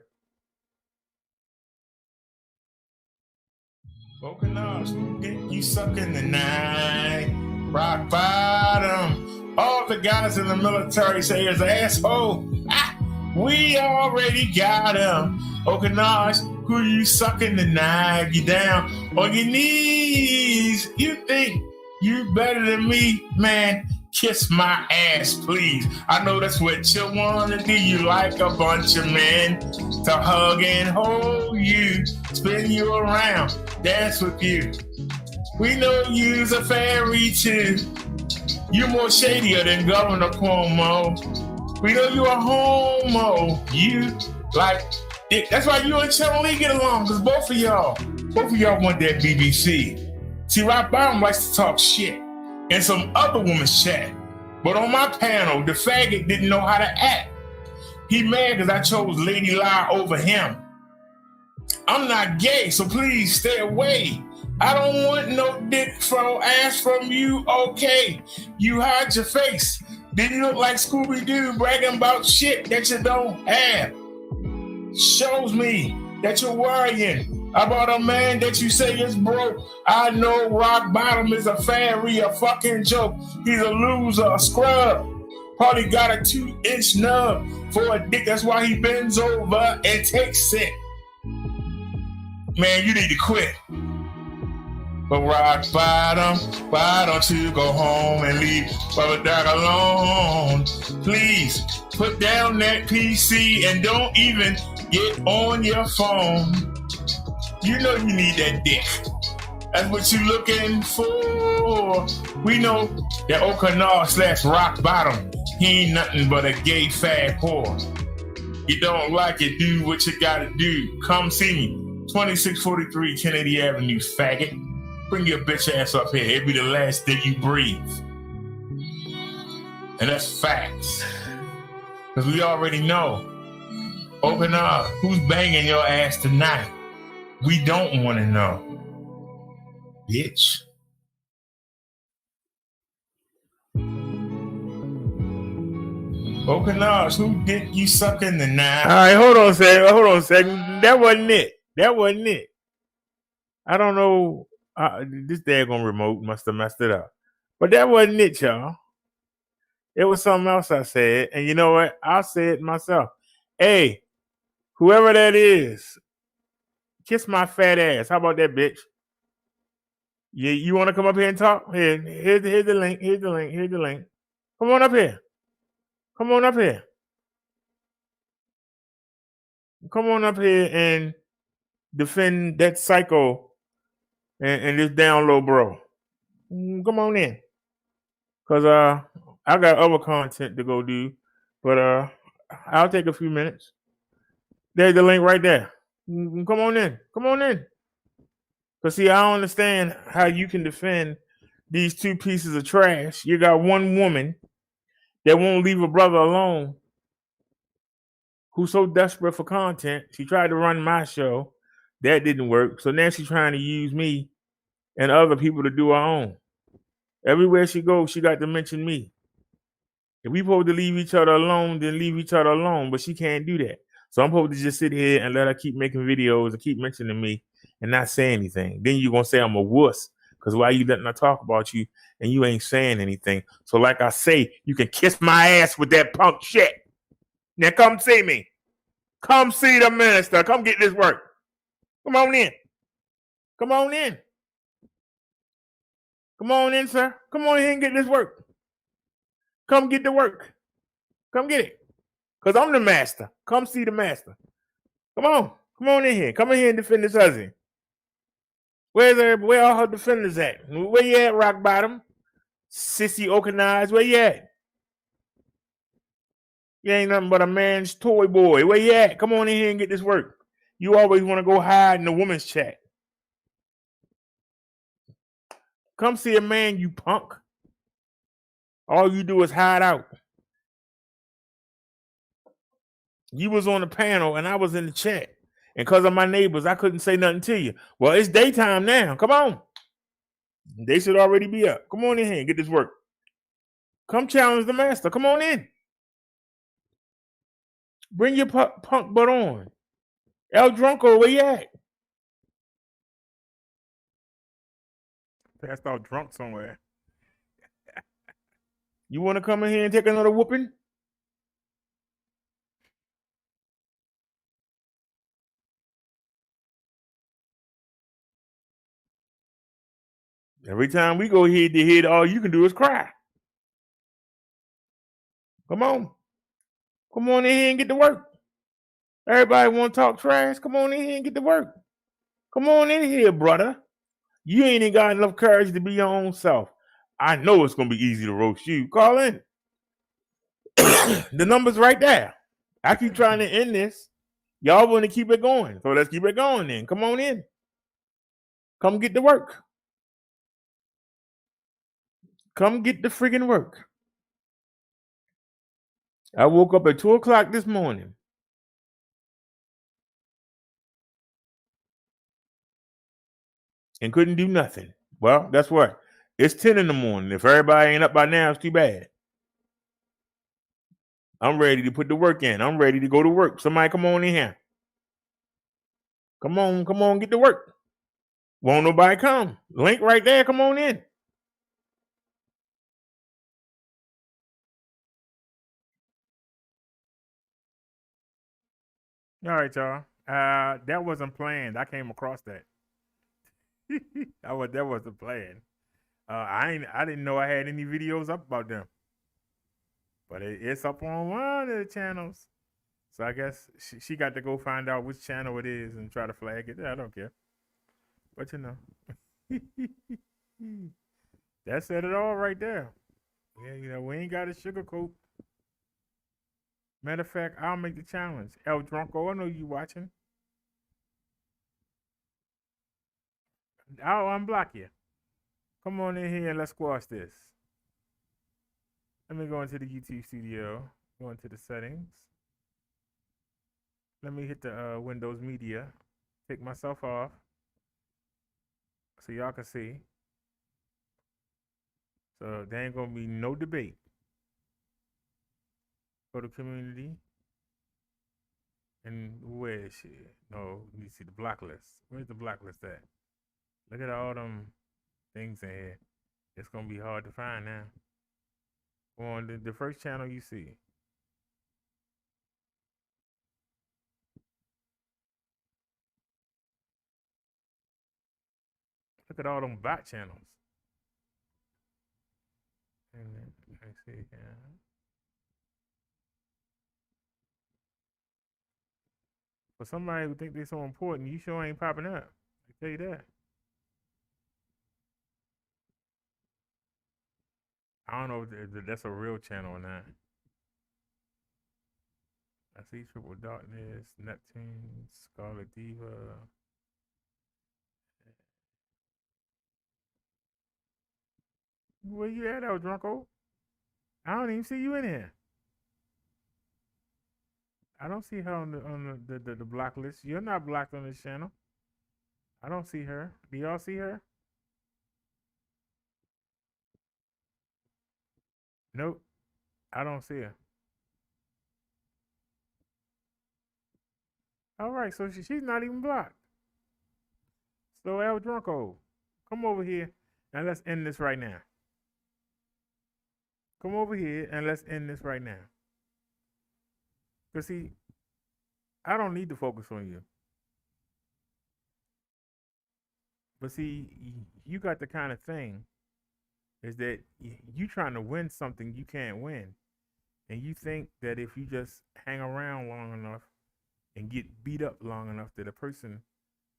[SPEAKER 1] Broken arms, who get you sucking the night? Rock bottom. All the guys in the military say is asshole. Ah, we already got him. Okanaj, who you sucking tonight? You down on your knees. You think you better than me? Man, kiss my ass, please. I know that's what you want to do. You like a bunch of men to hug and hold you, spin you around, dance with you. We know you's a fairy too. You more shadier than Governor Cuomo. We know you a homo. You like it. That's why you and Channel Lee get along, because both of y'all want that BBC. See, Rock Bottom likes to talk shit and some other woman's chat. But on my panel, the faggot didn't know how to act. He mad because I chose Lady Lie over him. I'm not gay, so please stay away. I don't want no dick from ass from you, okay? You hide your face. Then you look like Scooby-Doo bragging about shit that you don't have. Shows me that you're worrying about a man that you say is broke. I know Rock Bottom is a fairy, a fucking joke. He's a loser, a scrub. Probably got a 2-inch nub for a dick. That's why he bends over and takes it. Man, you need to quit. But Rock Bottom, why don't you go home and leave Brother Derrick alone? Please, put down that PC and don't even get on your phone. You know you need that dick. That's what you looking for. We know that Okanal / Rock Bottom, he ain't nothing but a gay fag whore. You don't like it, do what you gotta do. Come see me, 2643 Kennedy Avenue, faggot. Bring your bitch ass up here. It'll be the last day you breathe. And that's facts. Because we already know. Open up. Who's banging your ass tonight? We don't want to know. Bitch. Open up. Who did you sucking tonight? All right, hold on a second. That wasn't it. I don't know. This daggone remote must have messed it up. But that wasn't it, y'all. It was something else I said. And you know what? I'll say it myself. Hey, whoever that is, kiss my fat ass. How about that, bitch? You want to come up here and talk? Here's the link. Here's the link. Come on up here. Come on up here and defend that psycho and this down low bro. Come on in. Because I got other content to go do. But I'll take a few minutes. There's the link right there. Come on in. Because see, I don't understand how you can defend these two pieces of trash. You got one woman that won't leave a brother alone, who's so desperate for content. She tried to run my show. That didn't work. So now she's trying to use me and other people to do her own. Everywhere she goes, she got to mention me. If we supposed to leave each other alone, then leave each other alone. But she can't do that. So I'm supposed to just sit here and let her keep making videos and keep mentioning me and not say anything. Then you're going to say I'm a wuss. Because why you letting her talk about you and you ain't saying anything? So like I say, you can kiss my ass with that punk shit. Now come see me. Come see the minister. Come get this work. Come on in. Come on in, sir. Come on in and get this work. Come get the work. Come get it. Because I'm the master. Come see the master. Come on in here. Come in here and defend this husband. Where all her defenders at? Where you at, Rock Bottom? Sissy Okanaz, where you at? You ain't nothing but a man's toy boy. Where you at? Come on in here and get this work. You always want to go hide in the women's chat. Come see a man, you punk. All you do is hide out. You was on the panel and I was in the chat. And because of my neighbors, I couldn't say nothing to you. Well, it's daytime now. Come on. They should already be up. Come on in here and get this work. Come challenge the master. Come on in. Bring your punk butt on. El Drunko, where you at? Passed out drunk somewhere. You want to come in here and take another whooping? Every time we go head to head, all you can do is cry. Come on. Come on in here and get to work. Everybody want to talk trash? Come on in here and get to work. Come on in here, brother. You ain't even got enough courage to be your own self. I know it's going to be easy to roast you. Call in. The number's right there. I keep trying to end this. Y'all want to keep it going. So let's keep it going then. Come on in. Come get to work. Come get the friggin' work. I woke up at 2 o'clock this morning. And couldn't do nothing. Well, guess what? It's 10 in the morning. If everybody ain't up by now, it's too bad. I'm ready to put the work in. I'm ready to go to work. Somebody come on in here. Come on, get to work. Won't nobody come. Link right there. Come on in. All right, y'all. That wasn't planned. I came across that. That wasn't planned. I didn't know I had any videos up about them, but it's up on one of the channels. So I guess she got to go find out which channel it is and try to flag it. I don't care, but you know, that said it all right there. Yeah, you know, we ain't got to sugarcoat. Matter of fact, I'll make the challenge. El Drunko, I know you watching. I'll unblock you. Come on in here and let's squash this. Let me go into the YouTube studio. Go into the settings. Let me hit the Windows Media. Take myself off so y'all can see. So there ain't gonna be no debate. Go to community. And where is she? No, you see the block list. Where's the block list at? Look at all them things in here. It's gonna be hard to find now. Go on the first channel you see. Look at all them bot channels. And then, let's see. For somebody who think they're so important, you sure ain't popping up. I tell you that. I don't know if that's a real channel or not. I see Triple Darkness, Neptune, Scarlet Diva. Where you at, El Drunko? I don't even see you in here. I don't see her on the block list. You're not blocked on this channel. I don't see her. Do y'all see her? Nope. I don't see her. All right, so she's not even blocked. So El Drunko, come over here and let's end this right now. Come over here and let's end this right now. Cause see, I don't need to focus on you. But see, you got the kind of thing is that you trying to win something you can't win. And you think that if you just hang around long enough and get beat up long enough that a person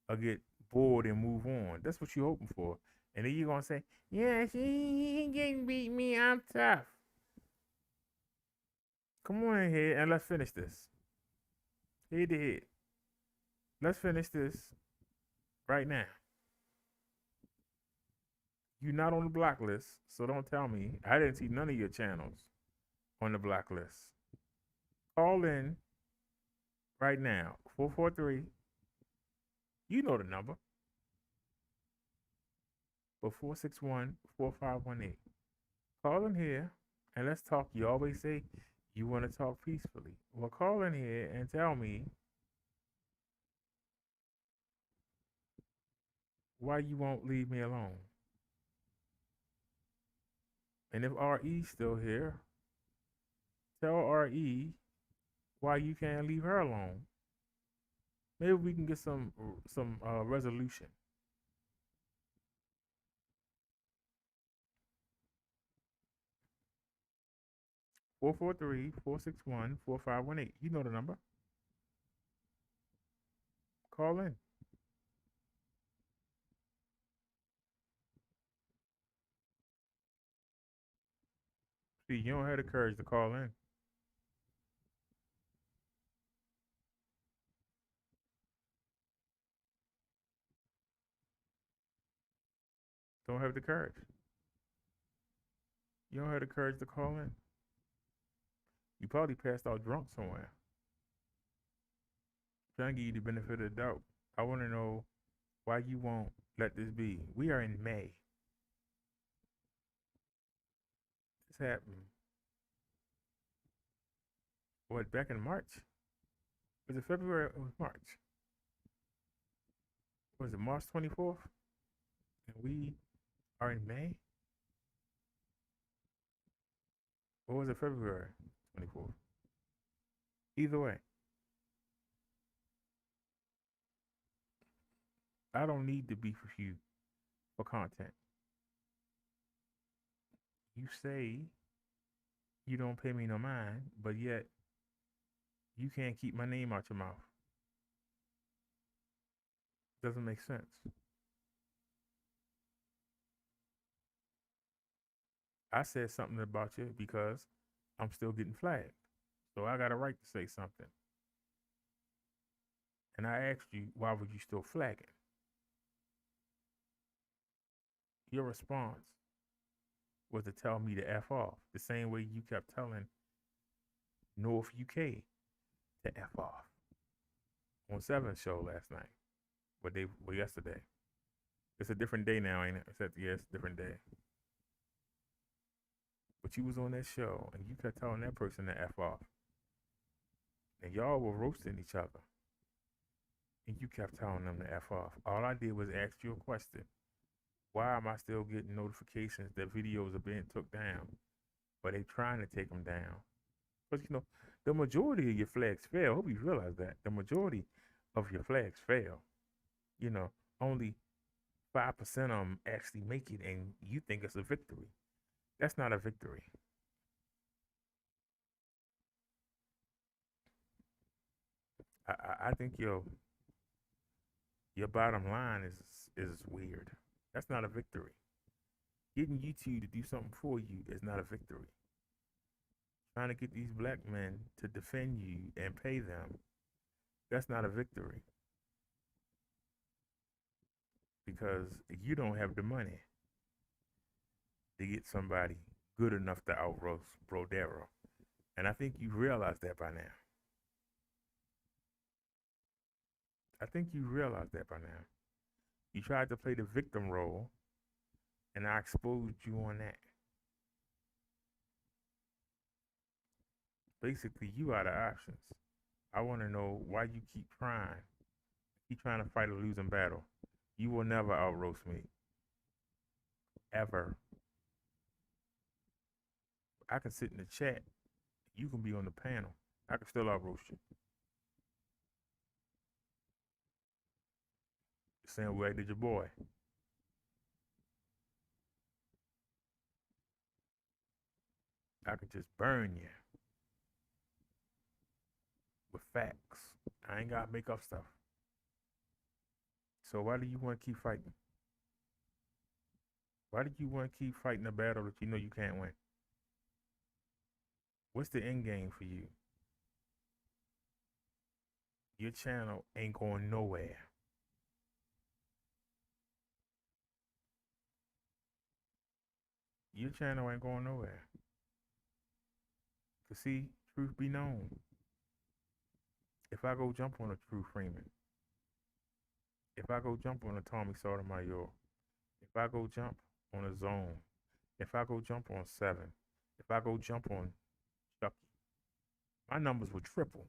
[SPEAKER 1] will get bored and move on. That's what you're hoping for. And then you're going to say, yeah, he didn't beat me. I'm tough. Come on in here and let's finish this. Head to head. Let's finish this right now. You're not on the block list, so don't tell me. I didn't see none of your channels on the block list. Call in right now. 443. You know the number. But 461-4518. Call in here and let's talk. You always say you want to talk peacefully. Well, call in here and tell me why you won't leave me alone. And if RE's still here, tell RE why you can't leave her alone. Maybe we can get some resolution. 443-461-4518. You know the number. Call in. See, you don't have the courage to call in. Don't have the courage. You don't have the courage to call in. You probably passed out drunk somewhere. Trying to give you the benefit of the doubt. I want to know why you won't let this be. We are in May. This happened. What, back in March? Was it February? It was March. Was it March 24th? And we are in May? Or was it February 24th? Either way, I don't need to beef with you for content. You say you don't pay me no mind, but yet you can't keep my name out your mouth. Doesn't make sense. I said something about you because I'm still getting flagged. So I got a right to say something. And I asked you, why were you still flagging? Your response was to tell me to F off, the same way you kept telling North UK to F off on Seven's show last night. Well, yesterday. It's a different day now, ain't it? Yeah, it's a different day. But you was on that show and you kept telling that person to F off. And y'all were roasting each other. And you kept telling them to F off. All I did was ask you a question. Why am I still getting notifications that videos are being took down? But they trying to take them down. Because, the majority of your flags fail. I hope you realize that. The majority of your flags fail. Only 5% of them actually make it, and you think it's a victory. That's not a victory. I think your bottom line is weird. That's not a victory. Getting YouTube to do something for you is not a victory. Trying to get these black men to defend you and pay them, that's not a victory. Because you don't have the money to get somebody good enough to outroast BROTHADERRICK. And I think you realize that by now. You tried to play the victim role, and I exposed you on that. Basically, you are the options. I want to know why you keep trying to fight a losing battle. You will never outroast me. Ever. I can sit in the chat. You can be on the panel. I can still outroast you. Same way I did your boy. I could just burn you with facts. I ain't gotta make up stuff. So why do you want to keep fighting? Why do you want to keep fighting a battle that you know you can't win? What's the end game for you? Your channel ain't going nowhere. Your channel ain't going nowhere. To see, truth be known, if I go jump on a True Freeman, if I go jump on a Tommy Sotomayor, if I go jump on a Zone, if I go jump on 7, If I go jump on Chucky, my numbers will triple.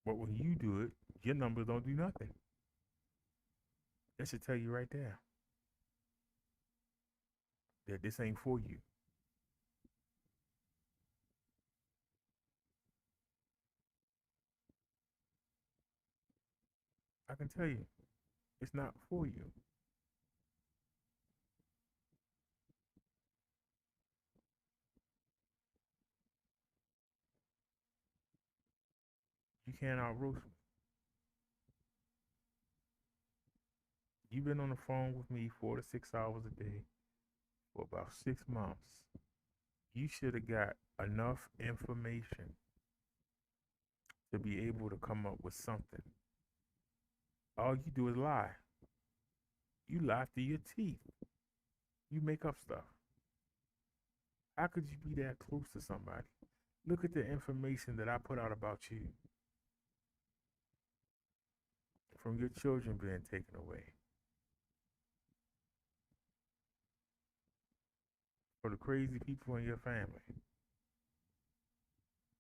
[SPEAKER 1] But when you do it, your numbers don't do nothing. That should tell you right there that this ain't for you. I can tell you, it's not for you. You can't out roast me. You've been on the phone with me 4 to 6 hours a day for about 6 months. You should have got enough information to be able to come up with something. All you do is lie. You lie through your teeth. You make up stuff. How could you be that close to somebody? Look at the information that I put out about you. From your children being taken away. For the crazy people in your family.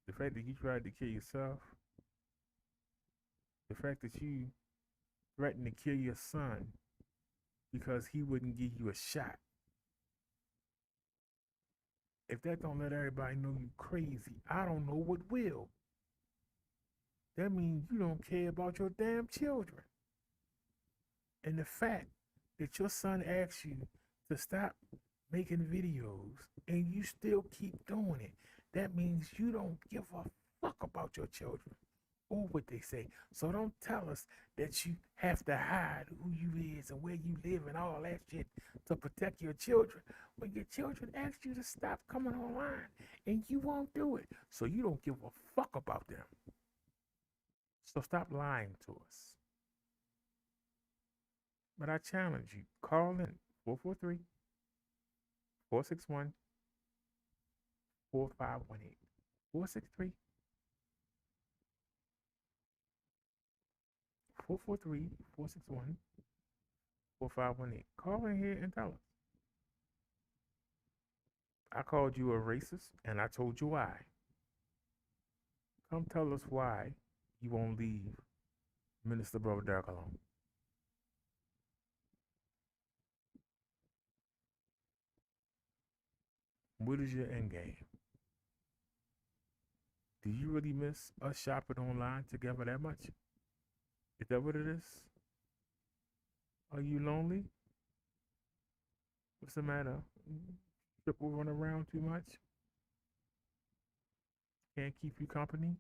[SPEAKER 1] The fact that you tried to kill yourself. The fact that you threatened to kill your son because he wouldn't give you a shot. If that don't let everybody know you crazy, I don't know what will. That means you don't care about your damn children. And the fact that your son asks you to stop making videos and you still keep doing it, that means you don't give a fuck about your children or what they say. So don't tell us that you have to hide who you is and where you live and all that shit to protect your children when your children ask you to stop coming online and you won't do it. So you don't give a fuck about them. So stop lying to us. But I challenge you, call in 443 461 4518. 463 443 461 4518. Call in here and tell us. I called you a racist and I told you why. Come tell us why you won't leave Minister BROTHADERRICK alone. What is your end game? Do you really miss us shopping online together that much? Is that what it is? Are you lonely? What's the matter? People run around too much? Can't keep you company?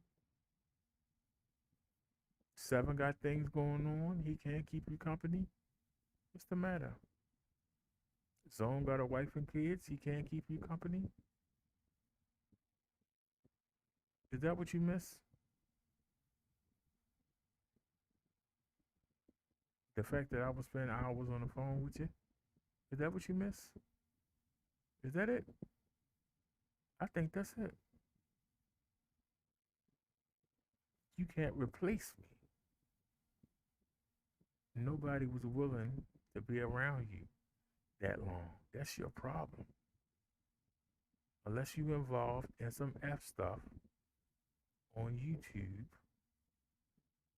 [SPEAKER 1] Seven got things going on. He can't keep you company? What's the matter? Zone got a wife and kids. He can't keep you company? Is that what you miss? The fact that I was spending hours on the phone with you? Is that what you miss? Is that it? I think that's it. You can't replace me. Nobody was willing to be around you that long. That's your problem. Unless you involved in some F stuff on YouTube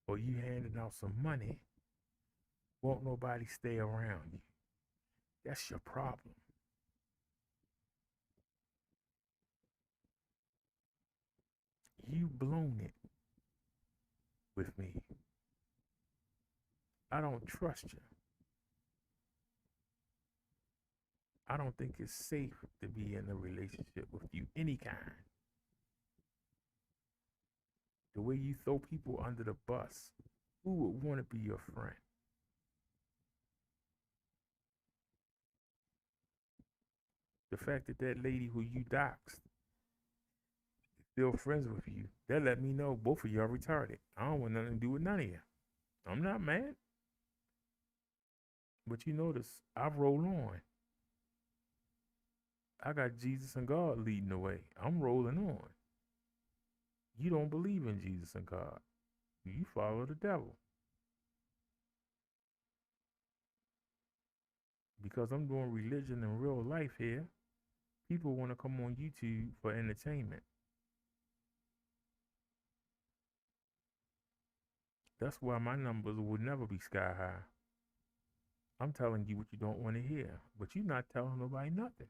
[SPEAKER 1] or you handing out some money, won't nobody stay around you. That's your problem. You blown it with me. I don't trust you. I don't think it's safe to be in a relationship with you, any kind. The way you throw people under the bus, who would want to be your friend? The fact that that lady who you doxed is still friends with you, that let me know both of y'all retarded. I don't want nothing to do with none of you. I'm not mad. But you notice, I roll on. I got Jesus and God leading the way. I'm rolling on. You don't believe in Jesus and God. You follow the devil. Because I'm doing religion in real life here, people want to come on YouTube for entertainment. That's why my numbers will never be sky high. I'm telling you what you don't want to hear, but you're not telling nobody nothing.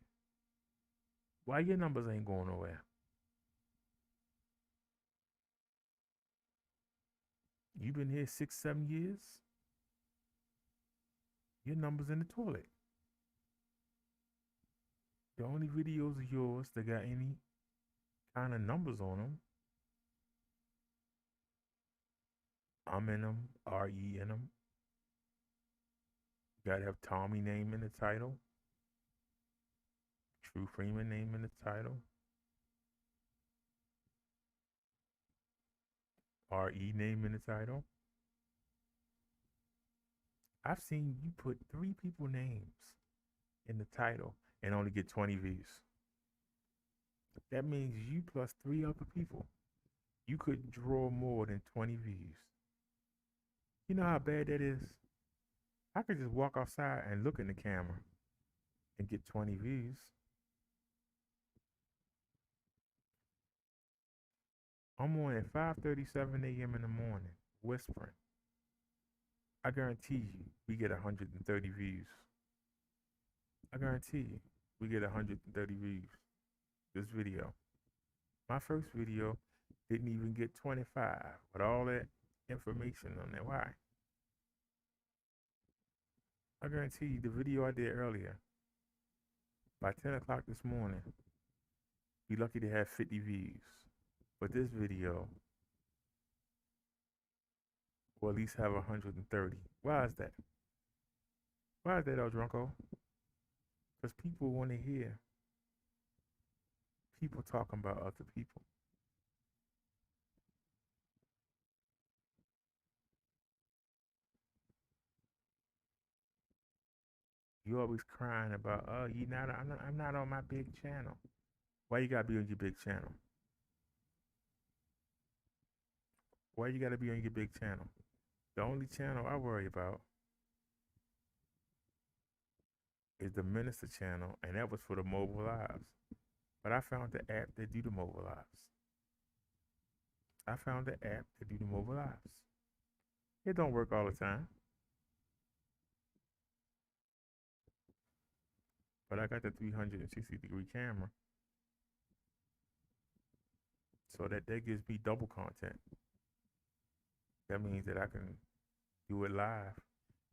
[SPEAKER 1] Why your numbers ain't going nowhere? You've been here 6, 7 years. Your numbers in the toilet. The only videos of yours that got any kind of numbers on them, I'm in them, RE in them. You gotta have Tommy name in the title, True Freeman name in the title, RE name in the title. I've seen you put 3 people names in the title and only get 20 views. That means you plus 3 other people, you could draw more than 20 views. You know how bad that is? I could just walk outside and look in the camera and get 20 views. I'm on at 5:37 a.m. in the morning, whispering. I guarantee you, we get 130 views. I guarantee you, we get 130 views. This video. My first video didn't even get 25 with all that information on there. Why? I guarantee you, the video I did earlier, by 10 o'clock this morning, be lucky to have 50 views. But this video will at least have 130. Why is that? Why is that, El Drunko? Because people want to hear people talking about other people. You always crying about, oh, I'm not on my big channel. Why you gotta be on your big channel? Why you gotta be on your big channel? The only channel I worry about is the Minister channel, and that was for the mobile lives. But I found the app that do the mobile lives. I found the app that do the mobile lives. It don't work all the time. But I got the 360-degree camera. So that gives me double content. That means that I can do it live,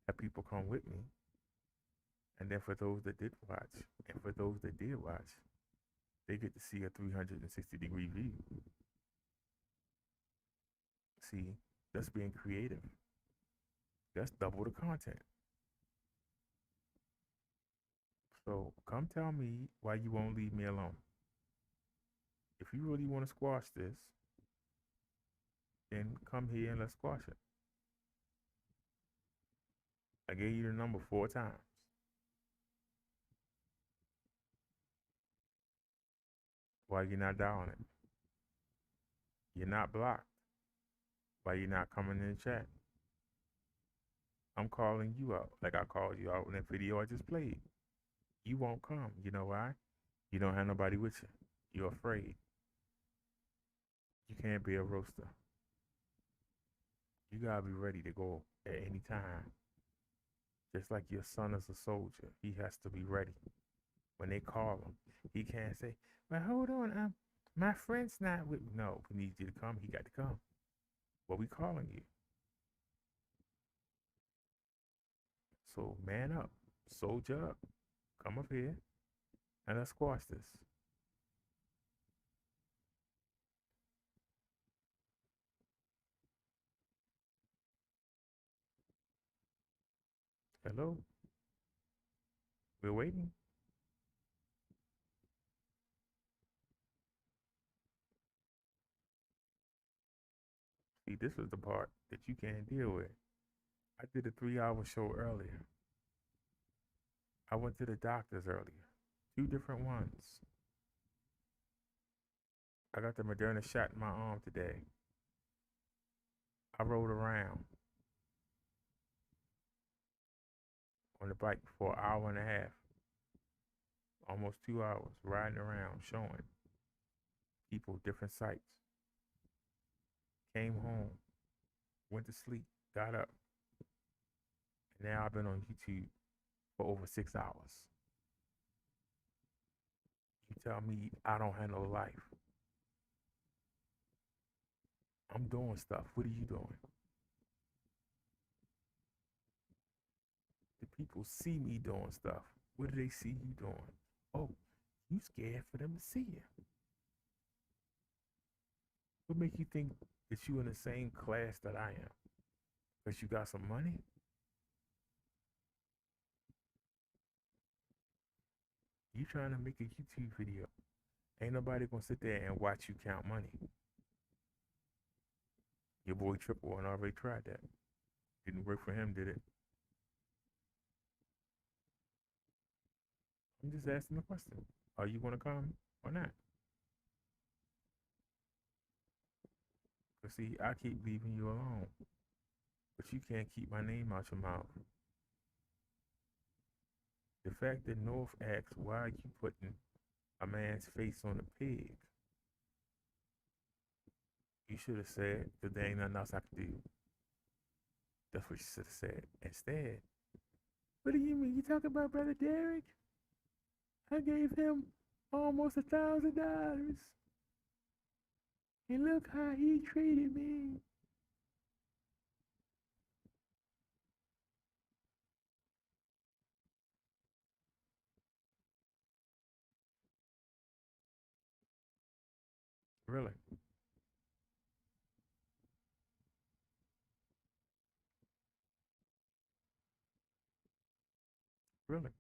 [SPEAKER 1] have people come with me. And then for those that did watch, and for those that did watch, they get to see a 360-degree view. See, that's being creative. That's double the content. So come tell me why you won't leave me alone. If you really want to squash this, then come here and let's squash it. I gave you the number 4 times. Why you not dialing it? You're not blocked. Why you not coming in the chat? I'm calling you out like I called you out in that video I just played. You won't come. You know why? You don't have nobody with you. You're afraid. You can't be a roaster. You gotta be ready to go at any time. Just like your son is a soldier, he has to be ready. When they call him, he can't say, "Well, hold on, my friend's not with me." No, we need you to come. He got to come. Well, we calling you. So man up, soldier up, come up here, and let's squash this. Hello? We're waiting. See, this is the part that you can't deal with. I did a 3-hour show earlier. I went to the doctors earlier. 2 different ones. I got the Moderna shot in my arm today. I rode around on the bike for an hour and a half, almost 2 hours, riding around, showing people different sights. Came home, went to sleep, got up, and now I've been on YouTube for over 6 hours. You tell me I don't have no life. I'm doing stuff. What are you doing? The people see me doing stuff. What do they see you doing? Oh, you scared for them to see you. What make you think that you in the same class that I am? Because you got some money? You trying to make a YouTube video. Ain't nobody gonna sit there and watch you count money. Your boy Triple One already tried that. Didn't work for him, did it? I'm just asking the question. Are you gonna come or not? Cause see, I keep leaving you alone. But you can't keep my name out your mouth. The fact that North asks why are you putting a man's face on a pig, you should have said that there ain't nothing else I could do. That's what you should have said. Instead, what do you mean? You talking about Brother Derrick? I gave him almost $1,000. And look how he treated me. Really? Really?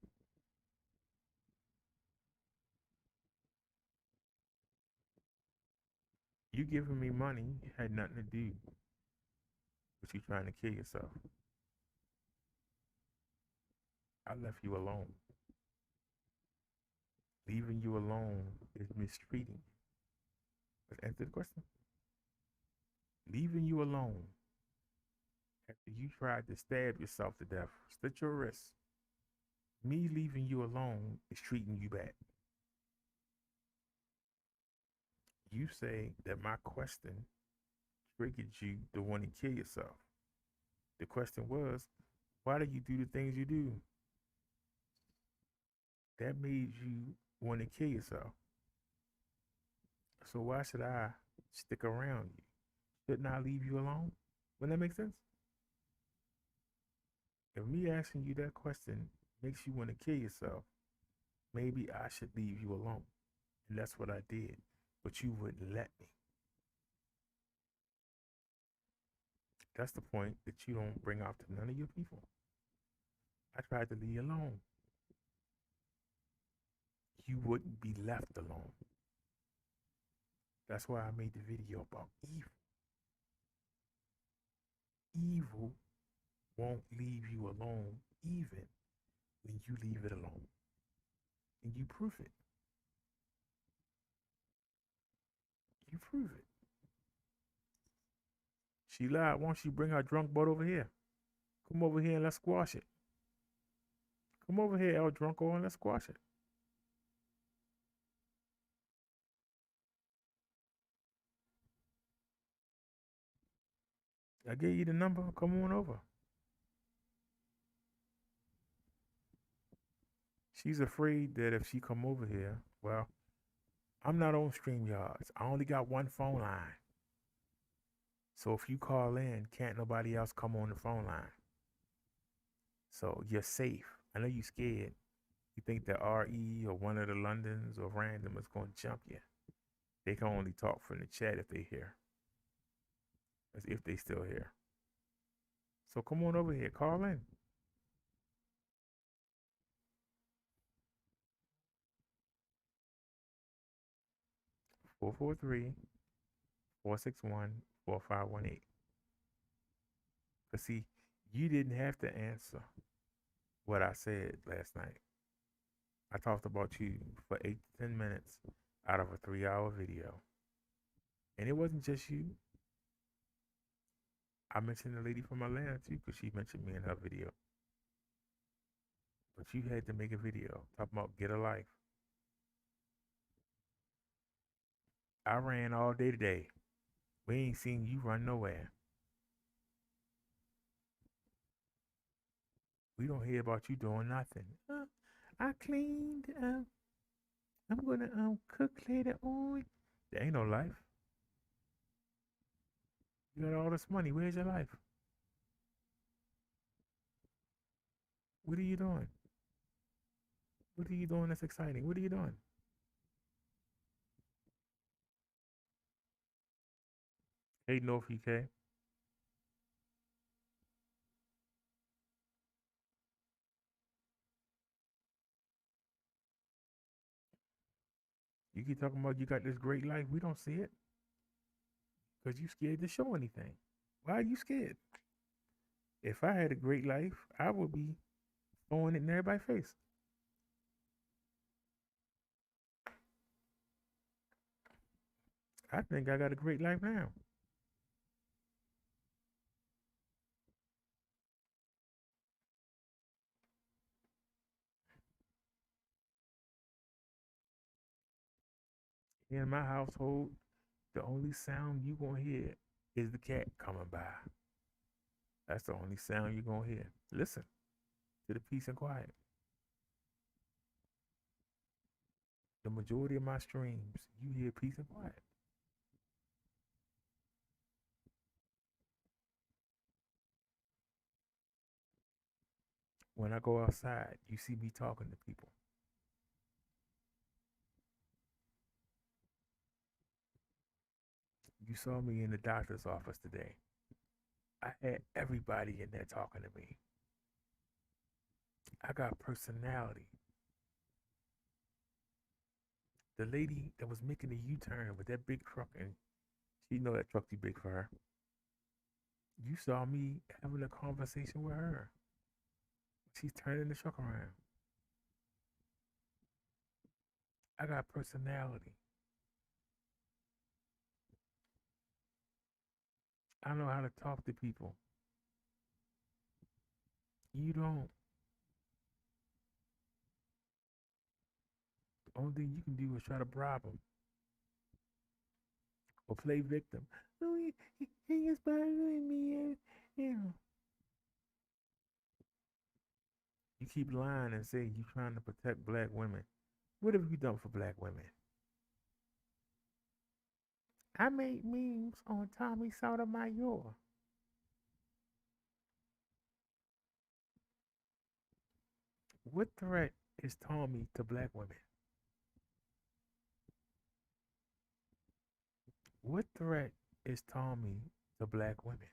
[SPEAKER 1] You giving me money had nothing to do with you trying to kill yourself. I left you alone. Leaving you alone is mistreating. Let's answer the question. Leaving you alone after you tried to stab yourself to death, slit your wrist. Me leaving you alone is treating you bad. You say that my question triggered you to want to kill yourself. The question was, why do you do the things you do? That made you want to kill yourself. So why should I stick around you? Shouldn't I leave you alone? Wouldn't that make sense? If me asking you that question makes you want to kill yourself, maybe I should leave you alone. And that's what I did. But you wouldn't let me. That's the point that you don't bring out to none of your people. I tried to leave you alone. You wouldn't be left alone. That's why I made the video about evil. Evil won't leave you alone even when you leave it alone. And you prove it. You prove it. She lied. Why don't you bring her drunk butt over here? Come over here and let's squash it. Come over here, El Drunko, and let's squash it. I gave you the number. Come on over. She's afraid that if she come over here, well, I'm not on StreamYards. I only got one phone line. So if you call in, can't nobody else come on the phone line. So you're safe. I know you're scared. You think that RE or one of the Londons or random is going to jump you. They can only talk from the chat if they hear. As if they still here. So come on over here. Call in. 443-461-4518. But see, you didn't have to answer what I said last night. I talked about you for 8 to 10 minutes out of a 3-hour video. And it wasn't just you. I mentioned the lady from Atlanta too, because she mentioned me in her video. But you had to make a video talking about get a life. I ran all day today. We ain't seen you run nowhere. We don't hear about you doing nothing. I cleaned. I'm gonna cook later on. There ain't no life. You got all this money. Where's your life? What are you doing? What are you doing that's exciting? What are you doing? Hey, North UK. You keep talking about you got this great life. We don't see it because you scared to show anything. Why are you scared? If I had a great life, I would be throwing it in everybody's face. I think I got a great life now. In my household, the only sound you gonna hear is the cat coming by. That's the only sound you're gonna hear. Listen to the peace and quiet. The majority of my streams, you hear peace and quiet. When I go outside, you see me talking to people. You saw me in the doctor's office today. I had everybody in there talking to me. I got personality. The lady that was making the U-turn with that big truck, and she know that truck too big for her. You saw me having a conversation with her. She's turning the truck around. I got personality. I know how to talk to people. You don't. The only thing you can do is try to bribe them or play victim. Oh, he is bothering me. You know. You keep lying and say you're trying to protect black women. What have you done for black women? I made memes on Tommy Sotomayor. What threat is Tommy to black women? What threat is Tommy to black women?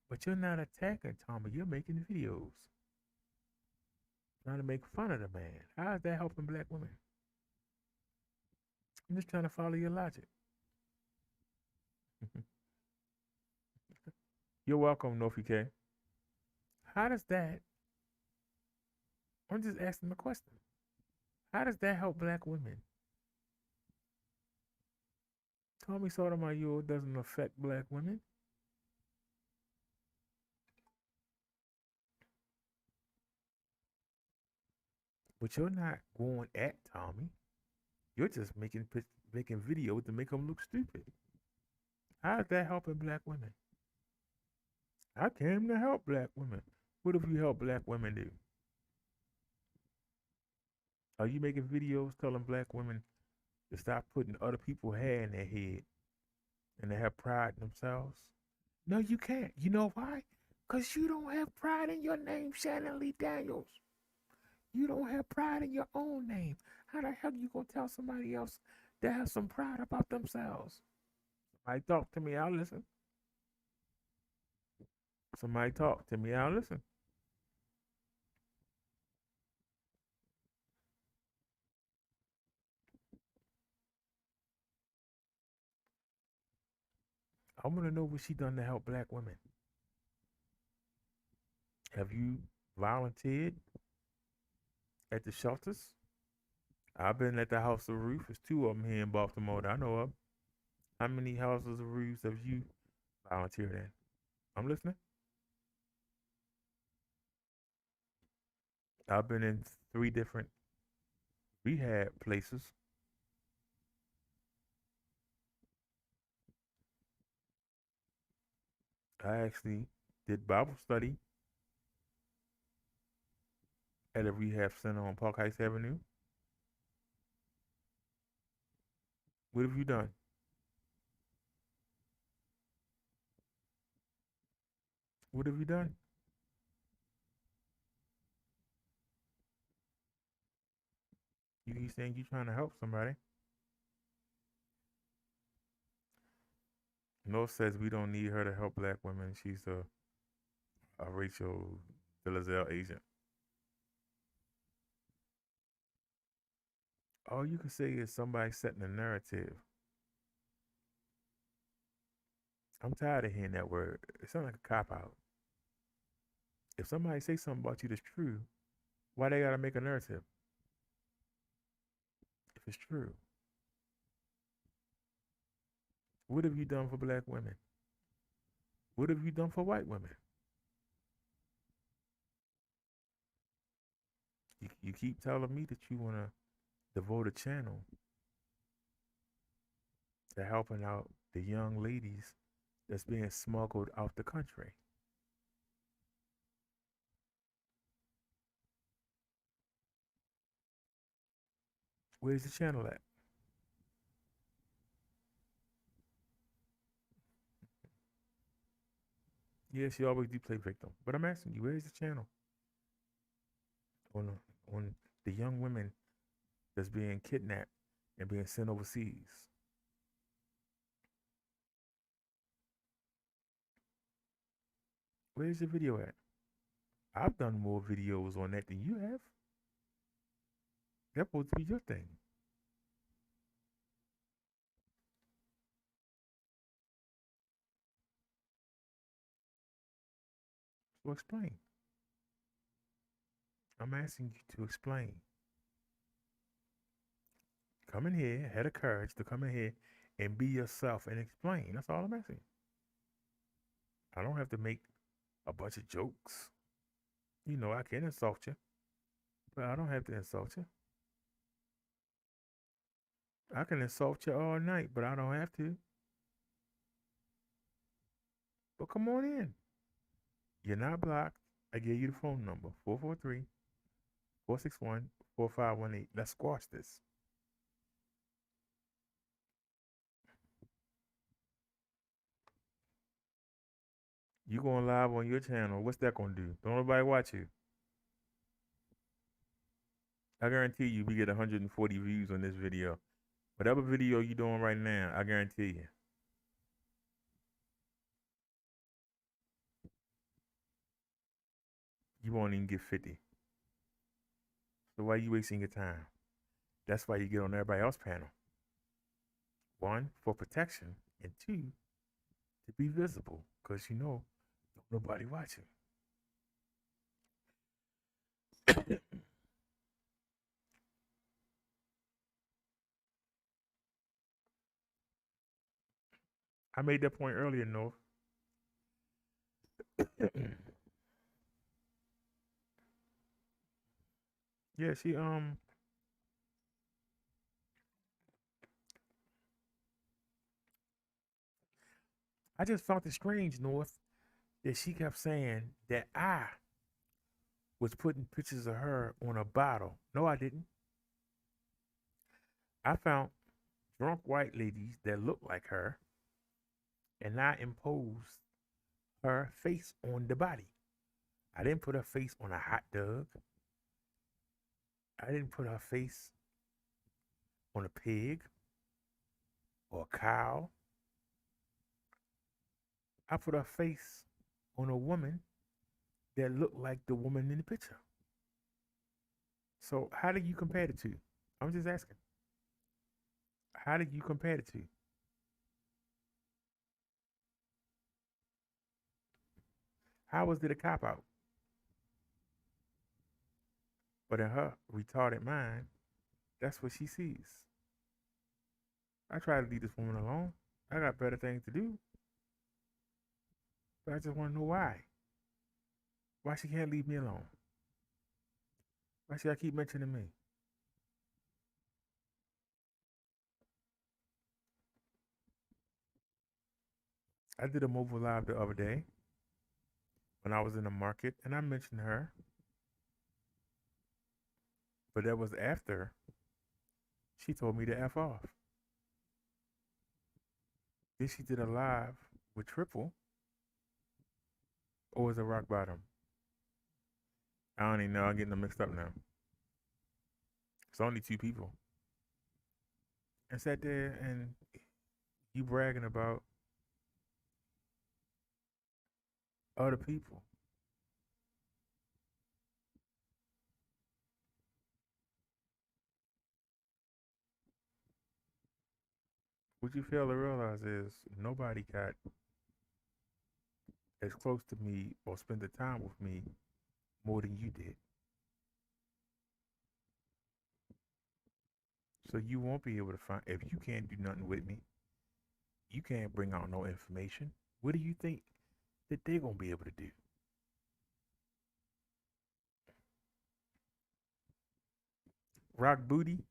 [SPEAKER 1] But you're not attacking Tommy. You're making videos trying to make fun of the man. How is that helping black women? I'm just trying to follow your logic. You're welcome, North UK. How does that? I'm just asking the question. How does that help black women? Tommy Sotomayor doesn't affect black women. But you're not going at Tommy. You're just making videos to make him look stupid. How is that helping black women? I came to help black women. What have you helped black women do? Are you making videos telling black women to stop putting other people's hair in their head and to have pride in themselves? No, you can't. You know why? Because you don't have pride in your name, Shannon Lee Daniels. You don't have pride in your own name. How the hell you gonna tell somebody else to have some pride about themselves? Somebody talk to me, I'll listen. Somebody talk to me, I'll listen. I want to know what she done to help black women. Have you volunteered at the shelters? I've been at the House of Roofs. There's two of them here in Baltimore that I know of. How many houses of roofs have you volunteered in? I'm listening. I've been in 3 different rehab places. I actually did Bible study at a rehab center on Park Heights Avenue. What have you done? What have you done? You keep saying you're trying to help somebody. North says we don't need her to help black women. She's a Rachel Delazelle agent. All you can say is somebody setting a narrative. I'm tired of hearing that word. It sounds like a cop out. If somebody say something about you that's true, why they gotta make a narrative? If it's true, what have you done for black women? What have you done for white women? You keep telling me that you wanna devote a channel to helping out the young ladies that's being smuggled out the country. Where's the channel at? Yes, you always do play victim, but I'm asking you, where's the channel on the young women that's being kidnapped and being sent overseas? Where's the video at? I've done more videos on that than you have. That's supposed to be your thing. So explain. I'm asking you to explain. Come in here, have the courage to come in here and be yourself and explain. That's all I'm asking. I don't have to make a bunch of jokes. You know, I can insult you, but I don't have to insult you. I can insult you all night, but I don't have to. But come on in. You're not blocked. I gave you the phone number 443-461-4518. Let's squash this. You going live on your channel. What's that going to do? Don't nobody watch you. I guarantee you we get 140 views on this video. Whatever video you're doing right now, I guarantee you. You won't even get 50. So why are you wasting your time? That's why you get on everybody else's panel. 1, for protection, and 2, to be visible, because you know nobody watching. I made that point earlier, North. Yeah, I just found it strange, North, that she kept saying that I was putting pictures of her on a bottle. No, I didn't. I found drunk white ladies that looked like her, and I imposed her face on the body. I didn't put her face on a hot dog. I didn't put her face on a pig or a cow. I put her face on a woman that looked like the woman in the picture. So how do you compare the two? I'm just asking. How did you compare the two? How was it a cop out? But in her retarded mind, that's what she sees. I try to leave this woman alone. I got better things to do. But I just want to know why. Why she can't leave me alone. Why should I keep mentioning me? I did a mobile live the other day when I was in the market, and I mentioned her, but that was after she told me to F off. Then she did a live with Triple, or was it Rock Bottom? I don't even know. I'm getting them mixed up now. It's only two people. And sat there and you bragging about other people. What you fail to realize is nobody got as close to me or spend the time with me more than you did. So you won't be able to find, if you can't do nothing with me, you can't bring out no information. What do you think that they're going to be able to do? Rock booty?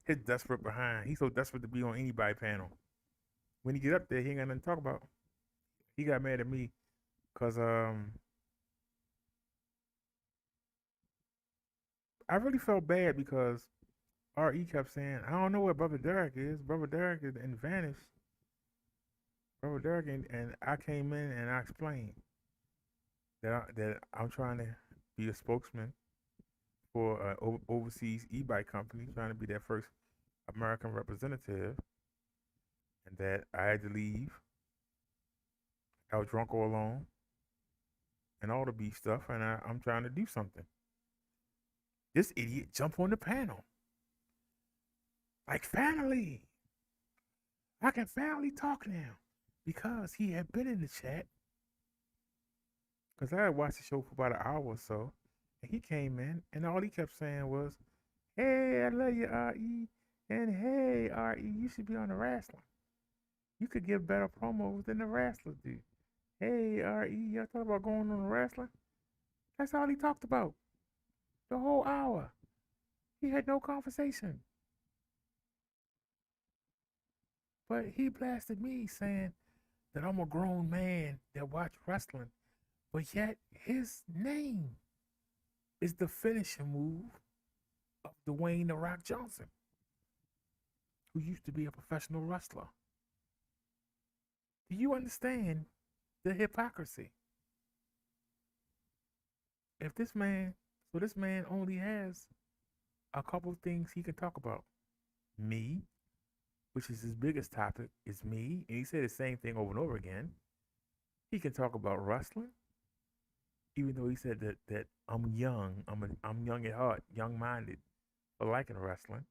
[SPEAKER 1] His desperate behind. He's so desperate to be on anybody panel. When he get up there, he ain't got nothing to talk about. He got mad at me because I really felt bad because RE kept saying, I don't know where Brother Derrick is. Brother Derrick is and vanished. Brother Derrick, and I came in and I explained that I'm trying to be a spokesman for an overseas e-bike company, trying to be their first American representative, and that I had to leave. I was drunk all alone and all the beef stuff, and I'm trying to do something. This idiot jumped on the panel. Like, finally, I can finally talk now. Because he had been in the chat. Because I had watched the show for about an hour or so. And he came in, and all he kept saying was, hey, I love you, RE. And hey, RE, you should be on the wrestling. You could give better promos than the wrestlers do. Hey, RE, y'all talk about going on the wrestling? That's all he talked about. The whole hour. He had no conversation. But he blasted me saying that I'm a grown man that watch wrestling. But yet his name is the finishing move of Dwayne The Rock Johnson, who used to be a professional wrestler. Do you understand the hypocrisy? If this man, so this man only has a couple of things he can talk about. Me, which is his biggest topic, is me. And he said the same thing over and over again. He can talk about wrestling, even though he said that I'm young. I'm young at heart, young minded for liking wrestling.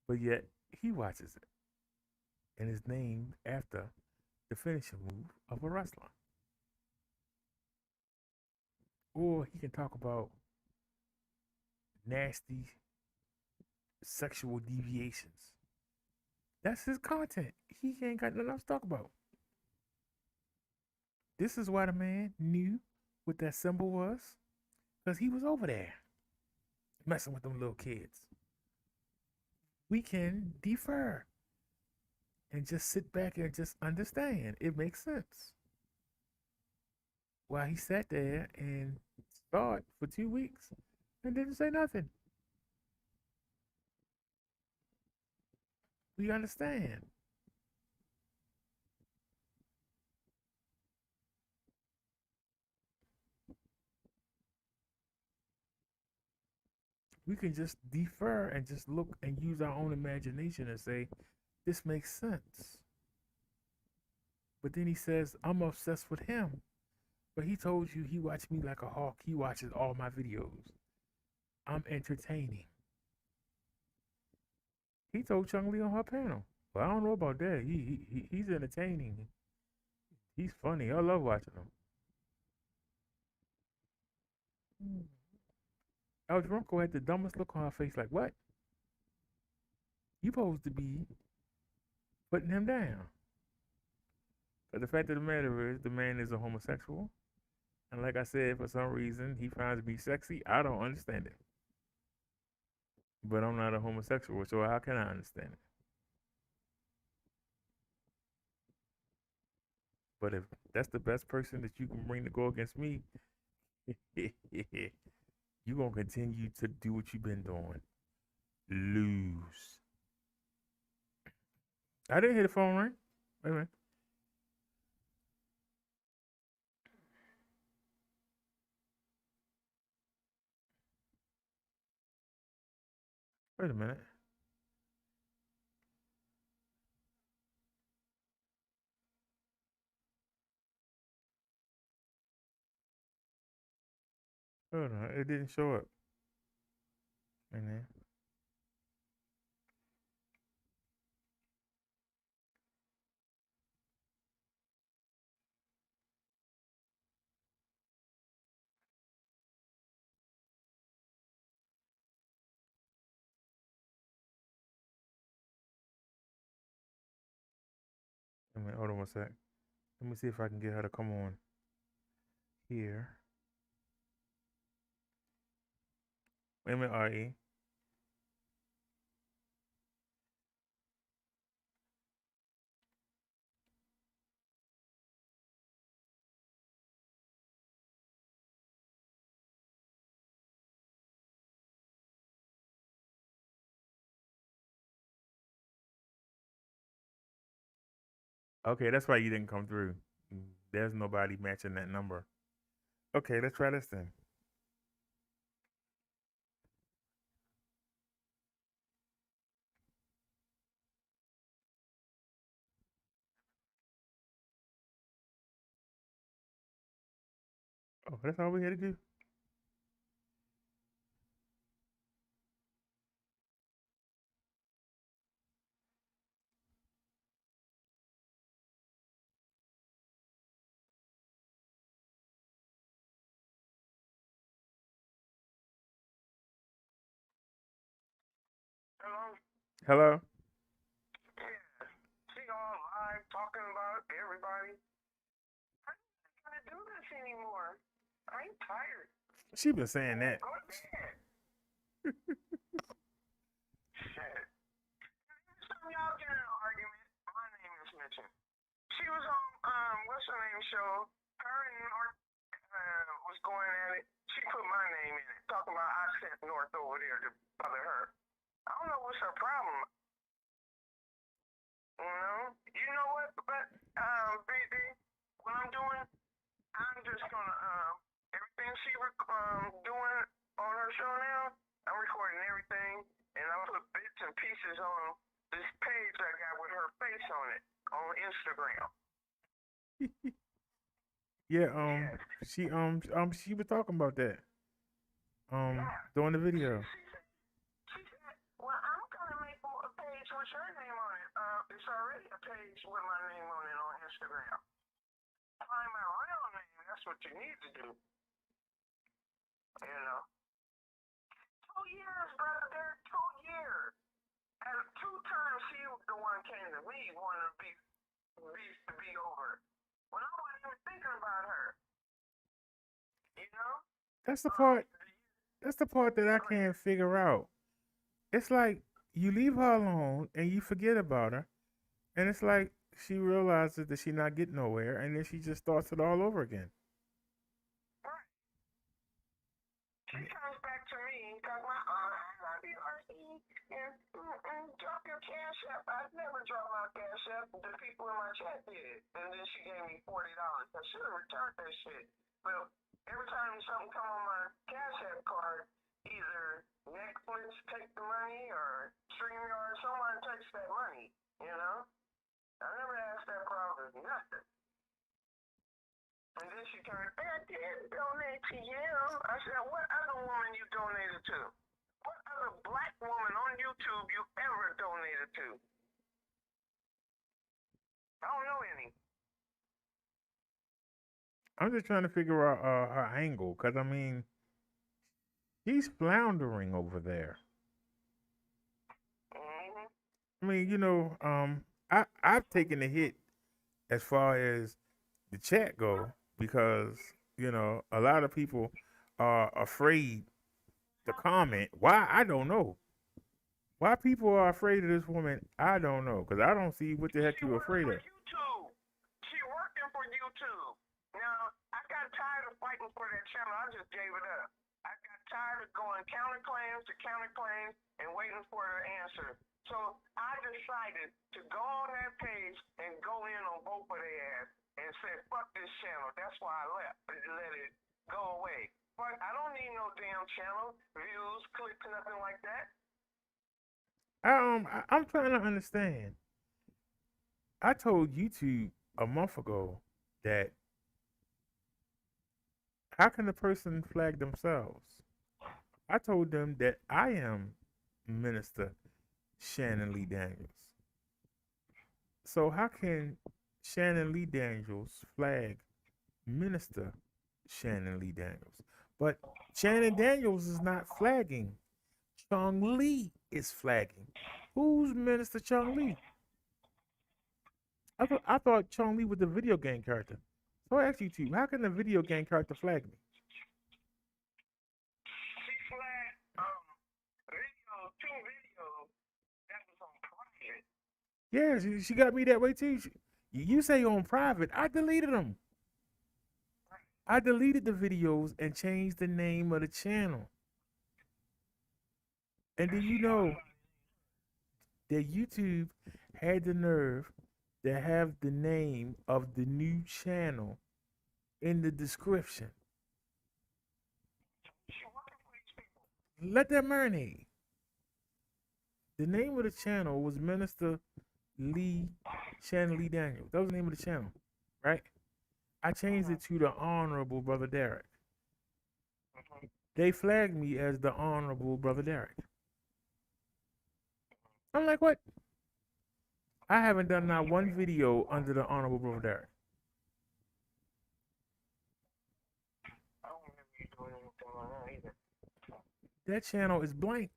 [SPEAKER 1] But yet he watches it and is named after the finishing move of a wrestler. Or he can talk about nasty sexual deviations. That's his content. He ain't got nothing else to talk about. This is why the man knew what that symbol was, because he was over there messing with them little kids. We can defer and just sit back and just understand. It makes sense. While he sat there and thought for 2 weeks and didn't say nothing. We understand. We can just defer and just look and use our own imagination and say, this makes sense. But then he says, I'm obsessed with him. But he told you he watched me like a hawk. He watches all my videos. I'm entertaining. He told Chung Lee on her panel. Well, I don't know about that. He's entertaining. He's funny. I love watching him. El Drunko had the dumbest look on her face, like, what? You supposed to be putting him down. But the fact of the matter is, the man is a homosexual. And like I said, for some reason, he finds me sexy. I don't understand it. But I'm not a homosexual, so how can I understand it? But if that's the best person that you can bring to go against me, you're going to continue to do what you've been doing. Lose. I didn't hear the phone ring. Wait a minute. Wait a minute. Hold on. It didn't show up. And then, wait a minute. Hold on one sec. Let me see if I can get her to come on here. Wait a minute, RE. Okay, that's why you didn't come through. There's nobody matching that number. Okay, let's try this then. Oh, that's all we had to do.
[SPEAKER 2] Hello?
[SPEAKER 1] Hello?
[SPEAKER 2] Yeah. She all live talking about everybody. I ain't gonna do this anymore. I'm tired.
[SPEAKER 1] She been saying that.
[SPEAKER 2] Go to bed. Shit. Next time y'all get in an argument, my name is mentioned. She was on what's her name show. Her and North was going at it. She put my name in it, talking about I sent North over there to bother her. I don't know what's her problem. You know what? But BD, what I'm doing, I'm just gonna everything she doing on her show now. I'm recording everything, and I put bits and pieces on this page I got with her face on it on Instagram.
[SPEAKER 1] Yeah,
[SPEAKER 2] Yes.
[SPEAKER 1] she was talking about that.
[SPEAKER 2] Yeah.
[SPEAKER 1] Doing the video.
[SPEAKER 2] She said, well, I'm gonna make a page with your name on it. It's already a page with my name on it on Instagram. Find my real name. That's what you need to do. You know. 2 years, brother. They're 2 years. And 2 times she the one came to me wanting to be over. When I wasn't even thinking about her. You know?
[SPEAKER 1] That's the part. That's the part that I can't figure out. It's like you leave her alone and you forget about her, and it's like she realizes that she's not getting nowhere, and then she just starts it all over again.
[SPEAKER 2] Right. She comes back to me talking about, oh, I love you, RE, and drop your cash app. I've never dropped my cash app. The people in my chat did. And then she gave me $40. I should have returned that shit. But every time something come on my cash app card, either Netflix take the money or StreamYard, someone takes that money, you know? I never asked that problem nothing. And then she turned, I did donate to you. I said, what other woman you donated to? What other black woman on YouTube you ever donated to? I don't know any.
[SPEAKER 1] I'm just trying to figure out her angle, because I mean, she's floundering over there.
[SPEAKER 2] Mm-hmm.
[SPEAKER 1] I mean, I've taken a hit as far as the chat go because A lot of people are afraid to comment. Why? I don't know. Why people are afraid of this woman, I don't know. Because I don't see what the heck
[SPEAKER 2] She
[SPEAKER 1] you
[SPEAKER 2] working
[SPEAKER 1] afraid
[SPEAKER 2] for
[SPEAKER 1] of.
[SPEAKER 2] YouTube. She working for YouTube. Now, I got tired of fighting for that channel. I just gave it up. I got tired of going counterclaims to counterclaims and waiting for her answer. So I decided to go on that page and go in on both of their ass and say, fuck this channel. That's why I let it go away. But I don't need no damn channel, views, clicks, nothing like that.
[SPEAKER 1] I'm trying to understand. I told YouTube a month ago that how can the person flag themselves? I told them that I am Minister Shannon Lee Daniels. So how can Shannon Lee Daniels flag Minister Shannon Lee Daniels? But Shannon Daniels is not flagging. Chung Lee is flagging. Who's Minister Chung Lee? I thought Chung Lee was the video game character. So I asked you two, how can the video game character flag me?
[SPEAKER 2] She flagged two videos that was on private.
[SPEAKER 1] Yeah, she got me that way too. You say on private. I deleted them. I deleted the videos and changed the name of the channel. And do you know that YouTube had the nerve to have the name of the new channel in the description? Let that marinate. The name of the channel was Minister Lee Shannon Lee Daniels. That was the name of the channel, right? I changed it to the Honorable Brother Derrick. They flagged me as the Honorable Brother Derrick. I'm like, what? I haven't done not one video under the Honorable Brother Derrick.
[SPEAKER 2] I don't remember you doing anything like that either.
[SPEAKER 1] That channel is blank.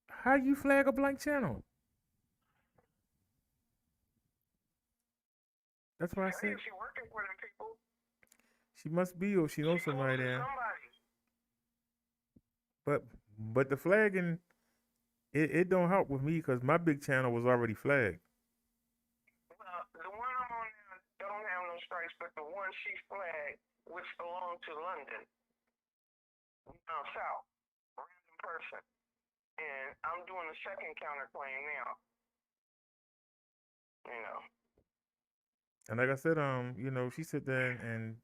[SPEAKER 1] How do you flag a blank channel? That's why I said
[SPEAKER 2] She working for them people.
[SPEAKER 1] she must be, or she knows somebody there. But the flagging, it don't help with me because my big channel was already flagged.
[SPEAKER 2] Well, the one I'm on now don't have no strikes, but the one she flagged, which belonged to London, South, random person, and I'm doing the second counterclaim now.
[SPEAKER 1] And like I said, she sit there and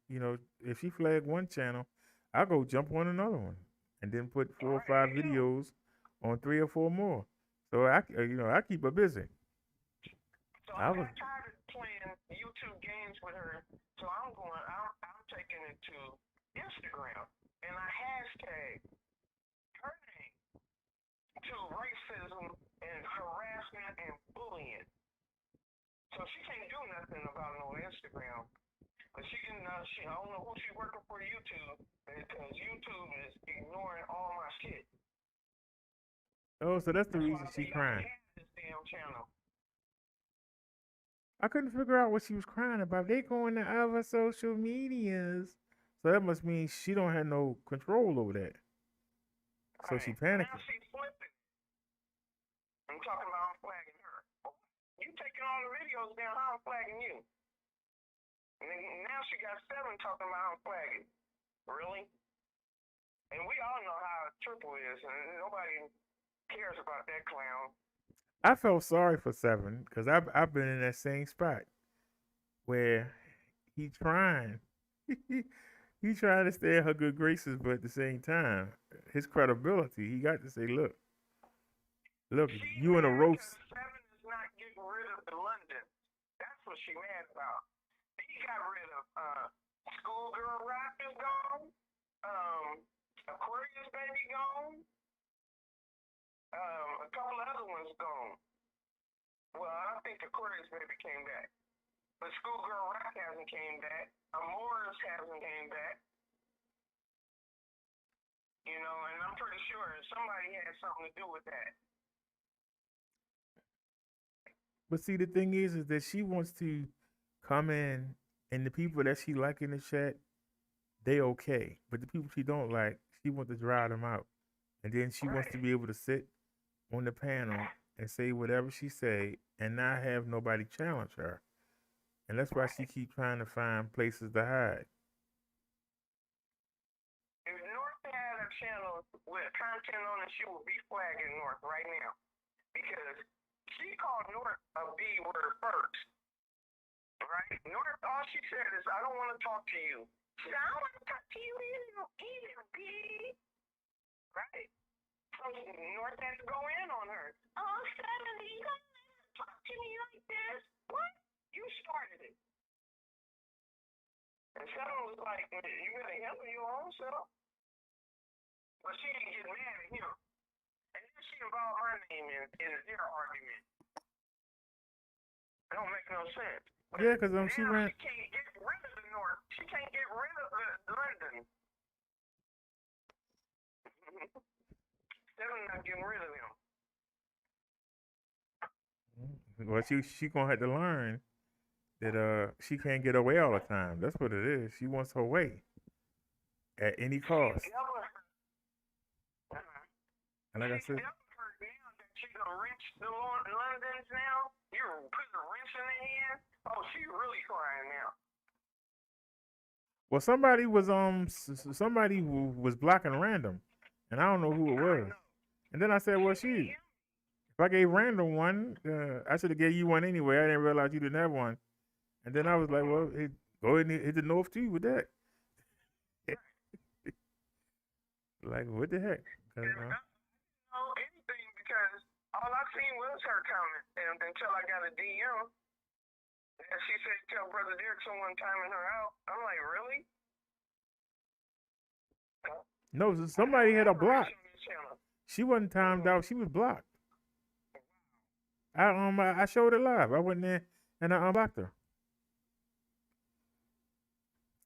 [SPEAKER 1] if she flag one channel, I go jump on another one, and then put 4 or 5 videos on 3 or 4 more. So I keep her busy.
[SPEAKER 2] So I got tired of playing YouTube games with her, so I'm taking it to Instagram, and I hashtag her name to racism and harassment and bullying. So she can't do nothing about it on Instagram. But she can, I don't know who she's working for YouTube, because YouTube is ignoring all my shit.
[SPEAKER 1] Oh, so that's the reason she crying.
[SPEAKER 2] This damn channel.
[SPEAKER 1] I couldn't figure out what she was crying about. They going to other social medias. So that must mean she don't have no control over that. So she panicking.
[SPEAKER 2] Now she's flipping. I'm talking about I'm flagging her. You taking all the videos down, how I'm flagging you? And now she got 7 talking about I'm flagging. Really? And we all know how Triple is, and nobody cares about that clown.
[SPEAKER 1] I felt sorry for 7 because I've been in that same spot where he trying he trying to stay in her good graces, but at the same time, his credibility, he got to say, look, you in a roast.
[SPEAKER 2] 7 is not getting rid of the London. That's what she mad about. He got rid of Schoolgirl Rock is gone. Aquarius Baby gone. A couple of other ones gone. Well, I think Aquarius Baby came back. But Schoolgirl Rock hasn't came back. Amoris hasn't came back. And I'm pretty sure somebody had something to do with that.
[SPEAKER 1] But see, the thing is that she wants to come in And the people that she like in the chat, they okay. But the people she don't like, she wants to drive them out. And then she wants to
[SPEAKER 2] Right.
[SPEAKER 1] be able to sit on the panel and say whatever she say and not have nobody challenge her. And that's why she
[SPEAKER 2] Right.
[SPEAKER 1] keep trying to find places to hide.
[SPEAKER 2] If North had a channel with content on it, she would be flagging North right now. Because she called North a B word first. Right? North, all she said is, I don't want to talk to you. She said, I don't want to talk to you either, B. Right? So North had to go in on her. Oh, 70, you don't talk to me like this. What? You started it. And Seven was like, you better handle your own self. But she didn't get mad at him. And then she involved my name in their argument. It don't make no sense. But
[SPEAKER 1] Yeah, because
[SPEAKER 2] now
[SPEAKER 1] she ran.
[SPEAKER 2] she can't get rid of the North. She can't get rid of London. Seven not getting rid of him.
[SPEAKER 1] Well, she gonna have to learn that she can't get away all the time. That's what it is. She wants her way at any cost. And like I
[SPEAKER 2] She's
[SPEAKER 1] said,
[SPEAKER 2] desperate now that she's gonna wrench the Londons now. You're putting a wrench in their hand. Oh, she's really crying now.
[SPEAKER 1] well, somebody was somebody was blocking random, and I don't know who it
[SPEAKER 2] I
[SPEAKER 1] was.
[SPEAKER 2] know.
[SPEAKER 1] And then I said, well,
[SPEAKER 2] She said,
[SPEAKER 1] shoot, if I gave random one, I should have gave you one anyway. I didn't realize you didn't have one. And then I was like, well, go ahead and hit the north too with that. Like, what the heck?
[SPEAKER 2] I didn't know anything because all I seen was her comment, and until I got a DM, and she said, "Tell Brother Derrick someone timing her out." I'm like, really?
[SPEAKER 1] No, somebody had a block. She wasn't timed out. She was blocked. I showed it live. I went there and I unblocked her.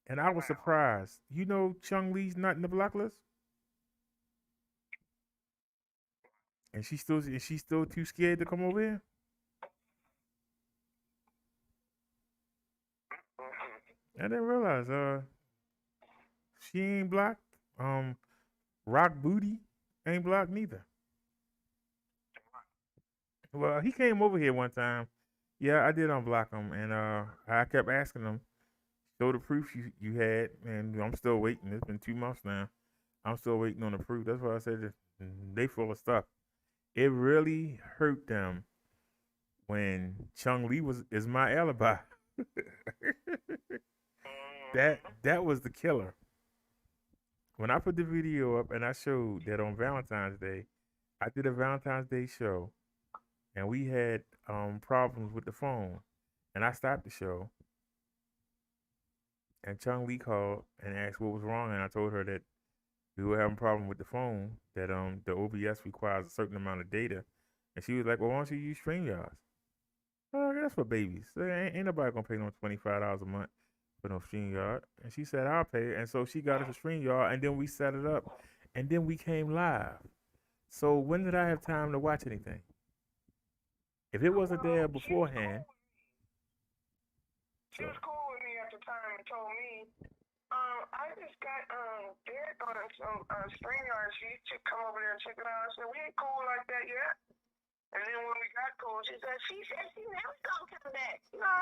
[SPEAKER 1] And I was surprised. You know, Chung Lee's not in the block list, and she's still too scared to come over here. I didn't realize. She ain't blocked. Rock Booty ain't blocked neither. Well, he came over here one time. Yeah, I did unblock him, and I kept asking him, show the proof you had, and I'm still waiting. It's been 2 months now. I'm still waiting on the proof. That's why I said they full of stuff. It really hurt them when Chung Lee is my alibi. that was the killer. When I put the video up and I showed that on Valentine's Day, I did a Valentine's Day show, and we had problems with the phone, and I stopped the show. And Chung Lee called and asked what was wrong, and I told her that we were having a problem with the phone, that the OBS requires a certain amount of data, and she was like, "Well, why don't you use StreamYard?" Oh, that's for babies. So ain't nobody gonna pay no $25 a month for no StreamYard. And she said, I'll pay it. And so she got us a StreamYard, and then we set it up, and then we came live. So when did I have time to watch anything? If it wasn't there beforehand.
[SPEAKER 2] She was cool with me at the time and told me, I just got Derrick on some StreamYard. She should come over there and check it out. I said, we ain't cool like that yet. And then when we got cool, she said she never gonna come back. No.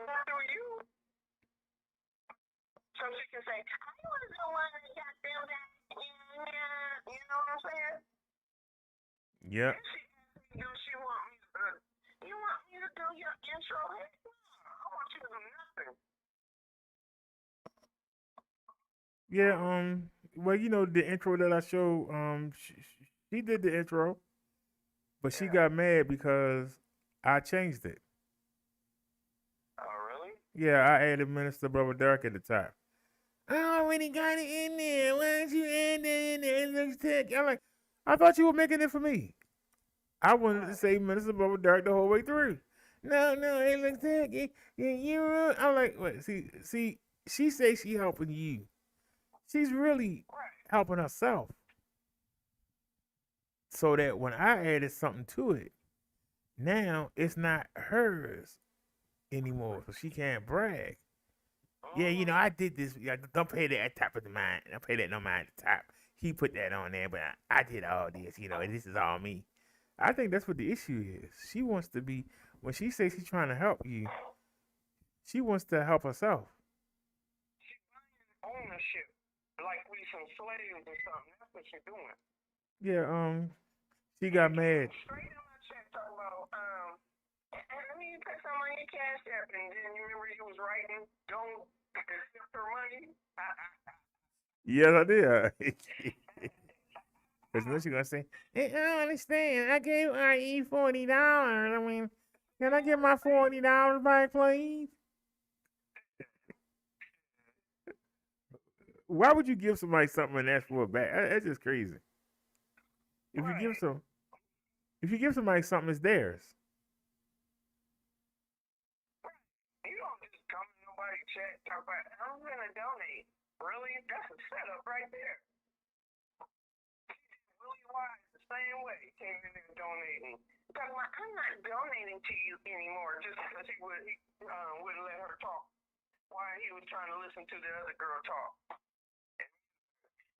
[SPEAKER 2] Not through you. So she can say, I was the one that got them back. You know what I'm saying?
[SPEAKER 1] Yeah.
[SPEAKER 2] And she asked me, do she want me to, you want me to do your intro? Heck no. I want you to do nothing.
[SPEAKER 1] Yeah, well, you know, the intro that I showed, she did the intro, but she got mad because I changed it.
[SPEAKER 2] Oh, really?
[SPEAKER 1] Yeah, I added Minister BROTHADERRICK at the top. I already got it in there. Why don't you add that in there? It looks tech. I'm like, I thought you were making it for me. I wanted to say Minister BROTHADERRICK the whole way through. No, it looks tech. I'm like, wait, see, she says she helping you. She's really helping herself. So that when I added something to it, now it's not hers. anymore, so she can't brag. Yeah,
[SPEAKER 2] Mm-hmm.
[SPEAKER 1] I did this. Yeah, don't pay that at top of the mind. Don't pay that no mind at the top. He put that on there, but I did all this. And this is all me. I think that's what the issue is. She wants to be when she says she's trying to help you. She wants to help herself.
[SPEAKER 2] She buying ownership, like we some slaves or something. That's what she's doing.
[SPEAKER 1] Yeah, she
[SPEAKER 2] She
[SPEAKER 1] got
[SPEAKER 2] came
[SPEAKER 1] mad.
[SPEAKER 2] straight in my chat talking about, let me put some on your cash app, and then you remember he was writing, don't accept her money.
[SPEAKER 1] Yes, I did. Because then she's gonna say, hey, I don't understand. I gave RE $40. I mean, can I get my $40 back, please? Why would you give somebody something and ask for it back? That's just crazy. If you give
[SPEAKER 2] Right.
[SPEAKER 1] some, if you give somebody something, it's theirs.
[SPEAKER 2] You don't just come to nobody's chat talk about, I'm going to donate. Really? That's a setup right there. Willie Wise, the same way, came in there donating. Talking about, I'm not donating to you anymore just because he wouldn't let her talk while he was trying to listen to the other girl talk.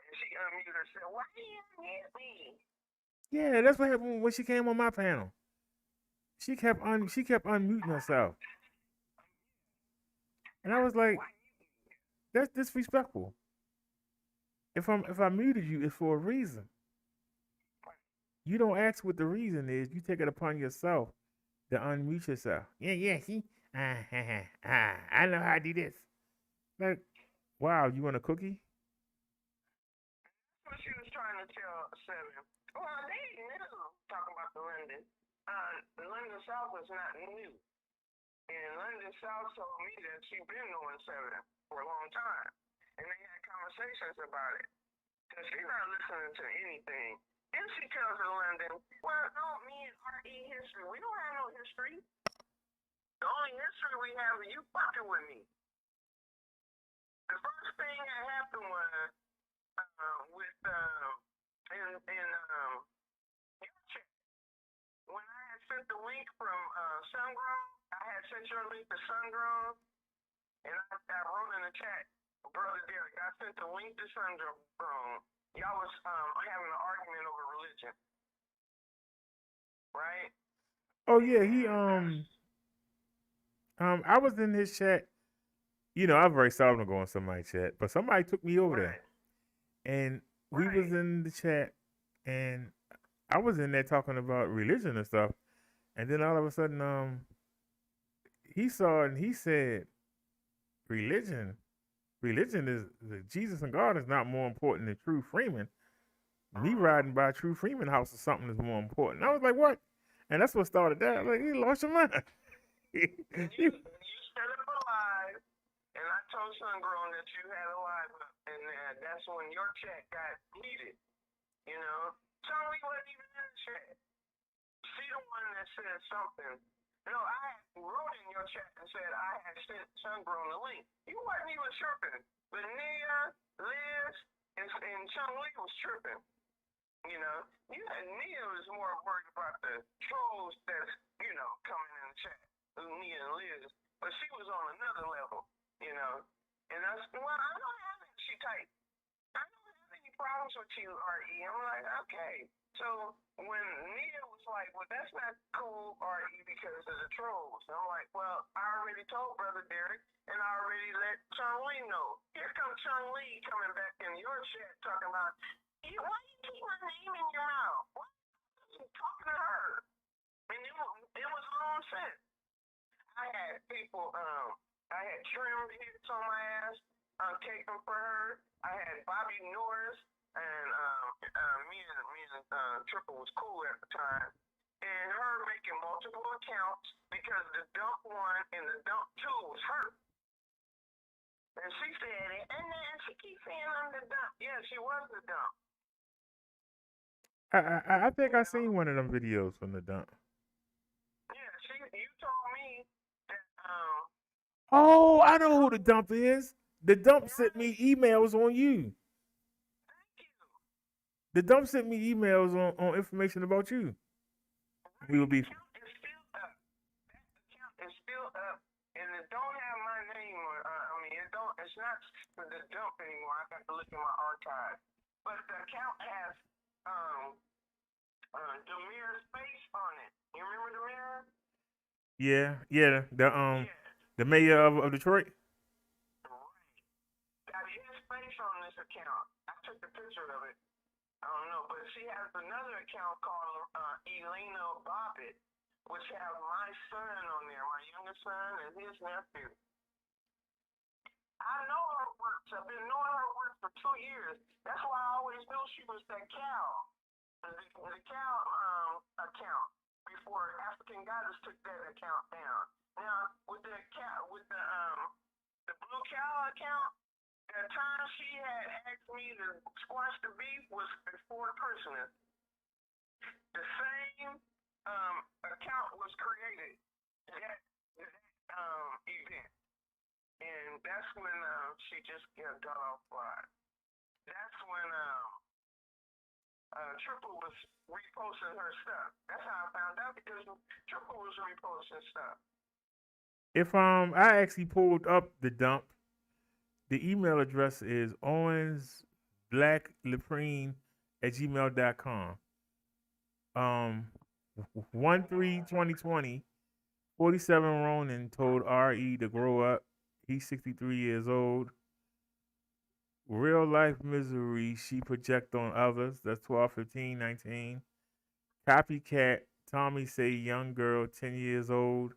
[SPEAKER 2] And she unmuted herself. Why do you unmute me?
[SPEAKER 1] Yeah, that's what happened when she came on my panel. She kept unmuting herself, and I was like, that's disrespectful. If I muted you, it's for a reason. You don't ask what the reason is. You take it upon yourself to unmute yourself. Yeah. See, I know how to do this. Like, wow, you want a cookie?
[SPEAKER 2] That's what she was trying to tell Seven. Well, they knew, talking about the London. London South was not new. And London South told me that she'd been knowing Seven for a long time. And they had conversations about it. Because she's not listening to anything. And she tells her London, well, no, me and RE history. We don't have no history. The only history we have is you fucking with me. The first thing that happened was with in your chat. When I had sent the link from Sungrown, I had sent your link to Sungrown, and I wrote in the chat, Brother Derrick, I sent the link to Sungrown. Y'all was having an argument over religion, right?
[SPEAKER 1] Oh yeah,
[SPEAKER 2] And
[SPEAKER 1] I was in his chat. I'm very seldom to go in somebody's chat, but somebody took me over there,
[SPEAKER 2] right,
[SPEAKER 1] and we was
[SPEAKER 2] right.
[SPEAKER 1] in the chat, and I was in there talking about religion and stuff, and then all of a sudden, he saw it and he said, religion, religion is Jesus and God is not more important than True Freeman. Me riding by True Freeman house or something is more important. I was like, what? And that's what started that. Like, you lost your mind.
[SPEAKER 2] And you set up a live, and I told Sungrown that you had a live up, and that's when your chat got heated. Charlie wasn't even in the chat. She the one that said something. No, I wrote in your chat and said I had sent Sungrown the link. You wasn't even tripping. But Nia, Liz, and Chung Lee was tripping. Nia was more worried about the trolls that's, coming in the chat. Nia and Liz. But she was on another level. And I said, well, I don't have any, she typed, I don't have any problems with you, RE. I'm like, okay. So when Nia was like, well, that's not cool, RE, because of the trolls. I'm like, well, I already told Brother Derrick, and I already let Chung Lee know. Here comes Chung Lee coming back in your chat talking about, why you keep my name in your mouth? Why are you talking to her? And it was nonsense. I had people, I had Trim hits on my ass, taken for her. I had Bobby Norris, and me and Triple was cool at the time. And her making multiple accounts because the dump one and the dump two was her. And she said it, and then she keeps saying I'm the dump. Yeah, she was the dump.
[SPEAKER 1] I think I seen one of them videos from the dump.
[SPEAKER 2] Yeah, you told me that
[SPEAKER 1] Oh, I know who the dump is. The dump sent me emails on you.
[SPEAKER 2] thank you.
[SPEAKER 1] The dump sent me emails on information about you. We will be.
[SPEAKER 2] Account is still up. That account is still up. and it don't have my name. It don't. It's not the dump anymore. I got to look in my archive. But the account has Demir's face on it. You remember Demir?
[SPEAKER 1] Yeah, yeah.
[SPEAKER 2] Yeah.
[SPEAKER 1] The mayor of Detroit.
[SPEAKER 2] Right. Got his face on this account. I took a picture of it. I don't know, but she has another account called Elena Bobbitt, which has my son on there, my youngest son and his nephew. I know her works. I've been knowing her work for 2 years. That's why I always knew she was that cow, the cow account. Before African Goddess took that account down. Now with the blue cow account, the time she had asked me to squash the beef was before Christmas. The same account was created at that event. And that's when she just got off flight. That's when Triple was reposting her stuff. That's how I found out, because Triple was reposting stuff.
[SPEAKER 1] If I actually pulled up the dump, the email address is owensblackleprine@gmail.com. 1/3/2020, 47 Ronan told RE to grow up. He's 63 years old. Real life misery she project on others. That's 12/15/19. Copycat Tommy say young girl 10 years old.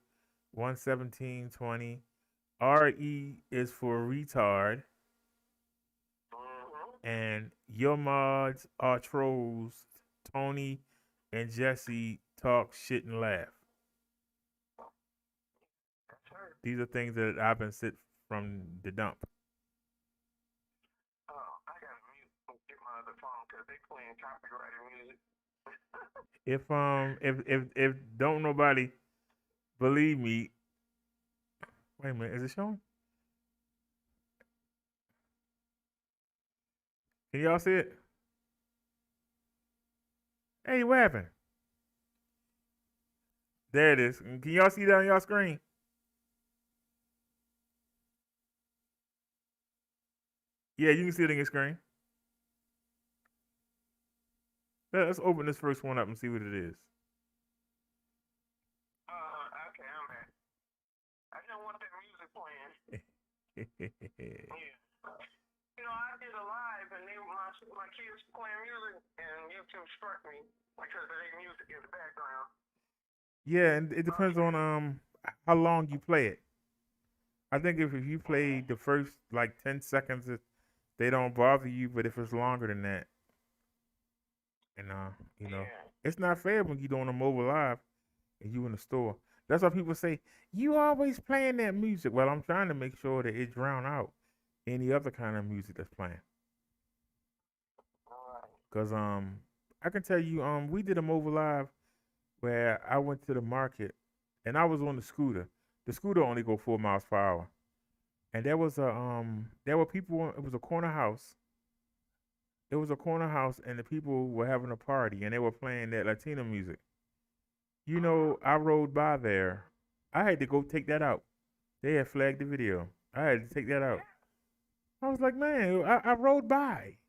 [SPEAKER 1] 1/17/20. RE is for retard. And your mods are trolls. Tony and Jesse talk shit and laugh. These are things that I've been sent from the dump.
[SPEAKER 2] Oh, I gotta get my other phone because they playing copyrighted music.
[SPEAKER 1] If don't nobody believe me, wait a minute, is it showing? Can y'all see it? Hey, what happened? There it is. Can y'all see that on y'all screen? Yeah, you can see it on your screen. Let's open this first one up and see what it is.
[SPEAKER 2] Okay, I'm back. I didn't want that music playing. Yeah. You know, I did a live and my kids playing music and YouTube struck me because of their music in the background.
[SPEAKER 1] Yeah, and it depends on how long you play it. I think if you play the first like 10 seconds, they don't bother you. But if it's longer than that, and it's not fair when you're doing a mobile live and you in the store. That's why people say you always playing that music. Well, I'm trying to make sure that it drown out any other kind of music that's playing. Cause I can tell you we did a mobile live where I went to the market and I was on the scooter. The scooter only go 4 miles per hour, and there were people. It was a corner house. It was a corner house, and the people were having a party, and they were playing that Latino music. I rode by there. I had to go take that out. They had flagged the video. I had to take that out. I was like, man, I rode by.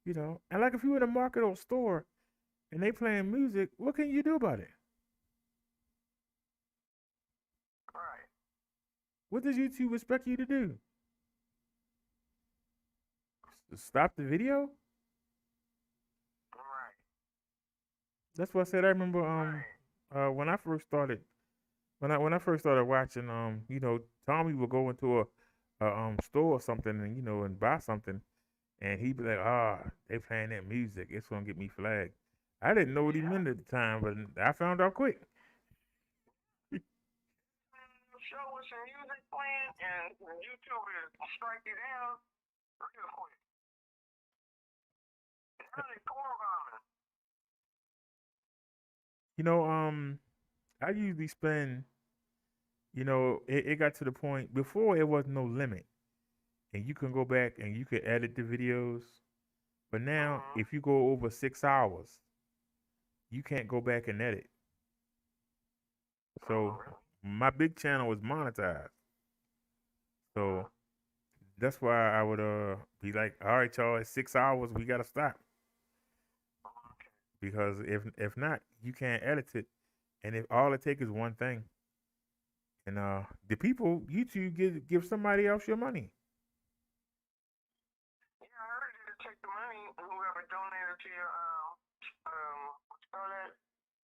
[SPEAKER 1] And like if you in a market or store and they playing music, what can you do about it?
[SPEAKER 2] Right.
[SPEAKER 1] What does YouTube expect you to do? Stop the video?
[SPEAKER 2] Right.
[SPEAKER 1] That's what I said. I remember when I first started watching Tommy would go into a store or something and and buy something, and he'd be like, they playing that music, it's gonna get me flagged. I didn't know what he meant at the time, but I found out quick.
[SPEAKER 2] Show with some music playing and YouTube is strike it down real quick. It's really core bombing.
[SPEAKER 1] I usually spend, it got to the point before it was no limit, and you can go back and you can edit the videos. But now, if you go over 6 hours, you can't go back and edit. So my big channel is monetized. So that's why I would be like, all right, y'all, it's 6 hours, we gotta stop. Because if not, you can't edit it. And if all it takes is one thing. And the people, YouTube give somebody else your money.
[SPEAKER 2] Yeah, I heard you to take the money, whoever donated to your what's called that?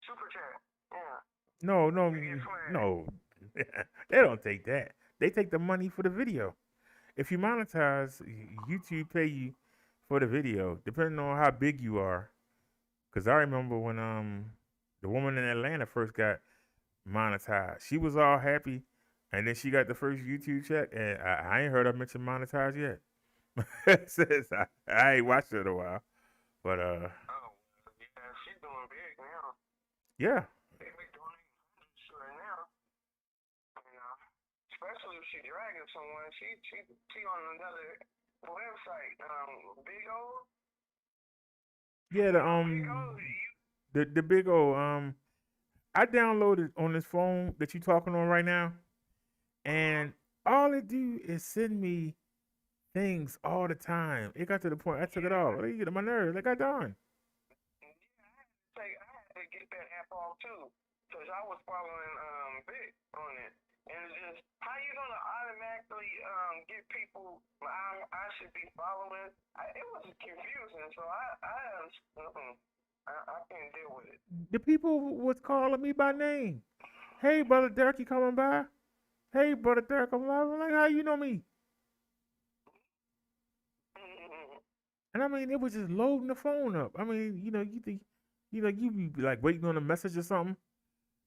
[SPEAKER 2] Super chat. Yeah.
[SPEAKER 1] No, no,
[SPEAKER 2] You get flagged.
[SPEAKER 1] no. They don't take that. They take the money for the video. If you monetize, YouTube pay you for the video, depending on how big you are. Cause I remember when the woman in Atlanta first got monetized, she was all happy, and then she got the first YouTube check, and I ain't heard her mention monetize yet. Since I ain't watched it in a while, but
[SPEAKER 2] Oh, yeah, she's doing big now.
[SPEAKER 1] yeah.
[SPEAKER 2] They be doing hundreds right now. You know, especially if she dragging someone. She on another website. Big O.
[SPEAKER 1] Yeah,
[SPEAKER 2] Big O.
[SPEAKER 1] the big old I downloaded on this phone that you talking on right now, and all it do is send me things all the time. It got to the point I took it off. Like, you get on my nerves. Like I done.
[SPEAKER 2] Yeah, I had to get that app off too, cause I was following Vic on it, and it's just how you gonna automatically get people I should be following. It was confusing, so I can't deal with it.
[SPEAKER 1] The people was calling me by name. Hey, brother Derek, you coming by? Hey, brother Derek, I'm like, how you know me? And I mean, it was just loading the phone up. I mean, you think, you be like waiting on a message or something,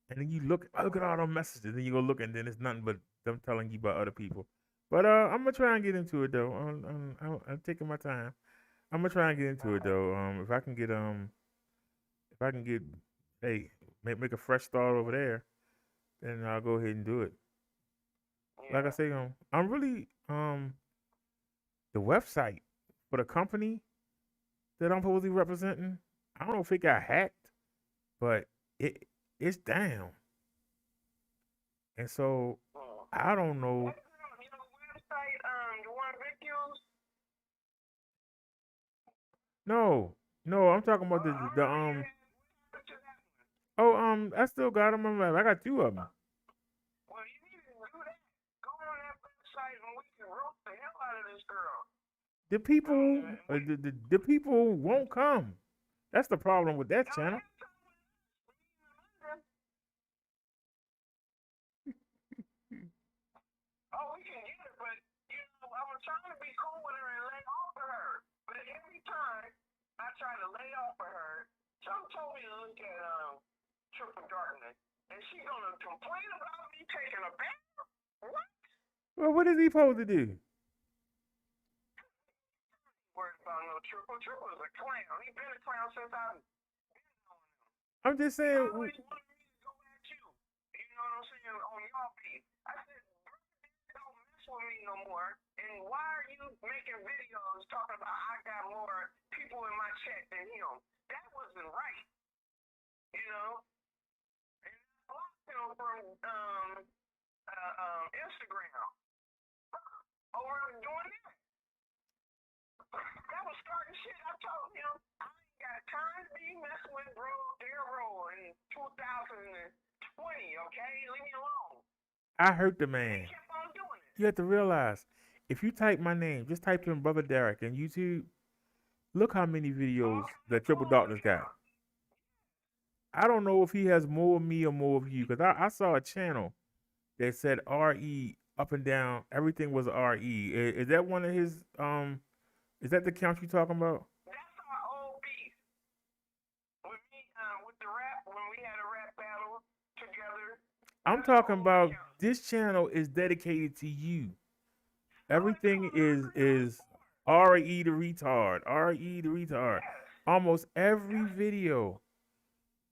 [SPEAKER 1] and then you look at all the messages, and then you go look, and then it's nothing but them telling you about other people. But I'm gonna try and get into it though. I'm taking my time. I'm gonna try and get into it though. If I can get, hey, make a fresh start over there, then I'll go ahead and do it. Like I
[SPEAKER 2] Yeah.
[SPEAKER 1] say, I'm really the website for the company that I'm supposedly representing. I don't know if it got hacked, but it's down, and so I don't know.
[SPEAKER 2] You know, website the one Vic used.
[SPEAKER 1] No, no, I'm talking about the. Oh, I still got them. I got two of them.
[SPEAKER 2] Well, you need to do that. Go on that website and we can roast the hell out of this girl.
[SPEAKER 1] The people, the people won't come. That's the problem with that channel.
[SPEAKER 2] Oh, we can get it, but you know, I was trying to be cool with her and lay off of her. But every time I try to lay off of her, some told me to look at Triple Darkness, and she gonna complain about me taking a bath. What?
[SPEAKER 1] Well, what is he supposed to do?
[SPEAKER 2] Worried about no Triple. Triple is a clown. He been a clown since I've been knowing him.
[SPEAKER 1] I'm just
[SPEAKER 2] He
[SPEAKER 1] saying.
[SPEAKER 2] always wanted me to go at you. You know what I'm saying? On y'all beat. I said, don't mess with me no more. And why are you making videos talking about I got more people in my chat than him? That wasn't right. You know? And I blocked him from Instagram over doing that. That was starting shit. I told him I ain't got time to be messing with bro Darrow in 2020, okay? Leave me alone.
[SPEAKER 1] I hurt the
[SPEAKER 2] He
[SPEAKER 1] man.
[SPEAKER 2] kept on doing it.
[SPEAKER 1] You have to realize, if you type my name, just type in Brother Derek in YouTube, look how many videos that Triple Darkness got. I don't know if he has more of me or more of you, because I saw a channel that said RE up and down. Everything was RE. Is that one of his, is that the count you talking about?
[SPEAKER 2] That's our old beef. With me, with the rap, when we had a rap battle together.
[SPEAKER 1] I'm talking about this channel is dedicated to you. Everything is RE the retard. RE the retard. Almost every video.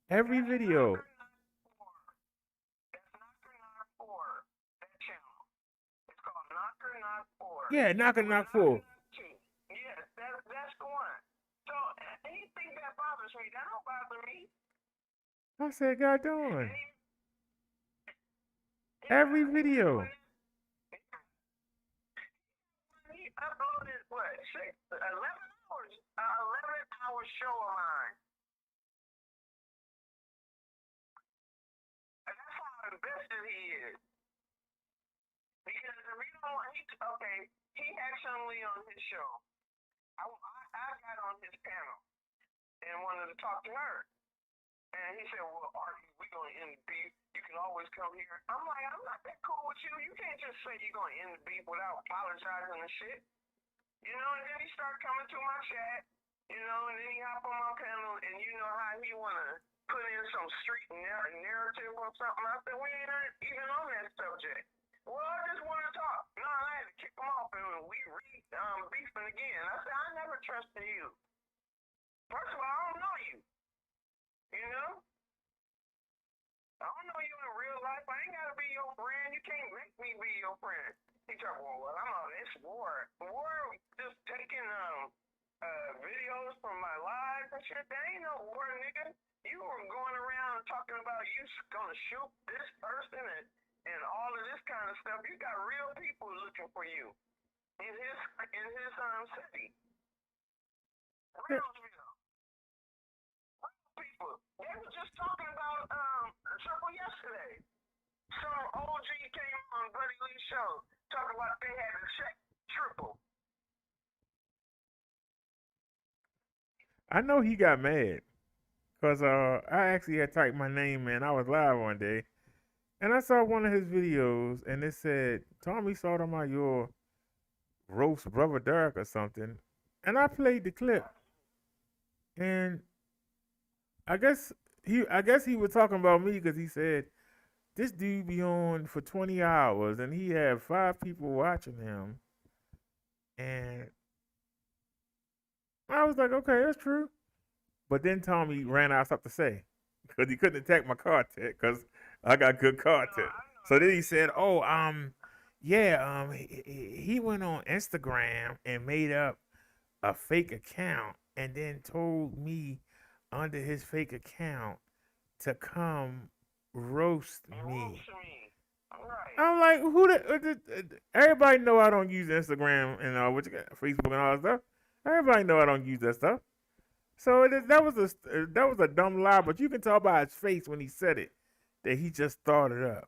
[SPEAKER 1] Every video.
[SPEAKER 2] That's Knocker Knock 4. That channel. It's called Knocker Knock 4.
[SPEAKER 1] Yeah, Knocker Knock 4.
[SPEAKER 2] Yes, that's the one. So anything that bothers me, that don't bother me.
[SPEAKER 1] I said, God darn. Every
[SPEAKER 2] Yeah, he's
[SPEAKER 1] video.
[SPEAKER 2] doing it. He uploaded what 11 hours, 11-hour show of mine, and that's how invested he is. Because if you don't, he actually on his show. I got on his panel and wanted to talk to her. And he said, well, Artie, we going to end the beef. You can always come here. I'm like, I'm not that cool with you. You can't just say you're going to end the beef without apologizing and shit. You know, and then he started coming to my chat, you know, and then he hopped on my panel, and you know how he want to put in some street narrative or something. I said, we ain't even on that subject. Well, I just want to talk. No, I had to kick him off, and we beefing again. I said, I never trusted you. First of all, I don't know you. You know? I don't know you in real life. I ain't got to be your friend. You can't make me be your friend. He talking, well, I'm on this war. War just taking videos from my lives and shit. There ain't no war, nigga. You were going around talking about you gonna shoot this person and all of this kind of stuff. You got real people looking for you in his city. Real people. They were just talking about Triple yesterday. Some OG came on Buddy Lee's show talking about they had to check Triple.
[SPEAKER 1] I know he got mad because I actually had typed my name in. I was live one day, and I saw one of his videos, and it said Tommy saw them out your roast brother Derrick or something, and I played the clip, and I guess he was talking about me because he said this dude be on for 20 hours and he had 5 people watching him, and I was like, okay, that's true. But then Tommy ran out of stuff to say because he couldn't attack my content because I got good content. So then he said, "Oh, yeah, he went on Instagram and made up a fake account and then told me under his fake account to come roast me." I'm like, who everybody know I don't use Instagram and Facebook and all that stuff. Everybody know I don't use that stuff. So that was a dumb lie, but you can tell by his face when he said it that he just thought it up.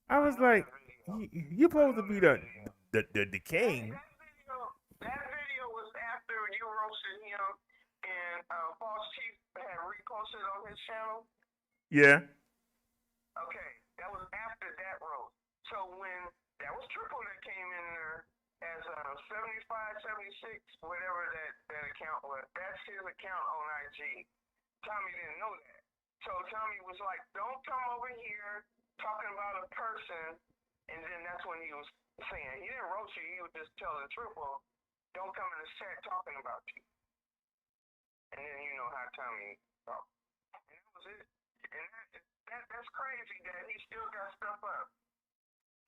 [SPEAKER 1] I was like, you supposed to be the king.
[SPEAKER 2] That video was after you roasted him and False Chief had reposted on his channel.
[SPEAKER 1] Yeah.
[SPEAKER 2] Okay, that was after that roast. So when that was Triple that came in there as 75, 76, whatever that account was. That's his account on IG. Tommy didn't know that. So Tommy was like, don't come over here talking about a person, and then that's when he was saying, he didn't roast you, he was just telling Triple, don't come in the chat talking about you. And then you know how Tommy talked. And that was it. And that's crazy that he still got stuff up.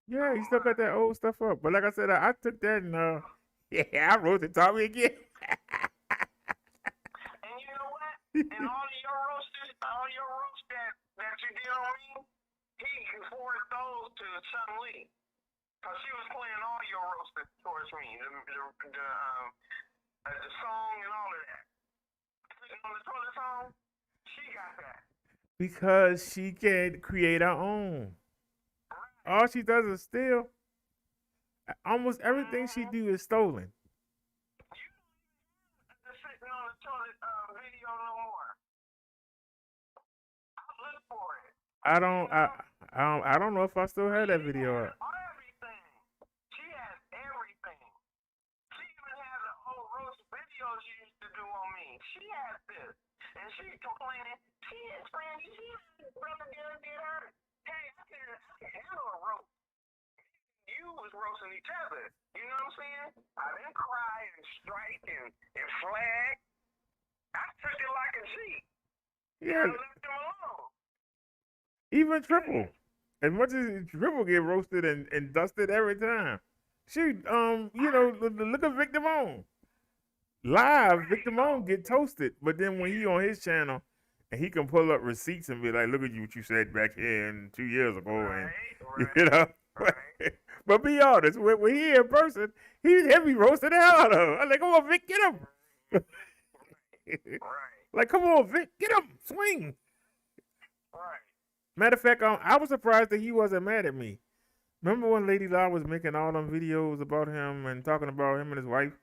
[SPEAKER 1] Yeah, he still got that old stuff up. But like I said, I took that and yeah, I roasted Tommy again.
[SPEAKER 2] And you know what? And all your roasts that you did on me, he forwarded those to Sun Lee. Because she was playing all your roasts towards me. The song and all of that. Sitting on the toilet song, she got that.
[SPEAKER 1] Because she can create her own. All she does is steal. Almost everything she do is stolen.
[SPEAKER 2] You don't sitting on the toilet video no more. I look for it.
[SPEAKER 1] I don't know if I still have that video up.
[SPEAKER 2] Everything. She has everything. She even has the old roast videos you used to do on me. She has this. And she's complaining, shit, friend, you see this brother get hurt? Hey, I can handle a roast. You was roasting each other. You know what I'm saying? I didn't cry and strike and flag. I took it like a G.
[SPEAKER 1] Yeah.
[SPEAKER 2] I left them alone.
[SPEAKER 1] Even Triple. As much as Triple get roasted and dusted every time. She look at Victim On. Live, Victim On get toasted, but then when he on his channel, and he can pull up receipts and be like, "Look at you, what you said back here and 2 years ago," and
[SPEAKER 2] Right.
[SPEAKER 1] you know.
[SPEAKER 2] Right.
[SPEAKER 1] But be honest, when he in person, he'll be roasting the hell out of him. I'm like, "Come on, Vic, get him!"
[SPEAKER 2] Right.
[SPEAKER 1] Like, come on, Vic, get him, swing.
[SPEAKER 2] Right.
[SPEAKER 1] Matter of fact, I was surprised that he wasn't mad at me. Remember when Lady Law was making all them videos about him and talking about him and his wife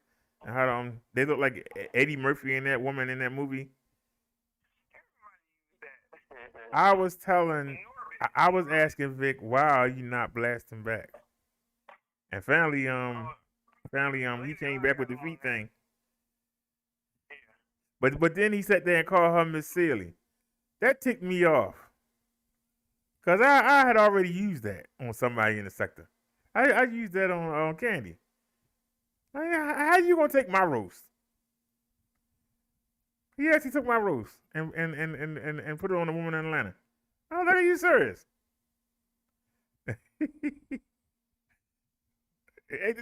[SPEAKER 1] and how they look like Eddie Murphy and that woman in that movie? I was telling, I was asking Vic, why are you not blasting back? And finally, he came back with the feet thing. But then he sat there and called her Miss Sealy. That ticked me off. Cause I had already used that on somebody in the sector. I used that on Candy. How you gonna take my roast? He actually took my roast and put it on a woman in Atlanta. I was like, are you serious?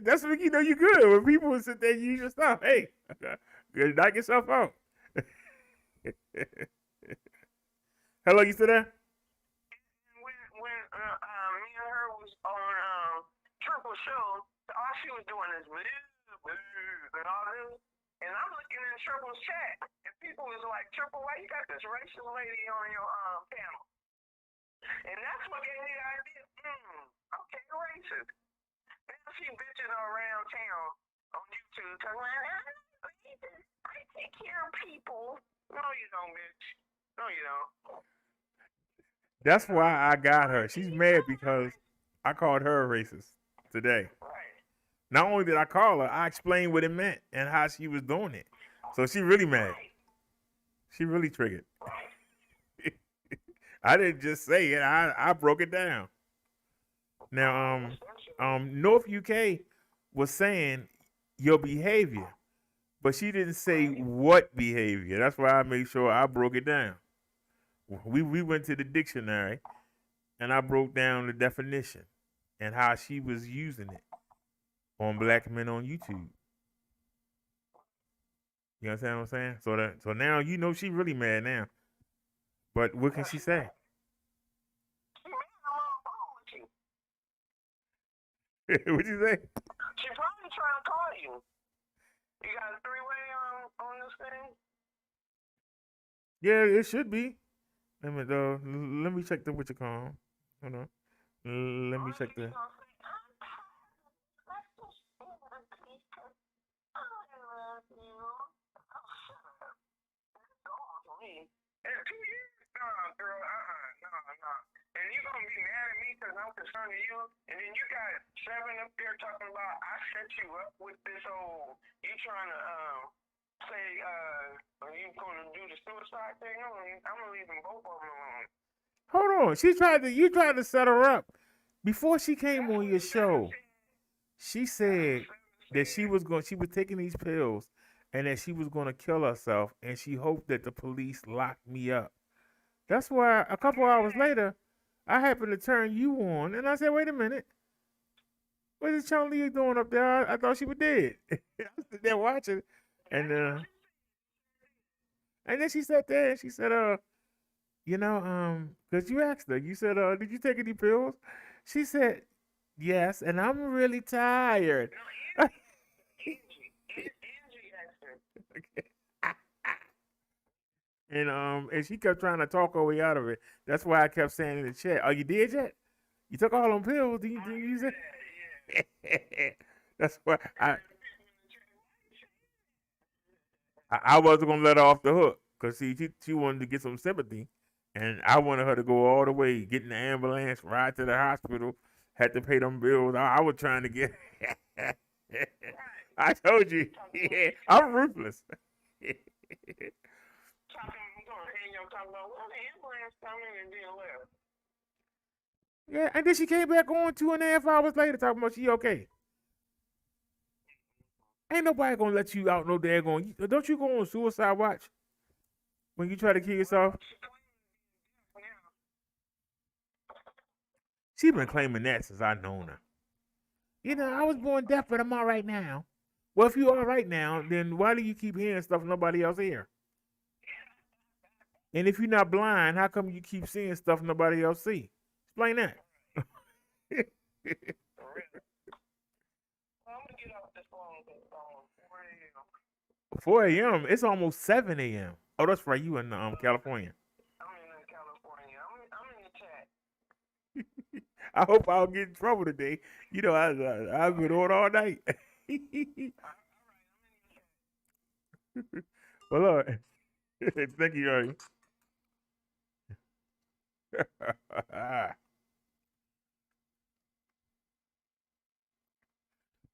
[SPEAKER 1] That's when you know you good. When people sit there and use your stuff. Hey, knock yourself out. Hello, you still there?
[SPEAKER 2] When me and her was on Triple Show, all she was doing is and all this. And I'm looking in Triple's chat, and people was like, "Triple, why you got this racial lady on your panel?" And that's what gave me the idea. Okay, racist. Now she bitching around town on YouTube, talking like, I take care of people. No, you don't, bitch. No, you don't.
[SPEAKER 1] That's why I got her. She's mad because I called her a racist today.
[SPEAKER 2] Right.
[SPEAKER 1] Not only did I call her, I explained what it meant and how she was doing it. So she really mad. She really triggered. I didn't just say it. I broke it down. Now, North UK was saying your behavior, but she didn't say what behavior. That's why I made sure I broke it down. We went to the dictionary, and I broke down the definition and how she was using it on black men on YouTube. You understand what I'm saying? So now you know she really mad now. But what can she say? What'd you say?
[SPEAKER 2] She probably trying to call you. You got a three-way on this thing?
[SPEAKER 1] Yeah, it should be. Let me check the what you call. Hold on. Let me check the.
[SPEAKER 2] And you gonna be mad at me because I'm concerned with you, and then you got Seven up there talking about I set you up with this whole you trying to say are you gonna do the suicide thing? I'm gonna leave them both of them alone.
[SPEAKER 1] Hold on. You tried to set her up before she came on your show. She said that she was taking these pills and that she was going to kill herself, and she hoped that the police locked me up. That's why a couple hours later, I happened to turn you on, and I said, "Wait a minute, what is Chun Li doing up there? I thought she was dead." I was sitting there watching, and then she sat there and she said, because you asked her, you said, did you take any pills? She said, yes, and I'm really tired. And she kept trying to talk her way out of it. That's why I kept saying in the chat, "Oh, you did yet? You took all them pills? Did you use it?" That's why I wasn't gonna let her off the hook because she wanted to get some sympathy, and I wanted her to go all the way, get in the ambulance, ride to the hospital, had to pay them bills. I was trying to get. I told you, yeah, I'm ruthless. Yeah, and then she came back on 2.5 hours later talking about she okay. Ain't nobody gonna let you out no daggone. Don't you go on suicide watch when you try to kill yourself? She been claiming that since I known her. I was born deaf, but I'm all right now. Well, if you all right now, then why do you keep hearing stuff nobody else hear? And if you're not blind, how come you keep seeing stuff nobody else see? Explain that.
[SPEAKER 2] Really. Well, I'm gonna get off this phone because 4 a.m.
[SPEAKER 1] 4 a.m. It's almost 7 a.m. Oh, that's right. You in California.
[SPEAKER 2] I'm in California. I'm in the chat.
[SPEAKER 1] I hope I don't get in trouble today. You know, I've been on all night. Well, Lord, thank you, Ari.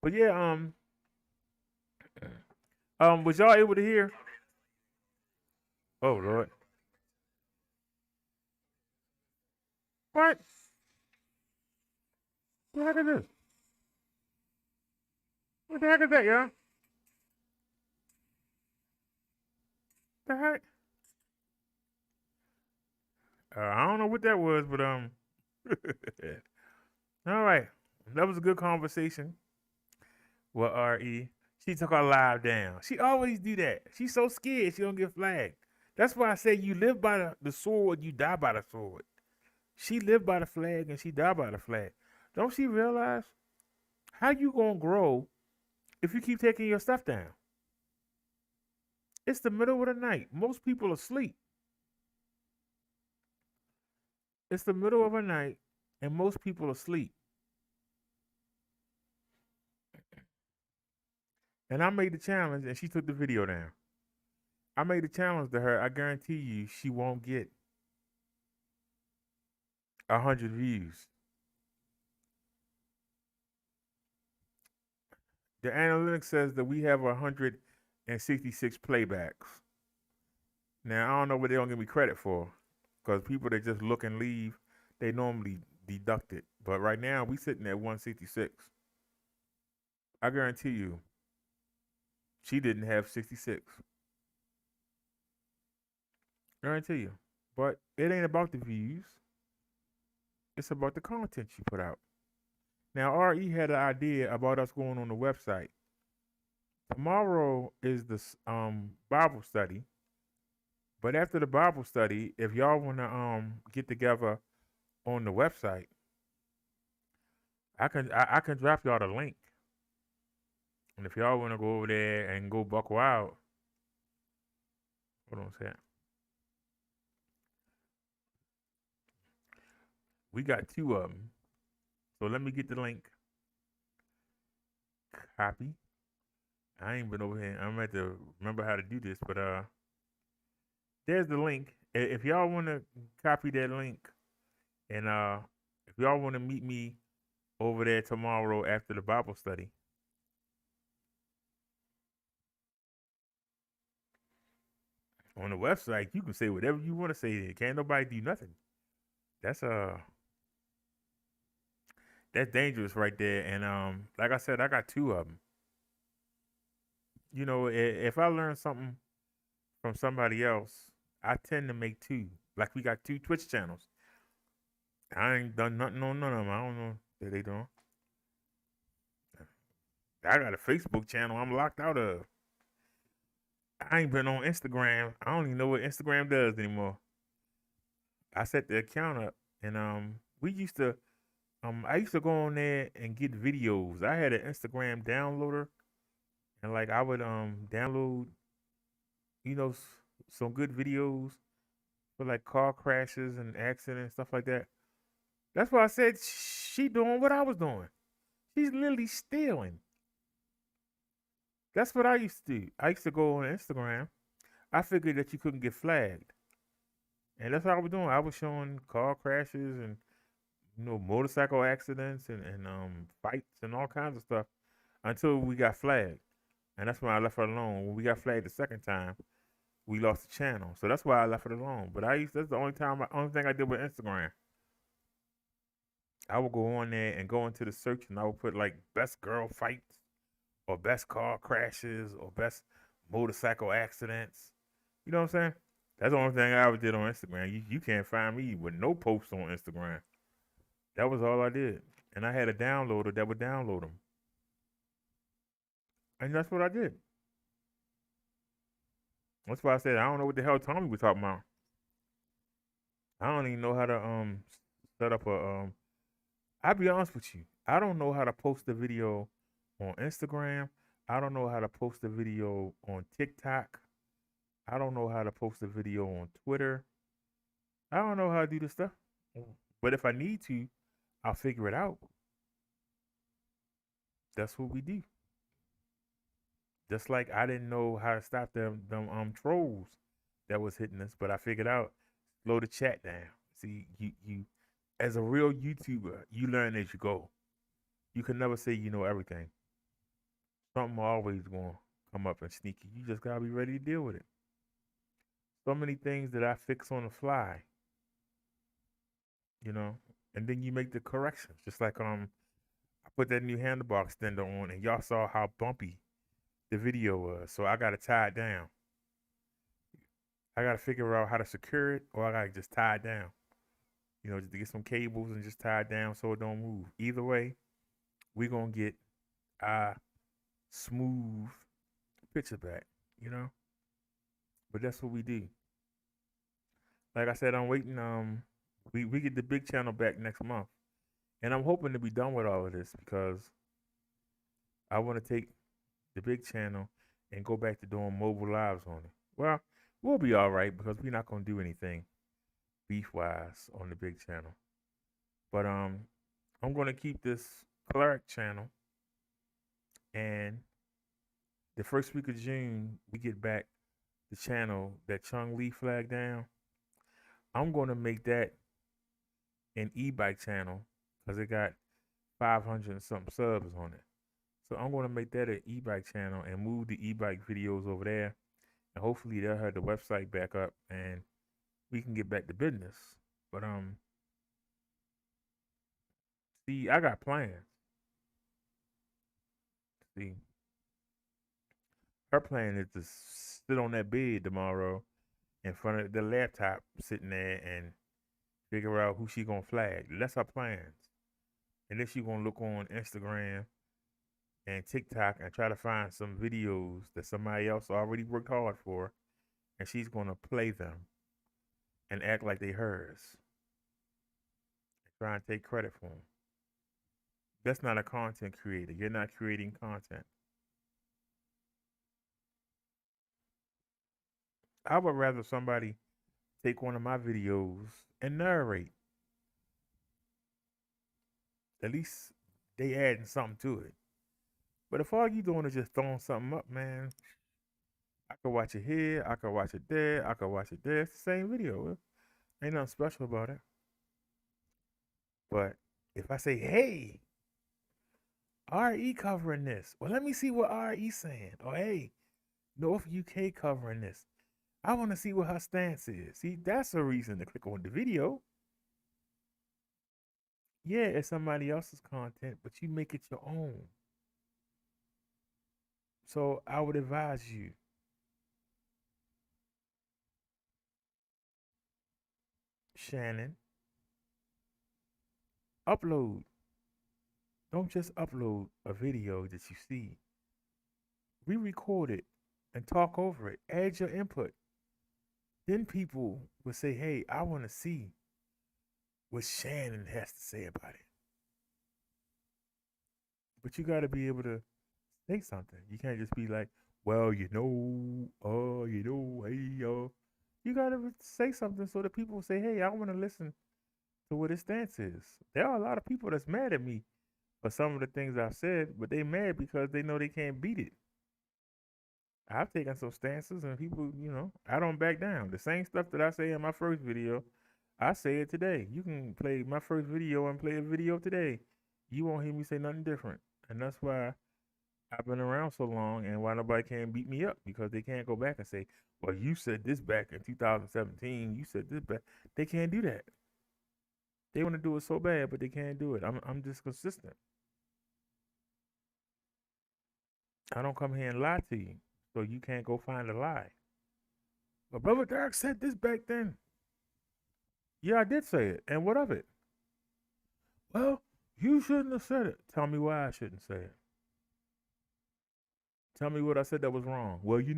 [SPEAKER 1] But yeah, was y'all able to hear? Oh Lord, what? What the heck is this? What the heck is that, y'all? The heck? I don't know what that was, but all right, that was a good conversation with Re. She took our live down. She always do that. She's so scared she don't get flagged. That's why I say you live by the sword, you die by the sword. She lived by the flag and she died by the flag. Don't she realize how you gonna grow if you keep taking your stuff down? It's the middle of the night. Most people are asleep. It's the middle of the night and most people are asleep. And I made the challenge and she took the video down. I made a challenge to her. I guarantee you she won't get 100 views. The analytics says that we have 166 playbacks. Now, I don't know what they're going to give me credit for because people that just look and leave, they normally deduct it. But right now, we sitting at 166. I guarantee you, she didn't have 66. Guarantee you. But it ain't about the views. It's about the content you put out. Now, RE had an idea about us going on the website. Tomorrow is the Bible study. But after the Bible study, if y'all want to get together on the website, I can drop y'all the link. And if y'all want to go over there and go buck wild, hold on a second. We got 2 of them. So let me get the link. Copy. I ain't been over here. I'm gonna have to remember how to do this, but there's the link. If y'all want to copy that link, and if y'all want to meet me over there tomorrow after the Bible study, on the website, you can say whatever you want to say. Can't nobody do nothing. That's that's dangerous right there. And like I said, I got 2 of them. You know, if I learn something from somebody else, I tend to make 2. Like we got 2 Twitch channels. I ain't done nothing on none of them. I don't know what they doing. I got a Facebook channel I'm locked out of. I ain't been on Instagram. I don't even know what Instagram does anymore. I set the account up, and we used to I used to go on there and get videos. I had an Instagram downloader, and like I would download, you know, some good videos for like car crashes and accidents, stuff like that. That's why I said she doing what I was doing. She's literally stealing. That's what I used to do. I used to go on Instagram. I figured that you couldn't get flagged. And that's what I was doing. I was showing car crashes and motorcycle accidents and fights and all kinds of stuff until we got flagged. And that's when I left her alone. When we got flagged the second time, we lost the channel. So that's why I left it alone. But that's the only thing I did with Instagram. I would go on there and go into the search and I would put like best girl fights or best car crashes or best motorcycle accidents. You know what I'm saying? That's the only thing I ever did on Instagram. You can't find me with no posts on Instagram. That was all I did. And I had a downloader that would download them. And that's what I did. That's why I said I don't know what the hell Tommy was talking about. I don't even know how to set up a I'll be honest with you. I don't know how to post a video on Instagram. I don't know how to post a video on TikTok. I don't know how to post a video on Twitter. I don't know how to do this stuff. But if I need to, I'll figure it out. That's what we do. Just like I didn't know how to stop them trolls that was hitting us, but I figured out slow the chat down. See, you as a real YouTuber, you learn as you go. You can never say you know everything. Something always gonna come up and sneak you. You just gotta be ready to deal with it. So many things that I fix on the fly, you know, and then you make the corrections. Just like I put that new handlebar extender on, and y'all saw how bumpy the video was. So I gotta tie it down. I gotta figure out how to secure it, or I gotta just tie it down. You know, just to get some cables and just tie it down so it don't move. Either way, we gonna get our smooth picture back. You know, but that's what we do. Like I said, I'm waiting. We get the big channel back next month, and I'm hoping to be done with all of this because I want to take the big channel and go back to doing mobile lives on it. Well, we'll be all right because we're not gonna do anything beef wise on the big channel. But I'm gonna keep this Clark channel, and the first week of June we get back the channel that Chung Lee flagged down. I'm gonna make that an e-bike channel because it got 500 and something subs on it. So I'm gonna make that an e-bike channel and move the e-bike videos over there, and hopefully they'll have the website back up and we can get back to business. But see, I got plans. See, her plan is to sit on that bed tomorrow in front of the laptop, sitting there and figure out who she gonna flag. That's her plans. And then she gonna look on Instagram and TikTok and try to find some videos that somebody else already worked hard for, and she's gonna play them and act like they hers and try and take credit for them. That's not a content creator. You're not creating content. I would rather somebody take one of my videos and narrate. At least they adding something to it. But if all you doing is just throwing something up, man, I could watch it here, I could watch it there, I could watch it there. It's the same video. Ain't nothing special about it. But if I say, hey, RE covering this, well, let me see what RE saying. Or hey, North UK covering this. I want to see what her stance is. See, that's a reason to click on the video. Yeah, it's somebody else's content, but you make it your own. So I would advise you, Shannon, upload. Don't just upload a video that you see. Re-record it and talk over it. Add your input. Then people will say, hey, I want to see what Shannon has to say about it. But you got to be able to say something. You can't just be like, well, hey, You got to say something so that people say, hey, I want to listen to what his stance is. There are a lot of people that's mad at me for some of the things I've said, but they mad because they know they can't beat it. I've taken some stances and people, I don't back down. The same stuff that I say in my first video, I say it today. You can play my first video and play a video today. You won't hear me say nothing different. And that's why I've been around so long and why nobody can beat me up because they can't go back and say, well, you said this back in 2017. You said this back. They can't do that. They want to do it so bad, but they can't do it. I'm just consistent. I don't come here and lie to you, so you can't go find a lie. But Brother Derek said this back then. Yeah, I did say it. And what of it? Well, you shouldn't have said it. Tell me why I shouldn't say it. Tell me what I said that was wrong. Well, you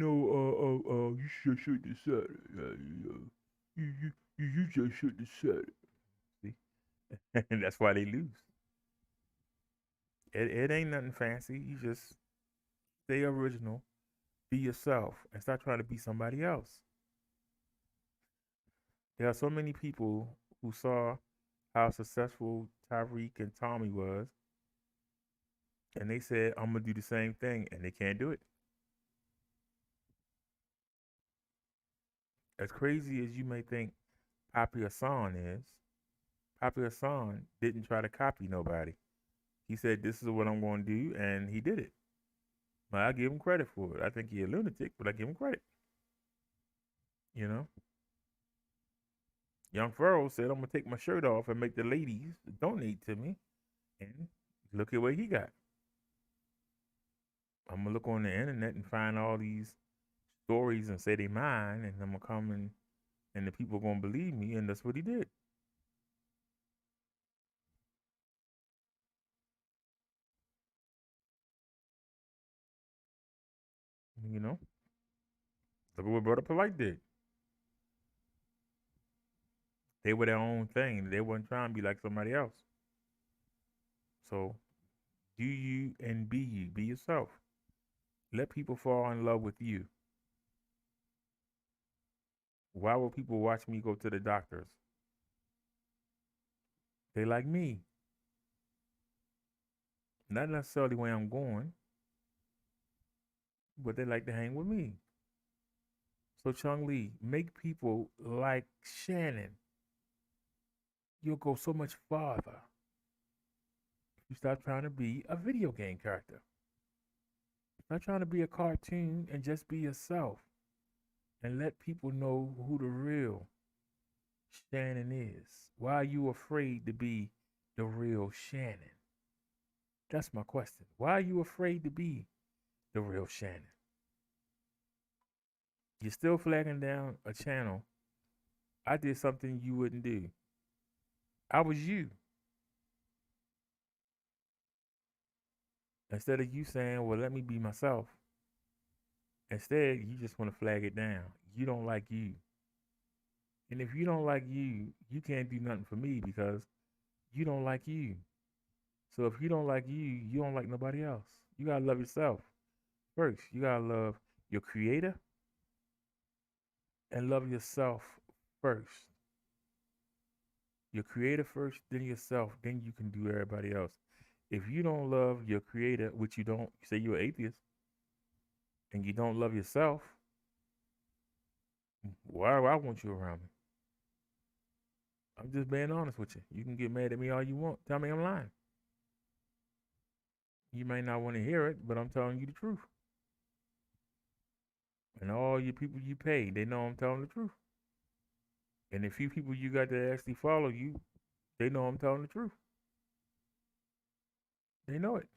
[SPEAKER 1] shouldn't have said it. You just shouldn't have said it. See, and that's why they lose. It ain't nothing fancy. You just stay original, be yourself, and stop trying to be somebody else. There are so many people who saw how successful Tyreek and Tommy was, and they said, "I'm gonna do the same thing," and they can't do it. As crazy as you may think Papi Hassan is, Papi Hassan didn't try to copy nobody. He said, "This is what I'm going to do," and he did it. Well, I give him credit for it. I think he's a lunatic, but I give him credit. You know, Young Pharaoh said, "I'm gonna take my shirt off and make the ladies donate to me," and look at what he got. I'm gonna look on the internet and find all these stories and say they mine, and I'm gonna come and the people gonna believe me, and that's what he did. You know, look at what Brother Polite did. They were their own thing. They weren't trying to be like somebody else. So do you and be you. Be yourself. Let people fall in love with you. Why would people watch me go to the doctors? They like me. Not necessarily where I'm going, but they like to hang with me. So Chung Lee, make people like Shannon. You'll go so much farther. You stop trying to be a video game character. Stop trying to be a cartoon and just be yourself. And let people know who the real Shannon is. Why are you afraid to be the real Shannon? That's my question. Why are you afraid to be the real Shannon? You're still flagging down a channel. I did something you wouldn't do. I was you. Instead of you saying, well, let me be myself, instead, you just want to flag it down. You don't like you. And if you don't like you, you can't do nothing for me because you don't like you. So if you don't like you don't like nobody else. You got to love yourself first. You got to love your creator and love yourself first. Your creator first, then yourself, then you can do everybody else. If you don't love your creator, which you don't, you say you're an atheist, and you don't love yourself, why do I want you around me? I'm just being honest with you. You can get mad at me all you want. Tell me I'm lying. You may not want to hear it, but I'm telling you the truth. And all your people you pay, they know I'm telling the truth. And the few people you got that actually follow you, they know I'm telling the truth. They know it.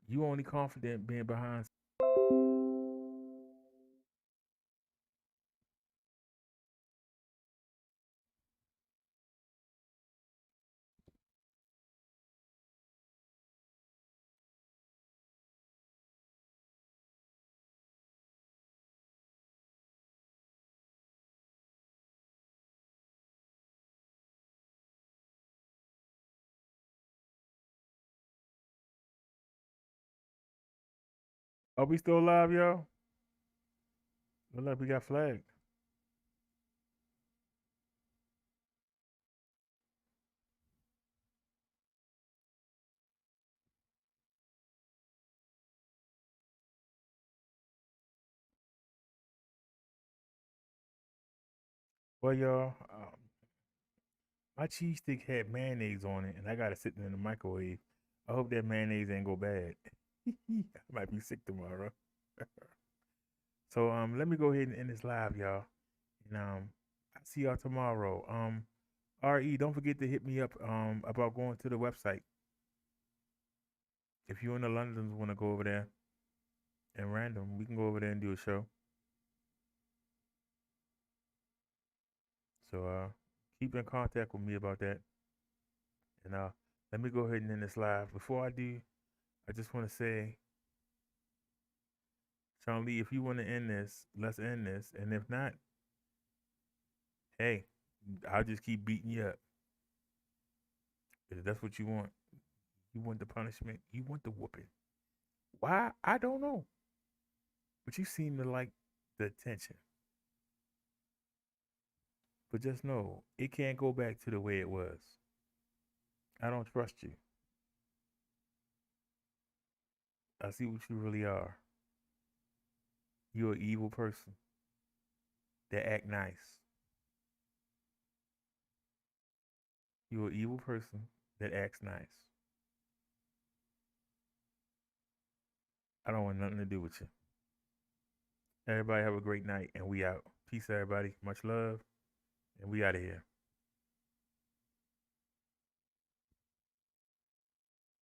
[SPEAKER 1] You only confident being behind. Are we still live, y'all? Look like we got flagged. Well, y'all, my cheese stick had mayonnaise on it, and I got it sitting in the microwave. I hope that mayonnaise ain't go bad. I might be sick tomorrow. So let me go ahead and end this live, y'all. And I see y'all tomorrow. RE, don't forget to hit me up about going to the website. If you in the Londons want to go over there and random, we can go over there and do a show. So keep in contact with me about that. And let me go ahead and end this live. Before I do, I just want to say, Sean Lee, if you want to end this, let's end this. And if not, Hey, I'll just keep beating you up. If that's what you want. You want the punishment. You want the whooping. Why? I don't know. But you seem to like the attention. But just know it can't go back to the way it was. I don't trust you. I see what you really are. You're an evil person that act nice. You're an evil person that acts nice. I don't want nothing to do with you. Everybody have a great night, and we out. Peace, everybody. Much love, and we out of here.